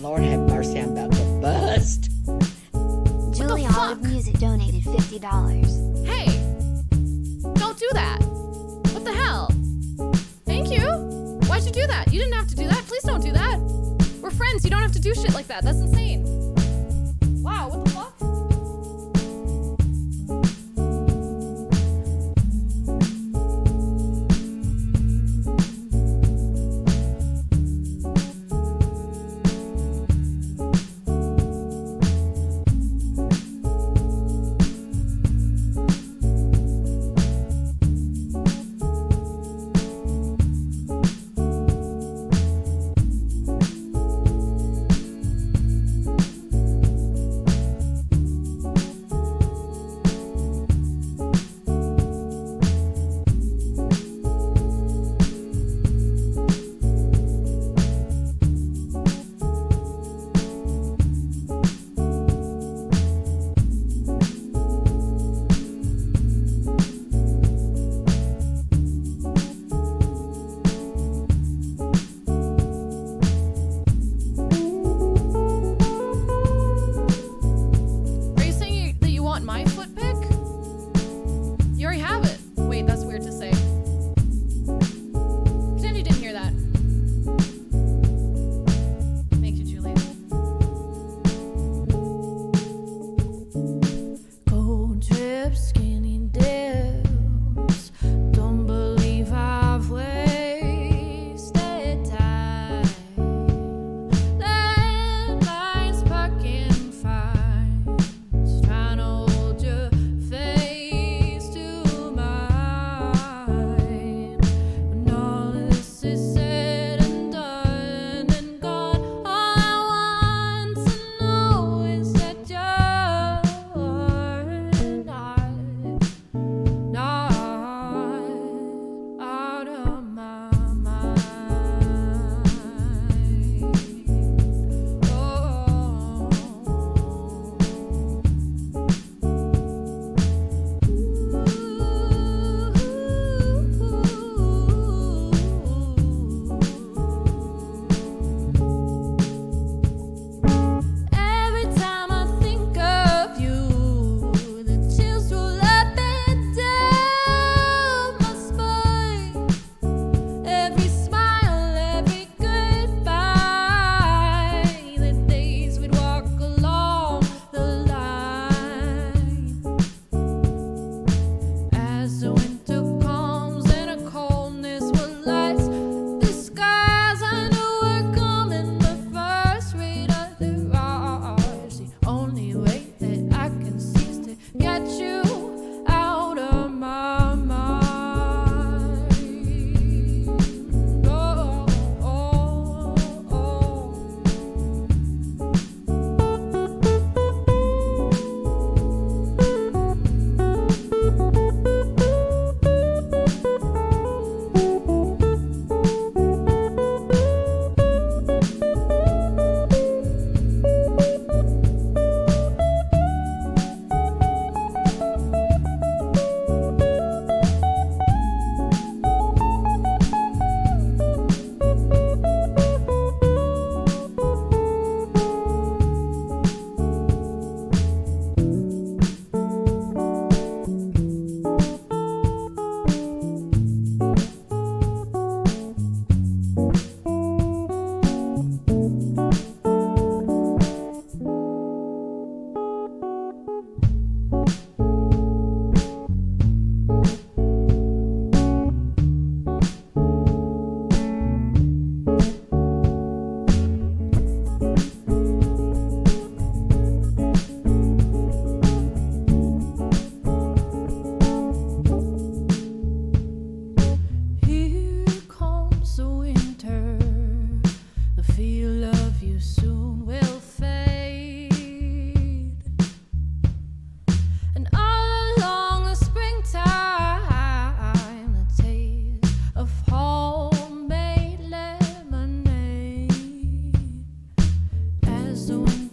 Lord have mercy, I'm about to bust. Julie Olive Music donated $50. Hey, don't do that. What the hell? Thank you. Why'd you do that? You didn't have to do that. Please don't do that. We're friends. You don't have to do shit like that. That's insane. Wow, what the fuck?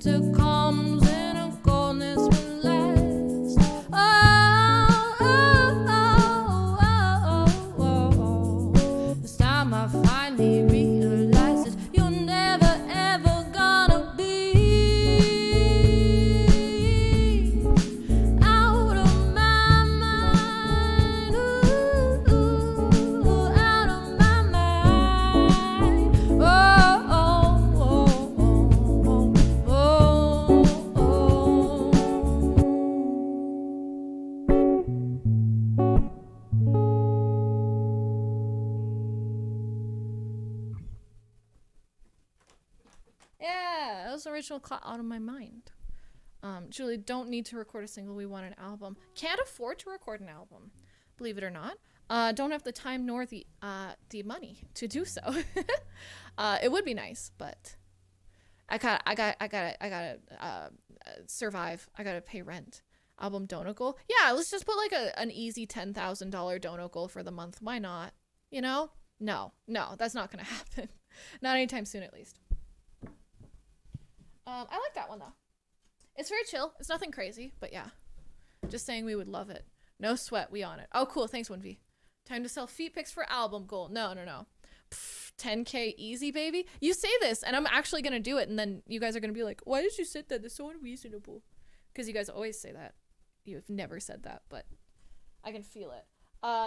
winter comes and a coldness will last. This time I finally realize that you're never ever gonna be out of my mind. Ooh, out of my mind. Yeah, that was original Out of My Mind. Julie, don't need to record a single. We want an album. Can't afford to record an album, believe it or not. Don't have the time nor the money to do so. It would be nice, but I gotta survive. I gotta pay rent. Album donut goal. Yeah, let's just put like an easy $10,000 donut goal for the month. Why not? You know? No, that's not gonna happen. Not anytime soon, at least. I like that one though. It's very chill. It's nothing crazy, but yeah. Just saying we would love it. No sweat, we on it. Oh, cool. Thanks, 1V. Time to sell feet pics for album goal. No. Pff, 10K easy, baby. You say this, and I'm actually gonna do it, and then you guys are gonna be like, why did you say that? That's so unreasonable. Because you guys always say that. You've never said that, but I can feel it.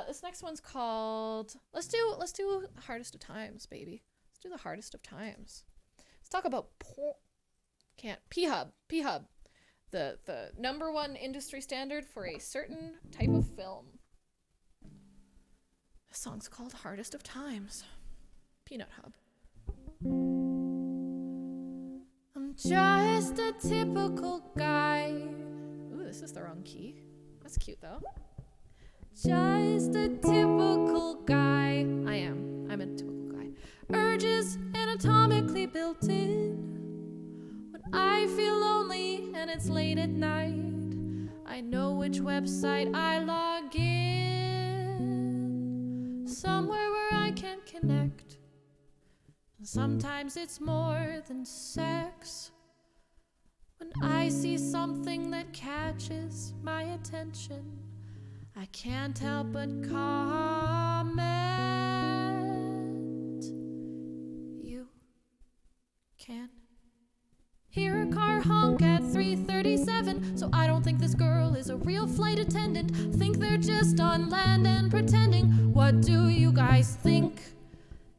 This next one's called, let's do Hardest of Times, baby. Let's do the Hardest of Times. Let's talk about P-Hub. The number one industry standard for a certain type of film. This song's called Hardest of Times. Peanut Hub. I'm just a typical guy. Ooh, this is the wrong key. That's cute though. Just a typical guy. I'm a typical guy. Urges anatomically built in. When I feel lonely and it's late at night, I know which website I log in. Somewhere where I can connect. And sometimes it's more than sex. When I see something that catches my attention, I can't help but comment. You can hear a car honk at 3:37, so I don't think this girl is a real flight attendant. Think they're just on land and pretending. What do you guys think?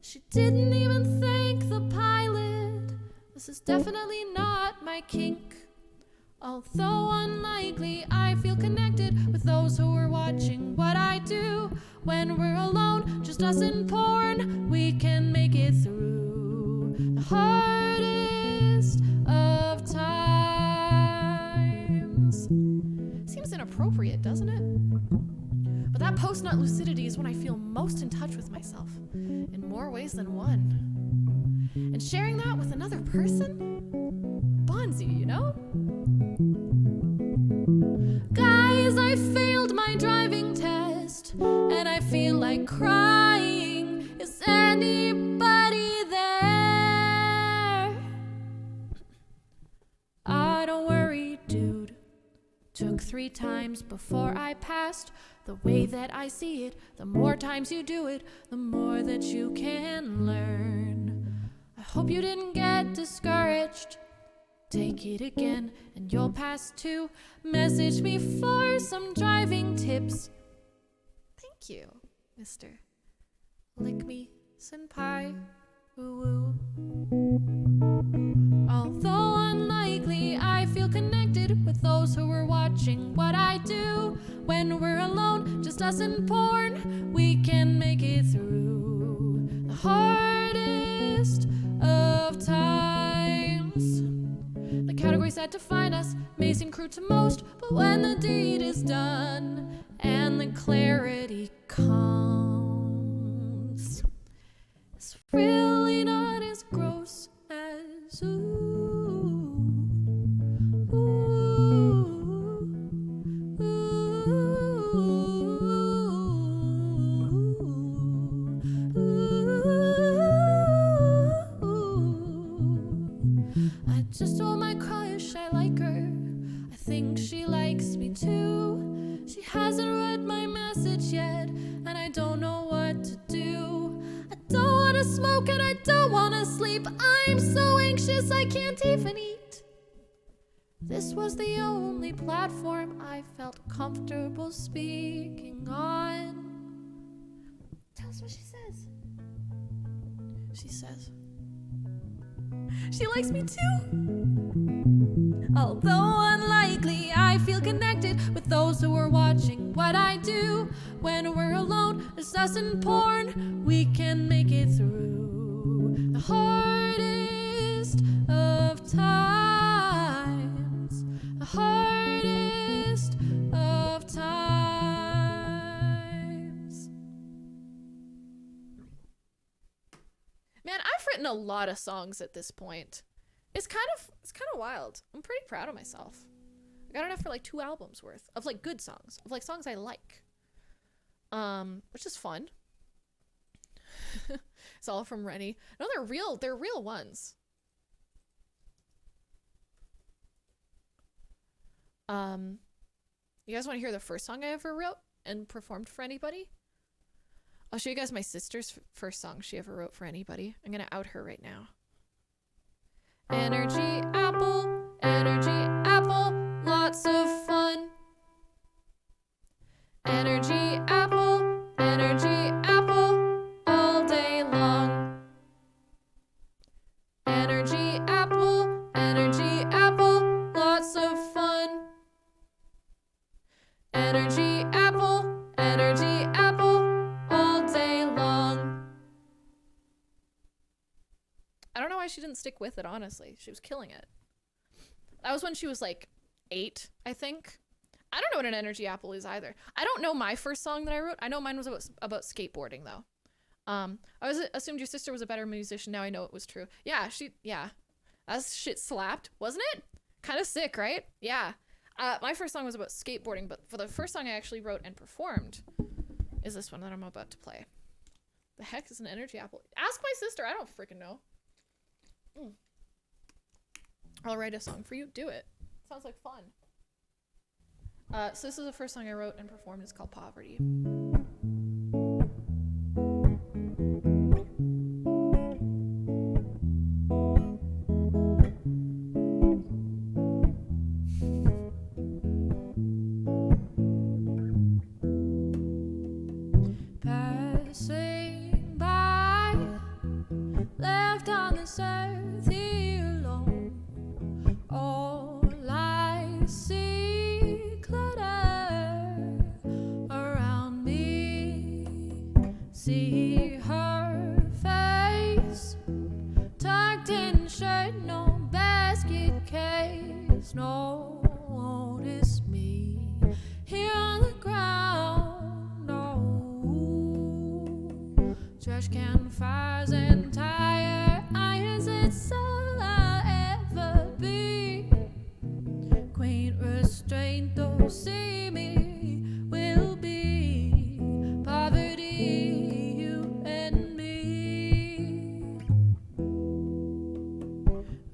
She didn't even thank the pilot. This is definitely not my kink. Although unlikely, I feel connected with those who are watching what I do. When we're alone, just us and porn, we can make it through the hardest of times. Seems inappropriate, doesn't it? But that post-nut lucidity is when I feel most in touch with myself, in more ways than one. And sharing that with another person bonds you, you know? Guys, I failed my driving test, and I feel like crying. Is anybody there? Don't worry, dude. Took 3 times before I passed. The way that I see it, the more times you do it, the more that you can learn. I hope you didn't get discouraged. Take it again and you'll pass too. Message me for some driving tips. Thank you, Mr. Lick Me Senpai. Woo woo. Although unlikely, I feel connected with those who are watching what I do. When we're alone, just us and porn, we can make it through the hardest of times. The categories that define us may seem crude to most, but when the deed is done and the clarity comes, it's really not as gross as I just told my crush I like her. I think she likes me too. She hasn't read my message yet, and I don't know what to do. I don't wanna smoke and I don't wanna sleep. I'm so anxious I can't even eat. This was the only platform I felt comfortable speaking on. Tell us what she says. She says, she likes me too. Although unlikely, I feel connected with those who are watching what I do. When we're alone, it's us and porn, we can make it through the hardest of times. The hardest of times. Man, I've written a lot of songs at this point. It's kind of wild. I'm pretty proud of myself. I got enough for like 2 albums worth of like good songs, of like songs I like. Which is fun. It's all from Rennie. No, they're real ones. You guys want to hear the first song I ever wrote and performed for anybody? I'll show you guys my sister's first song she ever wrote for anybody. I'm gonna out her right now. Energy apple, lots of fun. Energy apple, all day long. Energy apple, lots of fun. Energy apple, all day long. I don't know why she didn't stick with it, honestly. She was killing it. That was when she was like 8, I think. I don't know what an energy apple is either. I don't know my first song that I wrote. I know mine was about skateboarding though. I assumed your sister was a better musician. Now I know it was true. Yeah, that shit slapped, wasn't it? Kind of sick, right? Yeah. My first song was about skateboarding, but for the first song I actually wrote and performed is this one that I'm about to play. The heck is an energy apple? Ask my sister. I don't freaking know. I'll write a song for you. Do it. Sounds like fun. So this is the first song I wrote and performed. It's called Poverty. Passing by, left on this earth here alone. All I see clutter around me. See her face, tucked in shirt, no basket case. Notice me here on the ground. No trash can fires and tire irons. It's all I'll ever be. Quaint restraint, though see me will be poverty, you and me.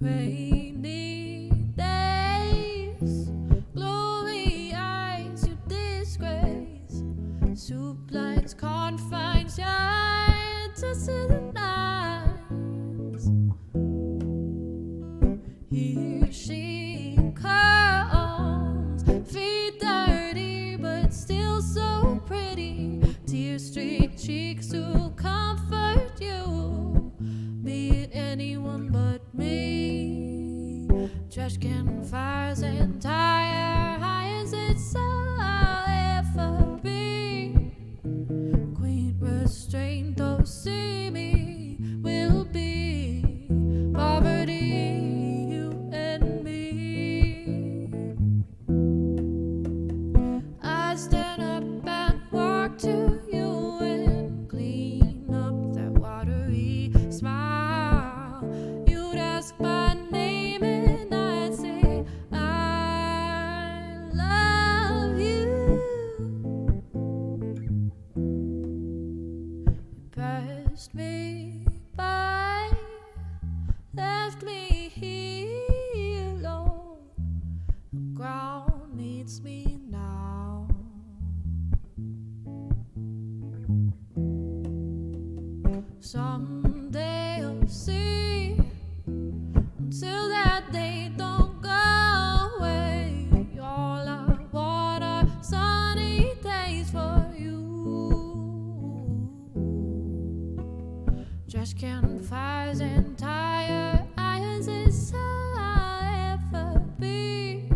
Rainy days, gloomy eyes, you disgrace. Soup lines, confines, yards to the nines. Here she comes, feet dirty but still so pretty. Tear-streaked cheeks to comfort you, be it anyone but me. Trash can fires and tire irons, it's all I'll ever be. Quaint restraint, though see me will be poverty, you and me. I stand up and walk to you and clean up that watery smile. You'd ask my name and I'd say I love you. You passed me that they don't go away. All I want are sunny days for you. Trash can fires and tire irons is all I'll ever be.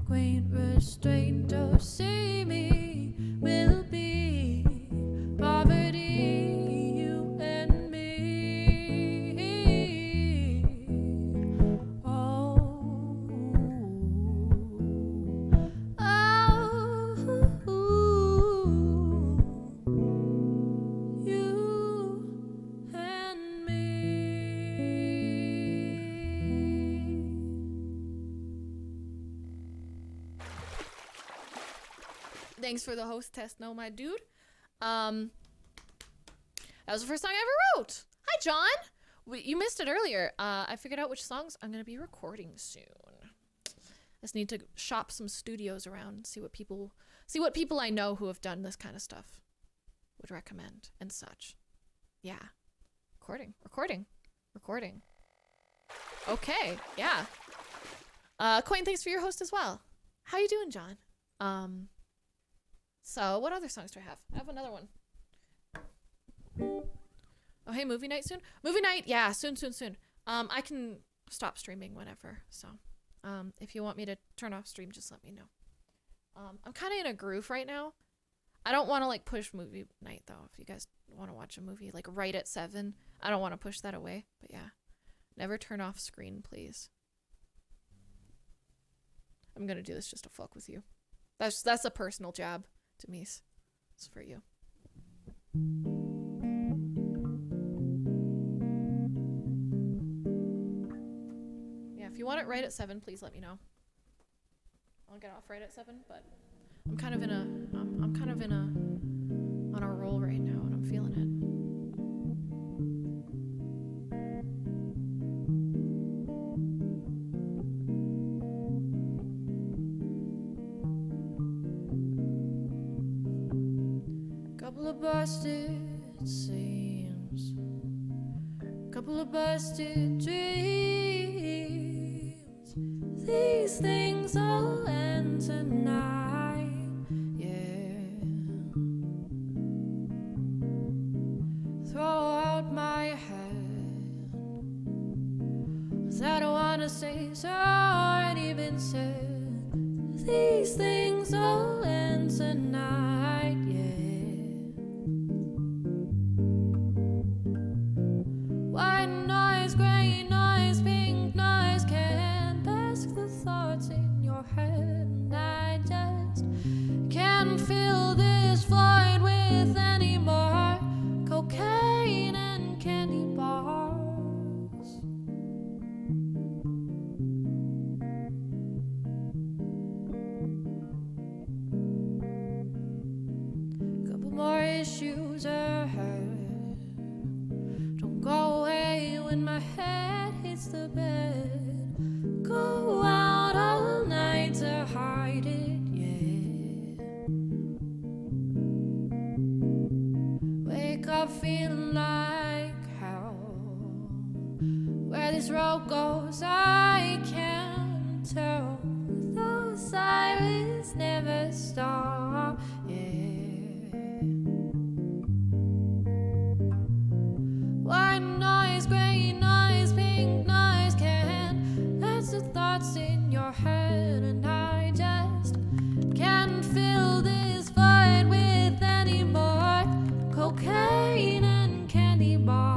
Quaint restraint to see me will be poverty, you and me. Oh, you and me. Thanks for the host test, no, my dude. That was the first song I ever wrote. Hi, John. You missed it earlier. I figured out which songs I'm gonna be recording soon. Just need to shop some studios around, see what people I know who have done this kind of stuff would recommend and such. Yeah, recording. Okay, yeah. Coin, thanks for your host as well. How you doing, John? So what other songs do I have? I have another one. Oh, hey, movie night soon? Movie night, yeah, soon. I can stop streaming whenever, so if you want me to turn off stream, just let me know. I'm kind of in a groove right now. I don't want to like push movie night though. If you guys want to watch a movie like right at 7, I don't want to push that away, but yeah. Never turn off screen, please. I'm gonna do this just to fuck with you. That's a personal jab to me. It's for you. Yeah, if you want it right at 7, please let me know. I'll get off right at 7, but I'm kind of in a on a roll right now and I'm feeling it. Couple of busted seams, couple of busted dreams. These things all end tonight, yeah. Throw out my hand, 'cause I don't wanna say it's already been said. These things all end tonight, yeah. White noise, gray noise, pink noise can't mask the thoughts in your head. And I just can't fill this void with any more cocaine and candy bars. Couple more issues ahead. Don't go away when my head hits the bed. Go out all night to hide it, yeah. Wake up feeling like hell. Where this road goes, I can't tell. Those sirens never stop, yeah. White noise, gray noise, pink noise can't match the thoughts in your head. And I just can't fill this void with any more cocaine and candy bars.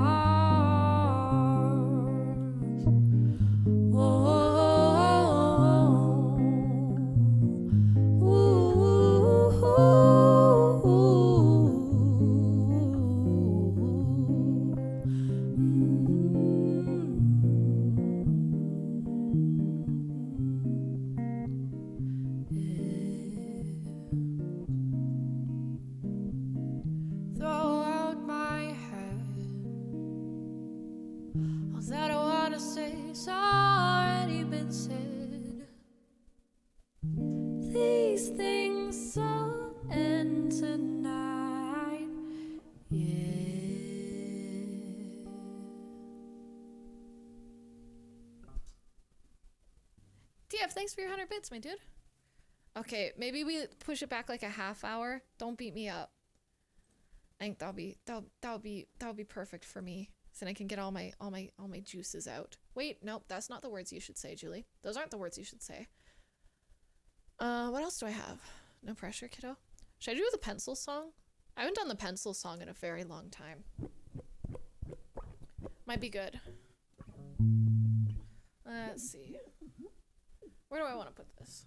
Throw out my head. All that I wanna say has already been said. These things all end tonight, yeah. TF, thanks for your 100 bits, my dude. Okay, maybe we push it back like a half hour. Don't beat me up. I think that'll be perfect for me. So then I can get all my juices out. Wait, nope, that's not the words you should say, Julie. Those aren't the words you should say. What else do I have? No pressure, kiddo. Should I do the pencil song? I haven't done the pencil song in a very long time. Might be good. Let's see. Where do I want to put this?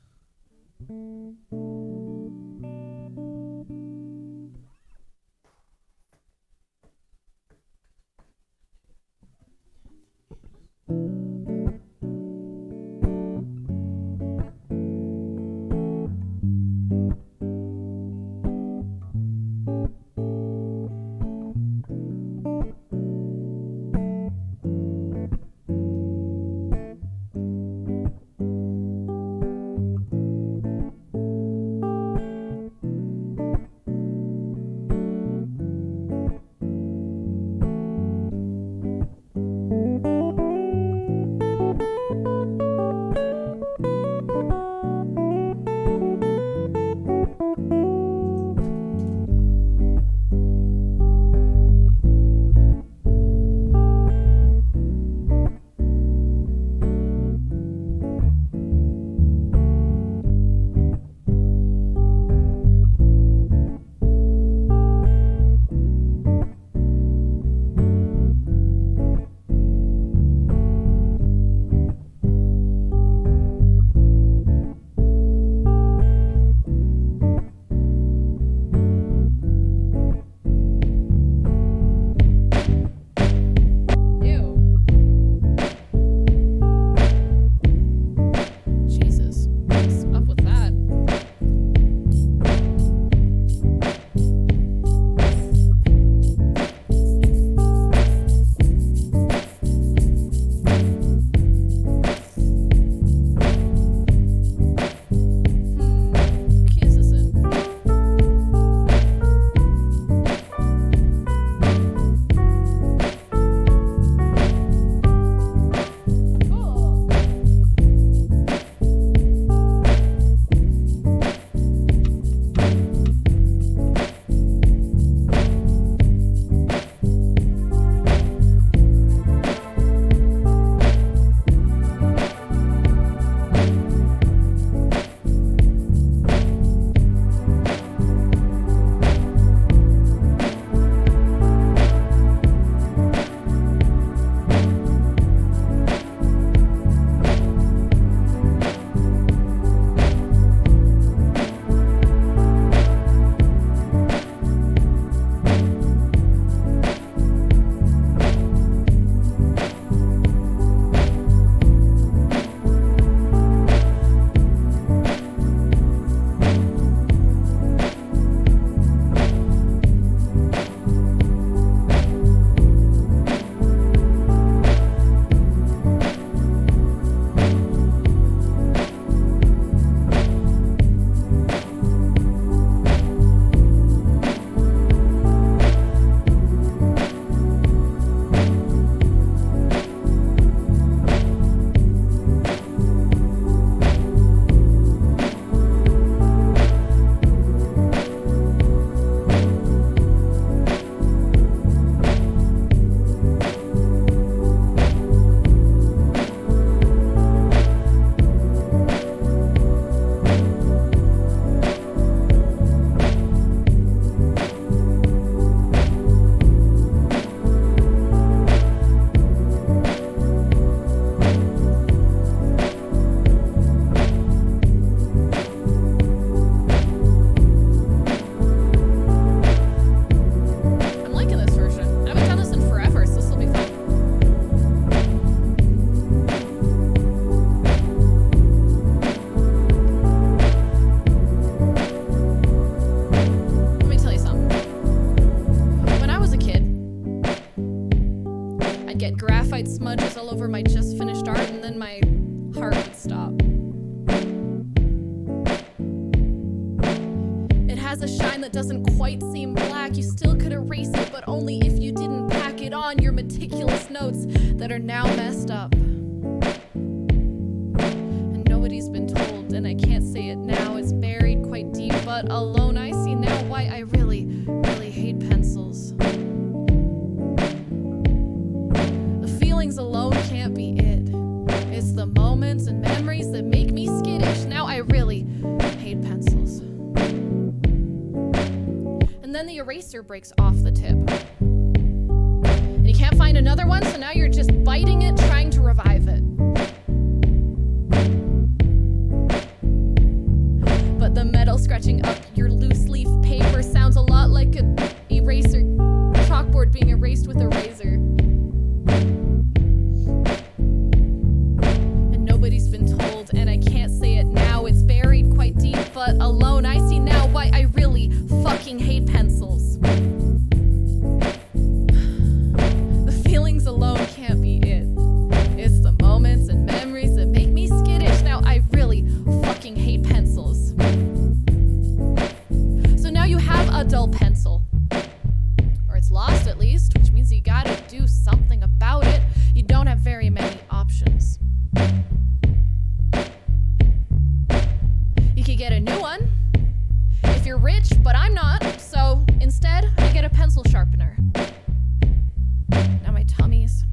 graphite smudges all over my just finished art, and then my heart would stop. It has a shine that doesn't quite seem black. You still could erase it, but only if you didn't pack it on your meticulous notes that are now messed up. And nobody's told, and I can't say it now. It's buried quite deep, but alone I see now why I really, really hate pencils. The feelings alone can't be it. It's the moments and memories that make me skittish. Now I really hate pencils. And then the eraser breaks off the tip. And you can't find another one, so now you're just biting it, trying to revive it. But the metal scratching up your loose leaf paper sounds a lot like an eraser chalkboard being erased with a razor. And nobody's been told, and I can't say it now. It's buried quite deep, but alone I see now why I really fucking hate pencils. The feelings alone can't be it. It's the moments and memories that make me skittish. Now I really fucking hate pencils. So now you have a dull pencil. Or it's lost at least, which means you gotta do something about it. You don't have very many options. You could get a new one if you're rich, but I'm not, so instead I get a pencil sharpener. Now my tummy's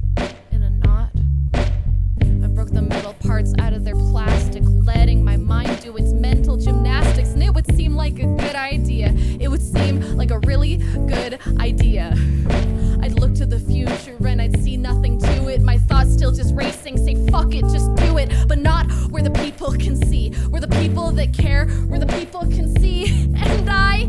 in a knot. I broke the metal parts out of their plastic, letting my mind do its mental gymnastics, and it would seem like a good idea. It would seem like a really good idea. I'd look to the future and I'd see nothing to it. My thoughts still just racing, say fuck it, just do it. But not where the people can see, where the people that care, where the people can see. And I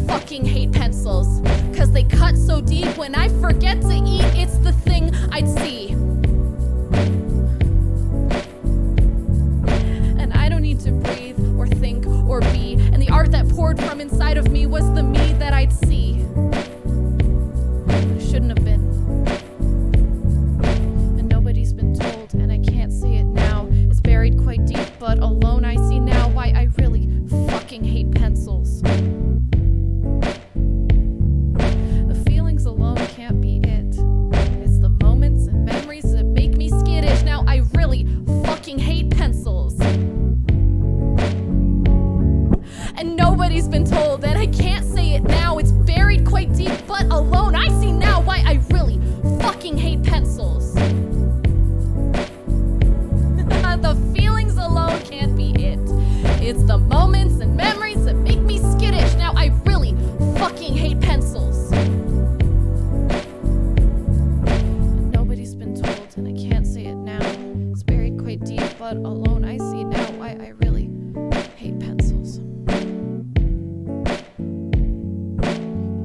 fucking hate pencils, cause they cut so deep. When I forget to eat, it's the thing I'd see. And I don't need to breathe or think or be, and the art that poured from inside of me was the me that I'd see. It shouldn't have been. And nobody's been told, and I can't say it now. It's buried quite deep, but alone I see now why I really fucking hate pencils. The feelings alone can't be it. It's the moments and memories that make me skittish. Now I really fucking hate pencils. And nobody's been told, and I can't say it now. It's buried quite deep, but alone I see now why I really fucking hate pencils. The feelings alone can't be it. It's the moments and memories that make me skittish. Now I really fucking hate pencils. And nobody's been told, and I can't say it now. It's buried quite deep, but alone I see now why I really hate pencils.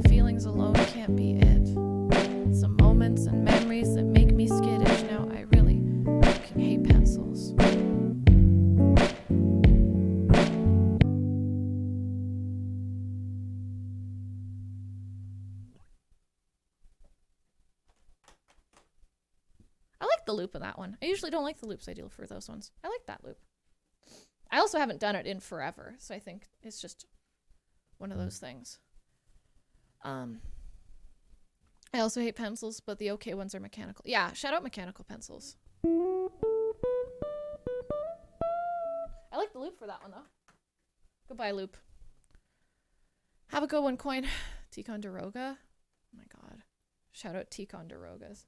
Feelings alone can't be it. It's the moments and memories that make me skittish. Now I really fucking hate pencils. I like the loop of that one. I usually don't like the loops I do for those ones. I like that loop. I also haven't done it in forever, so I think it's just one of those things. I also hate pencils, but the okay ones are mechanical. Yeah, shout out mechanical pencils. I like the loop for that one, though. Goodbye, loop. Have a good one, coin. Ticonderoga. Oh my god. Shout out Ticonderogas.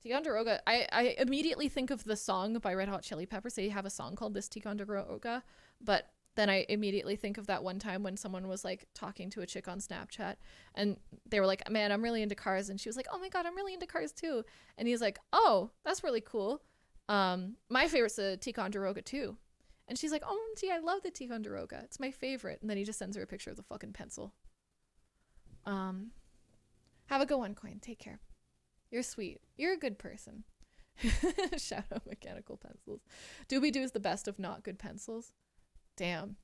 Ticonderoga. I immediately think of the song by Red Hot Chili Peppers. They have a song called This Ticonderoga, but then I immediately think of that one time when someone was like talking to a chick on Snapchat and they were like, man, I'm really into cars. And she was like, oh my God, I'm really into cars too. And he's like, oh, that's really cool. My favorite's the Ticonderoga too. And she's like, oh, gee, I love the Ticonderoga. It's my favorite. And then he just sends her a picture of the fucking pencil. Have a good one, coin. Take care. You're sweet. You're a good person. Shout out mechanical pencils. Doobie-Doo is the best of not good pencils. Damn.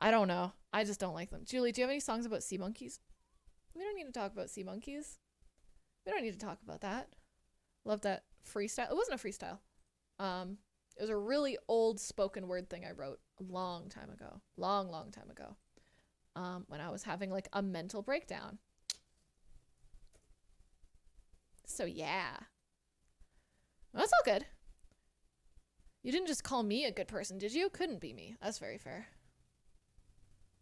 I don't know. I just don't like them. Julie, do you have any songs about sea monkeys? We don't need to talk about sea monkeys. We don't need to talk about that. Love that freestyle. It wasn't a freestyle. It was a really old spoken word thing I wrote a long time ago. Long time ago. When I was having like a mental breakdown. So yeah. Well, that's all good. You didn't just call me a good person, did you? Couldn't be me. That's very fair.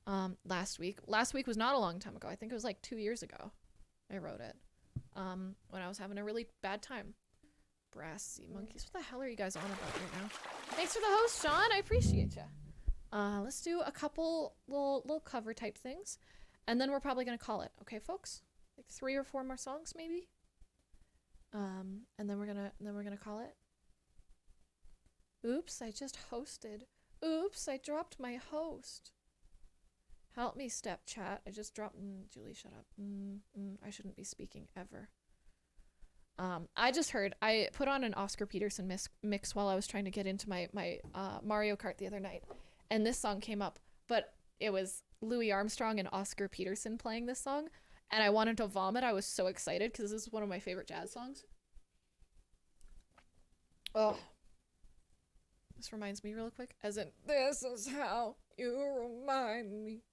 Last week was not a long time ago. I think it was like 2 years ago. I wrote it. When I was having a really bad time. Brassy monkeys. What the hell are you guys on about right now? Thanks for the host, Sean. I appreciate you. Let's do a couple little cover type things, and then we're probably gonna call it. Okay, folks? Like 3 or 4 more songs, maybe. And then we're gonna call it. Oops, I just hosted. Oops, I dropped my host. Help me, step chat. I just dropped. Julie, shut up. I shouldn't be speaking ever. I just heard. I put on an Oscar Peterson mix while I was trying to get into my Mario Kart the other night, and this song came up. But it was Louis Armstrong and Oscar Peterson playing this song, and I wanted to vomit. I was so excited because this is one of my favorite jazz songs. Oh. This reminds me real quick, as in, this is how you remind me.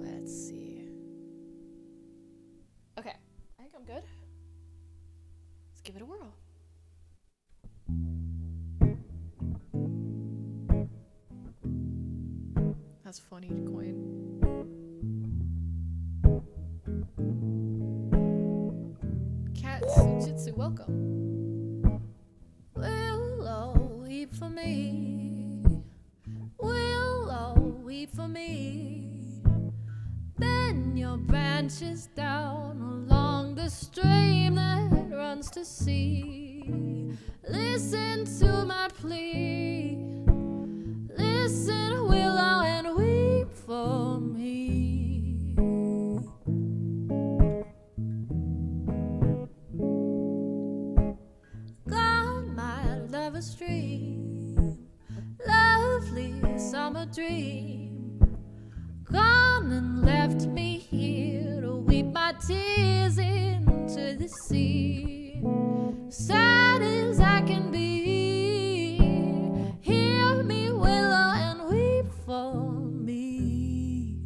Let's see. Okay, I think I'm good. Let's give it a whirl. That's funny to coin. Cat Jitsu, welcome. Willow, weep for me. Willow, weep for me. Bend your branches down along the stream that runs to sea. Listen to my plea. Listen, willow, and weep for me. Gone, my lover's dream, lovely summer dream. Gone and left me here to weep my tears into the sea. Sad as I can be. Hear me, willow, and weep for me.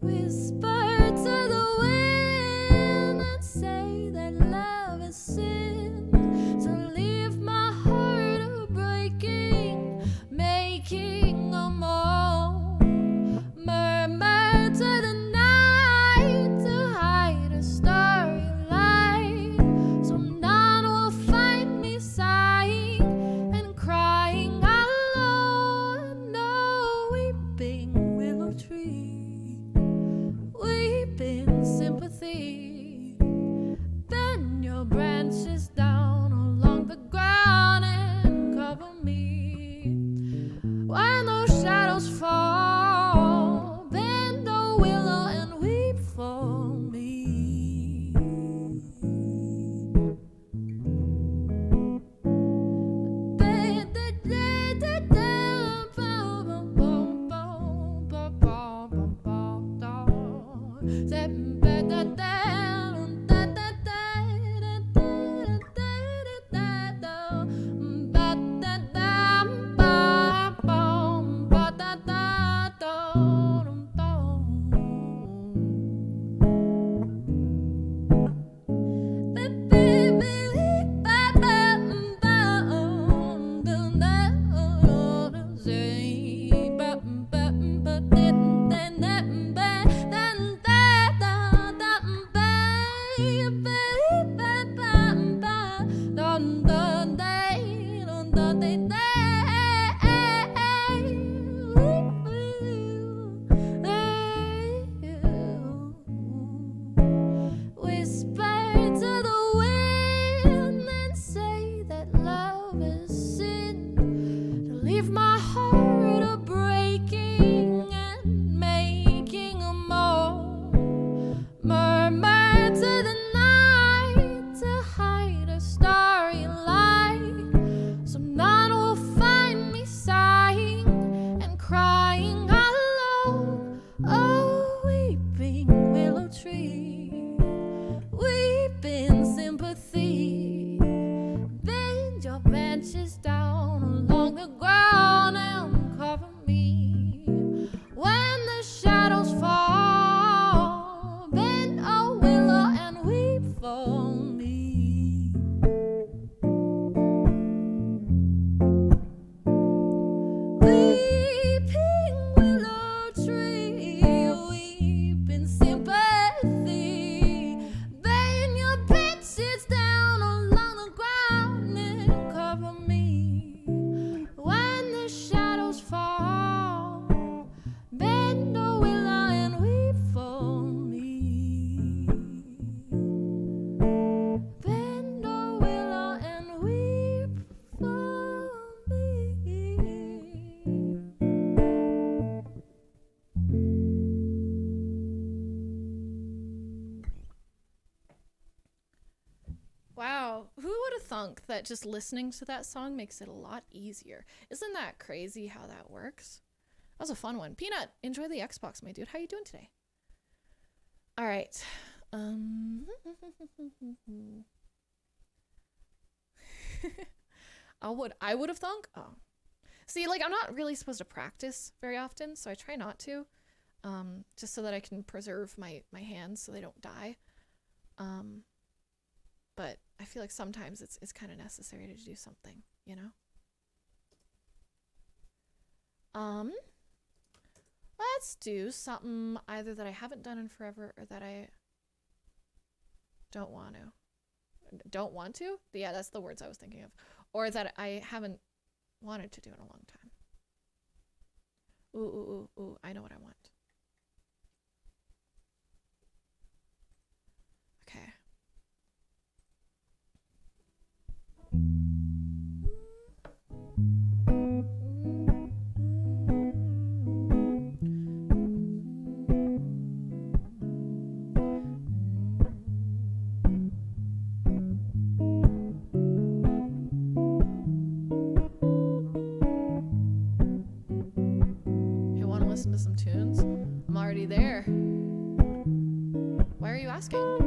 Whisper to the wind and say that love is sin. To leave my heart a breaking, making a moan. Murmur to the night to hide a starry light, so none will find me sighing and crying alone. No, weeping willow tree, weeping sympathy, bend your branches down along the ground and cover me. When those shadows fall, bend the willow and weep for me. thunk that just listening to that song makes it a lot easier. Isn't that crazy how that works? That was a fun one. Peanut, enjoy the Xbox, my dude. How you doing today? All right. I would have thunk. Oh, see, like I'm not really supposed to practice very often, so I try not to, just so that I can preserve my hands so they don't die. But I feel like sometimes it's kind of necessary to do something, you know. Let's do something either that I haven't done in forever or that I don't want to. Don't want to? Yeah, that's the words I was thinking of. Or that I haven't wanted to do in a long time. Ooh, I know what I want. Okay. Listen to some tunes. I'm already there. Why are you asking?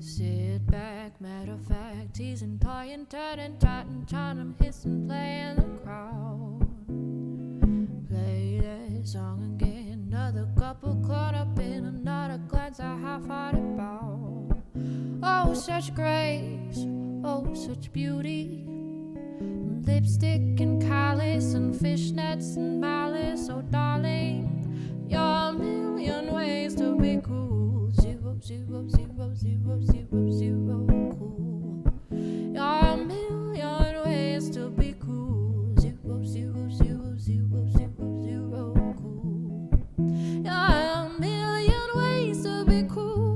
Sit back, matter of fact, teasing, toying, turning, trying to hiss and playing the crowd. Play that song again, another couple caught up in another glance I half-hearted bow. Oh, such grace, oh, such beauty. Lipstick and callus and fishnets and malice, oh darling, you're a million ways to be cool. 0, 0, 0, 0, 0, 0, cool. You're a million ways to be cool. 0, 0, 0, 0, 0, 0, cool. You're a million ways to be cool.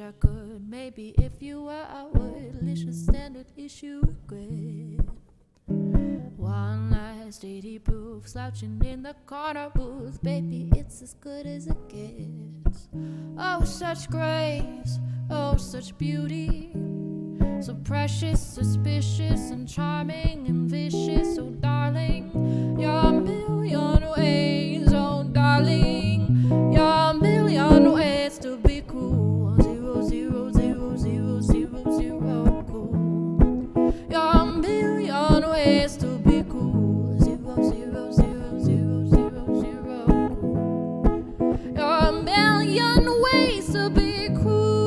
I could, maybe if you were, I would. Delicious standard issue regret. One last 80 proof, slouching in the corner booth. Baby, it's as good as it gets. Oh, such grace, oh, such beauty. So precious, suspicious, and charming, and vicious. Oh, darling, you're a million ways. Oh, darling, you're a million ways to be cool. 0, 0, 0, 0, 0, 0, cool. You're a million ways to be cool. 0, 0, 0, 0, 0, 0, cool. You're a million ways to be cool.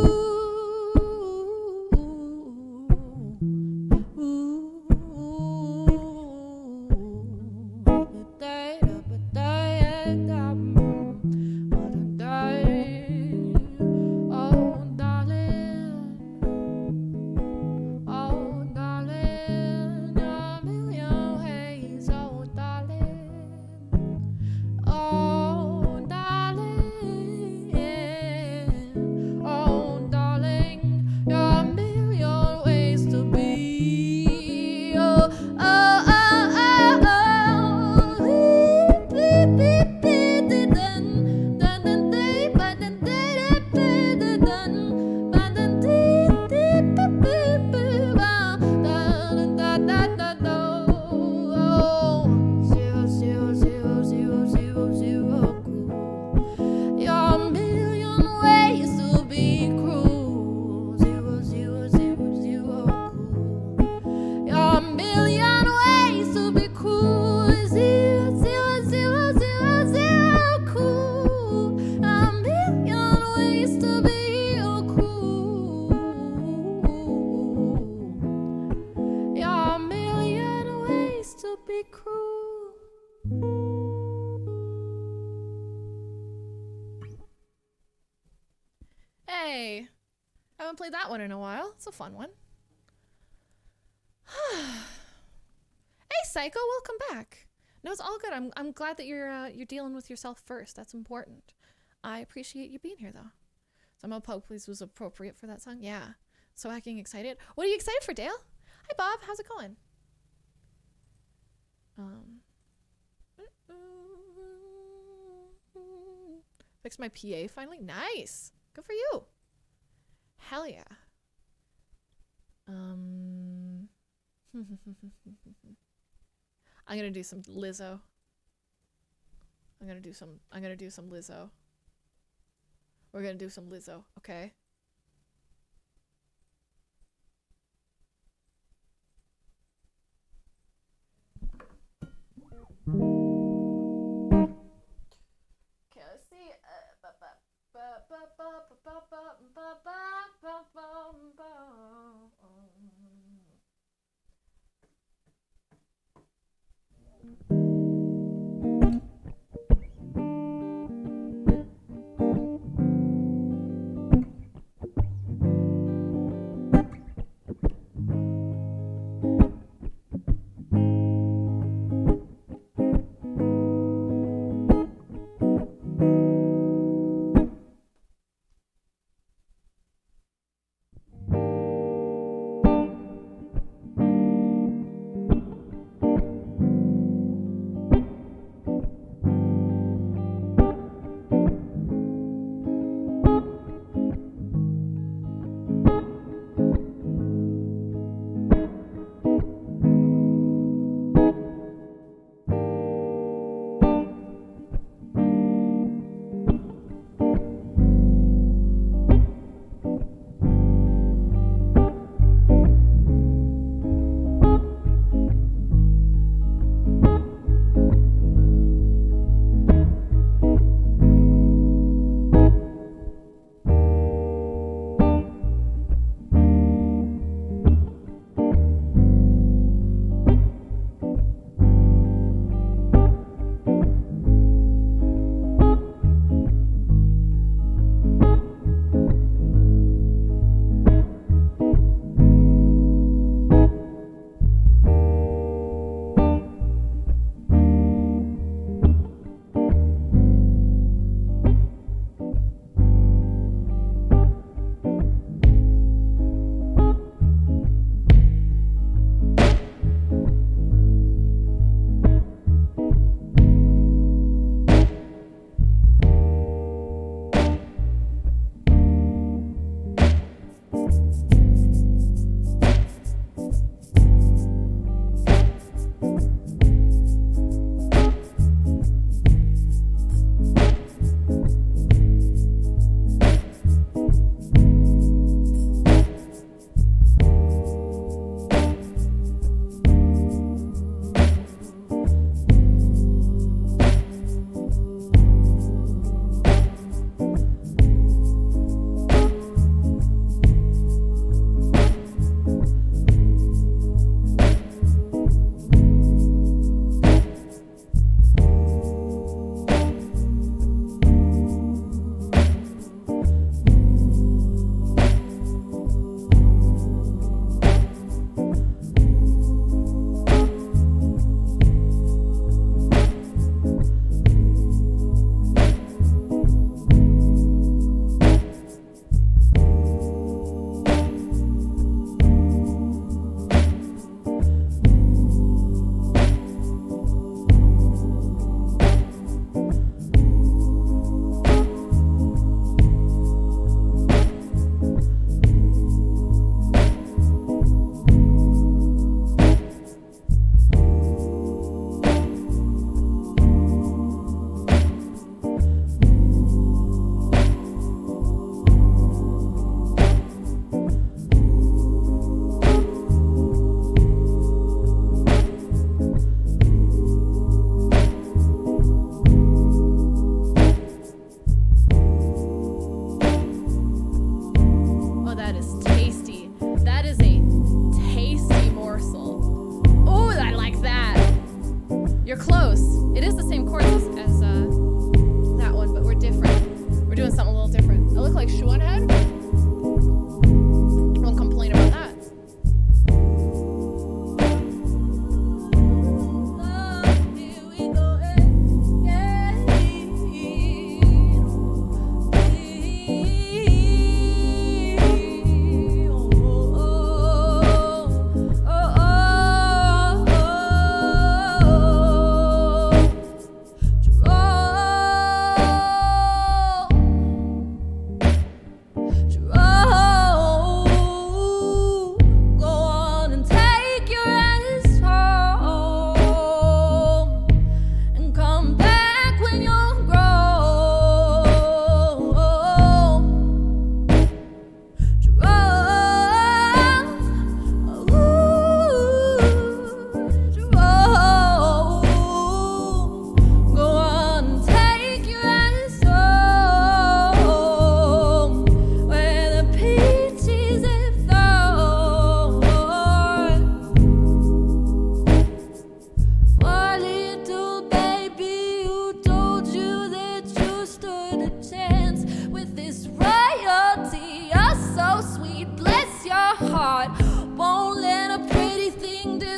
Be cruel. played that one in a while. It's a fun one. Hey, Psycho, welcome back. No, it's all good. I'm glad that you're dealing with yourself first. That's important. I appreciate you being here, though. Somehow Pug Please was appropriate for that song. Yeah. So hacking excited. What are you excited for, Dale? Hi, Bob. How's it going? Fixed my PA finally. Nice. Good for you. Hell yeah. I'm gonna do some Lizzo. I'm gonna do some Lizzo. We're gonna do some Lizzo, okay? Okay, let's see.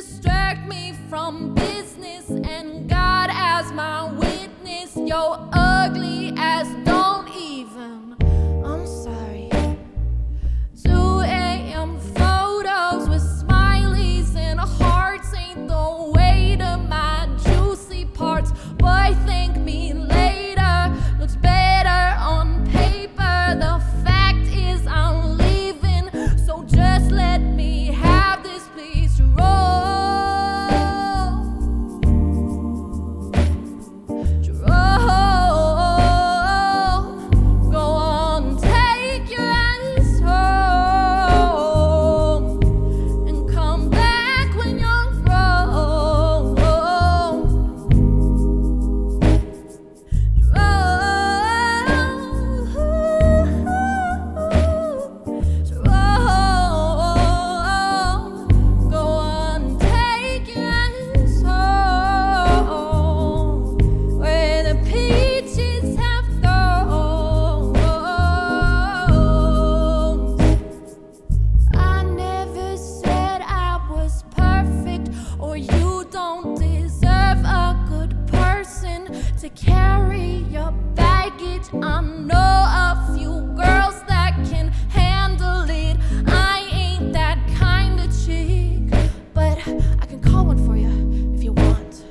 distract me from business, and God as my witness. You're ugly as don't even. I'm sorry. 2 a.m. photos with smileys and hearts ain't the way to my juicy parts. Boy, thank me later. Looks better on paper. The fact is I'm leaving, so just let me have this, please. Go on, take your ass home and come back when you're grown. Go on, take your ass home where the peaches have thorns. I never said I was perfect, or you don't deserve a good person to carry your baggage. I know a few girls that can handle it. I ain't that kind of chick, but I can call one for you if you want.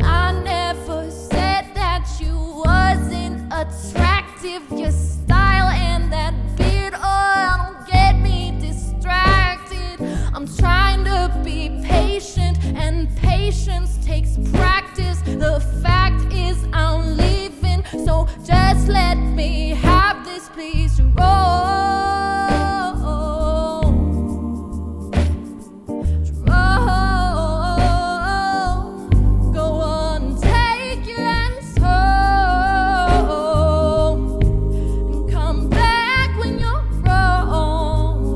I never said that you wasn't attractive. Your style and that beard, oh, don't get me distracted. I'm trying to be patient, and patience takes practice. The fact is I'm leaving, so just let me have this, please. Go on, take your ass home and come back when you're grown.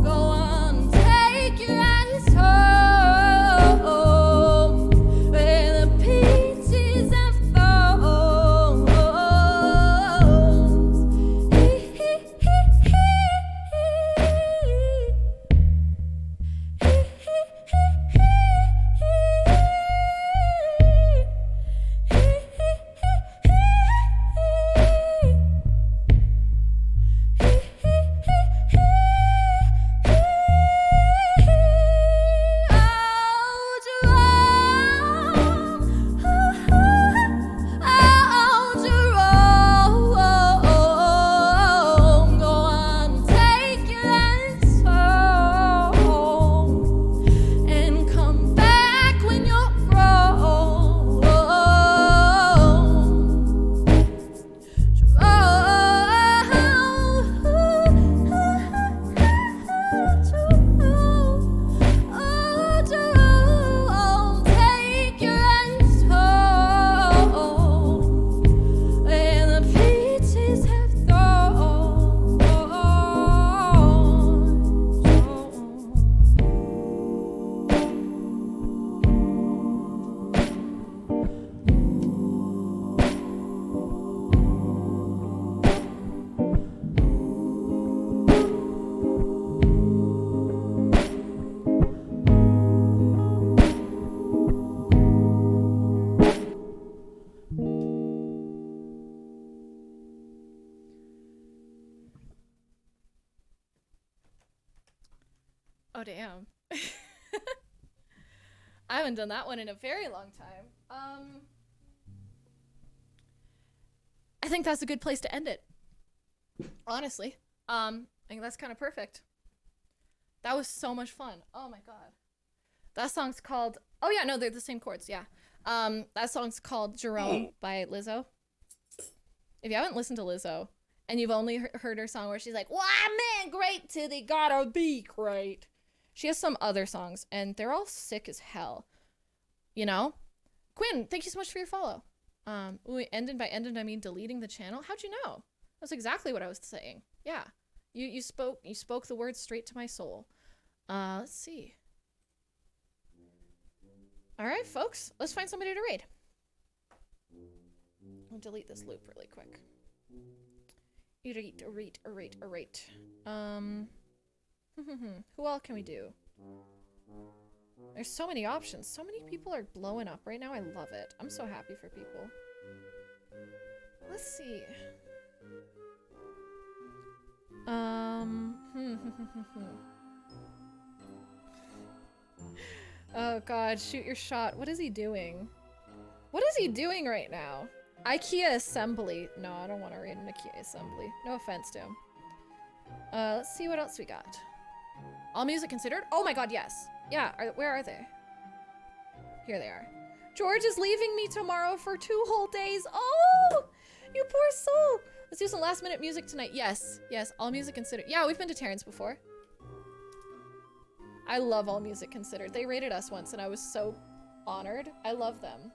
Go on, take your ass home where the peaches have thorns. Go on, take your ass home and come back when you're grown. Take your ass home where the peaches have thorns. Oh, damn. I haven't done that one in a very long time. I think that's a good place to end it. Honestly. I think that's kind of perfect. That was so much fun. Oh my god. That song's called... Oh yeah, no, they're the same chords, yeah. That song's called Jerome by Lizzo. If you haven't listened to Lizzo, and you've only heard her song where she's like, "Why man great till they gotta be great." She has some other songs, and they're all sick as hell. You know? Quinn, thank you so much for your follow. Ended by ended, I mean deleting the channel. How'd you know? That's exactly what I was saying. Yeah. You spoke the words straight to my soul. Let's see. All right, folks, let's find somebody to raid. I'll delete this loop really quick. Alright. Who all can we do? There's so many options. So many people are blowing up right now. I love it. I'm so happy for people. Let's see. Oh god, shoot your shot. What is he doing? What is he doing right now? IKEA assembly. No, I don't want to read an IKEA assembly. No offense to him. Let's see what else we got. All music considered? Oh my god, yes. Yeah, where are they? Here they are. George is leaving me tomorrow for 2 whole days. Oh, you poor soul. Let's do some last minute music tonight. Yes, all music considered. Yeah, we've been to Terrence before. I love All Music Considered. They rated us once and I was so honored. I love them.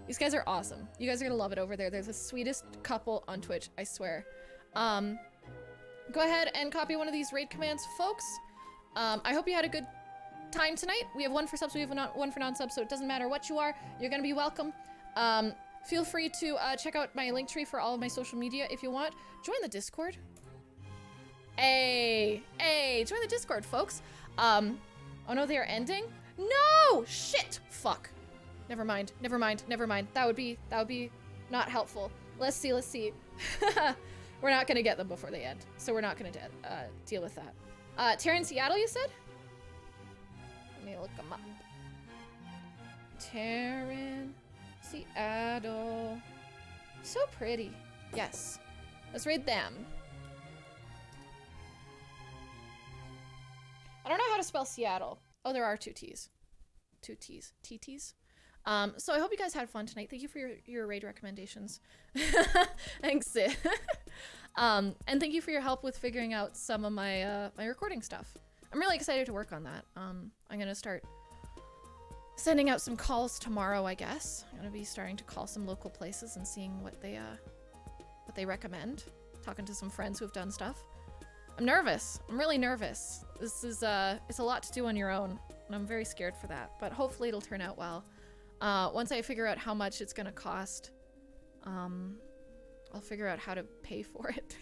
These guys are awesome. You guys are gonna love it over there. They're the sweetest couple on Twitch, I swear. Go ahead and copy one of these raid commands, folks. I hope you had a good time tonight. We have one for subs, we have one for non-subs, so it doesn't matter what you are, you're gonna be welcome. Feel free to check out my link tree for all of my social media if you want. Join the Discord. Hey, join the Discord, folks. Oh no, they are ending? No! Shit! Fuck. Never mind. That would be not helpful. Let's see. We're not gonna get them before they end, so we're not gonna deal with that. Terran Seattle, you said? Let me look them up. Terran Seattle. So pretty. Yes. Let's raid them. I don't know how to spell Seattle. Oh, there are 2 T's. 2 T's. TT's. So I hope you guys had fun tonight. Thank you for your raid recommendations. Thanks, Sid. And thank you for your help with figuring out some of my my recording stuff. I'm really excited to work on that. I'm gonna start sending out some calls tomorrow, I guess. I'm gonna be starting to call some local places and seeing what they recommend. Talking to some friends who have done stuff. I'm nervous. I'm really nervous. This is it's a lot to do on your own, and I'm very scared for that. But hopefully it'll turn out well. Once I figure out how much it's gonna cost, I'll figure out how to pay for it.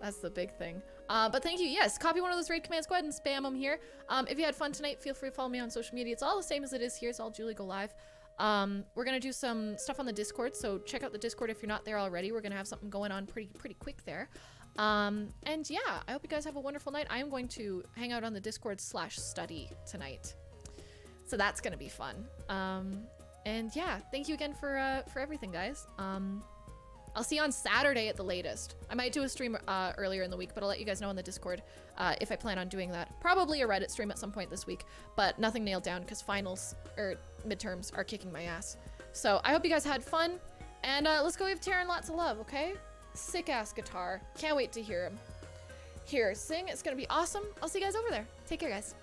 That's the big thing. But thank you. Yes, copy one of those raid commands. Go ahead and spam them here. If you had fun tonight, feel free to follow me on social media. It's all the same as it is here. It's all Julie Go Live. We're gonna do some stuff on the Discord, so check out the Discord if you're not there already. We're gonna have something going on pretty quick there. And yeah, I hope you guys have a wonderful night. I am going to hang out on the Discord /study tonight. So that's gonna be fun. And yeah, thank you again for everything, guys. I'll see you on Saturday at the latest. I might do a stream earlier in the week, but I'll let you guys know on the Discord if I plan on doing that. Probably a Reddit stream at some point this week, but nothing nailed down because finals or midterms are kicking my ass. So I hope you guys had fun, and let's go give Terran lots of love, okay? Sick ass guitar. Can't wait to hear him. Here, sing. It's gonna be awesome. I'll see you guys over there. Take care, guys.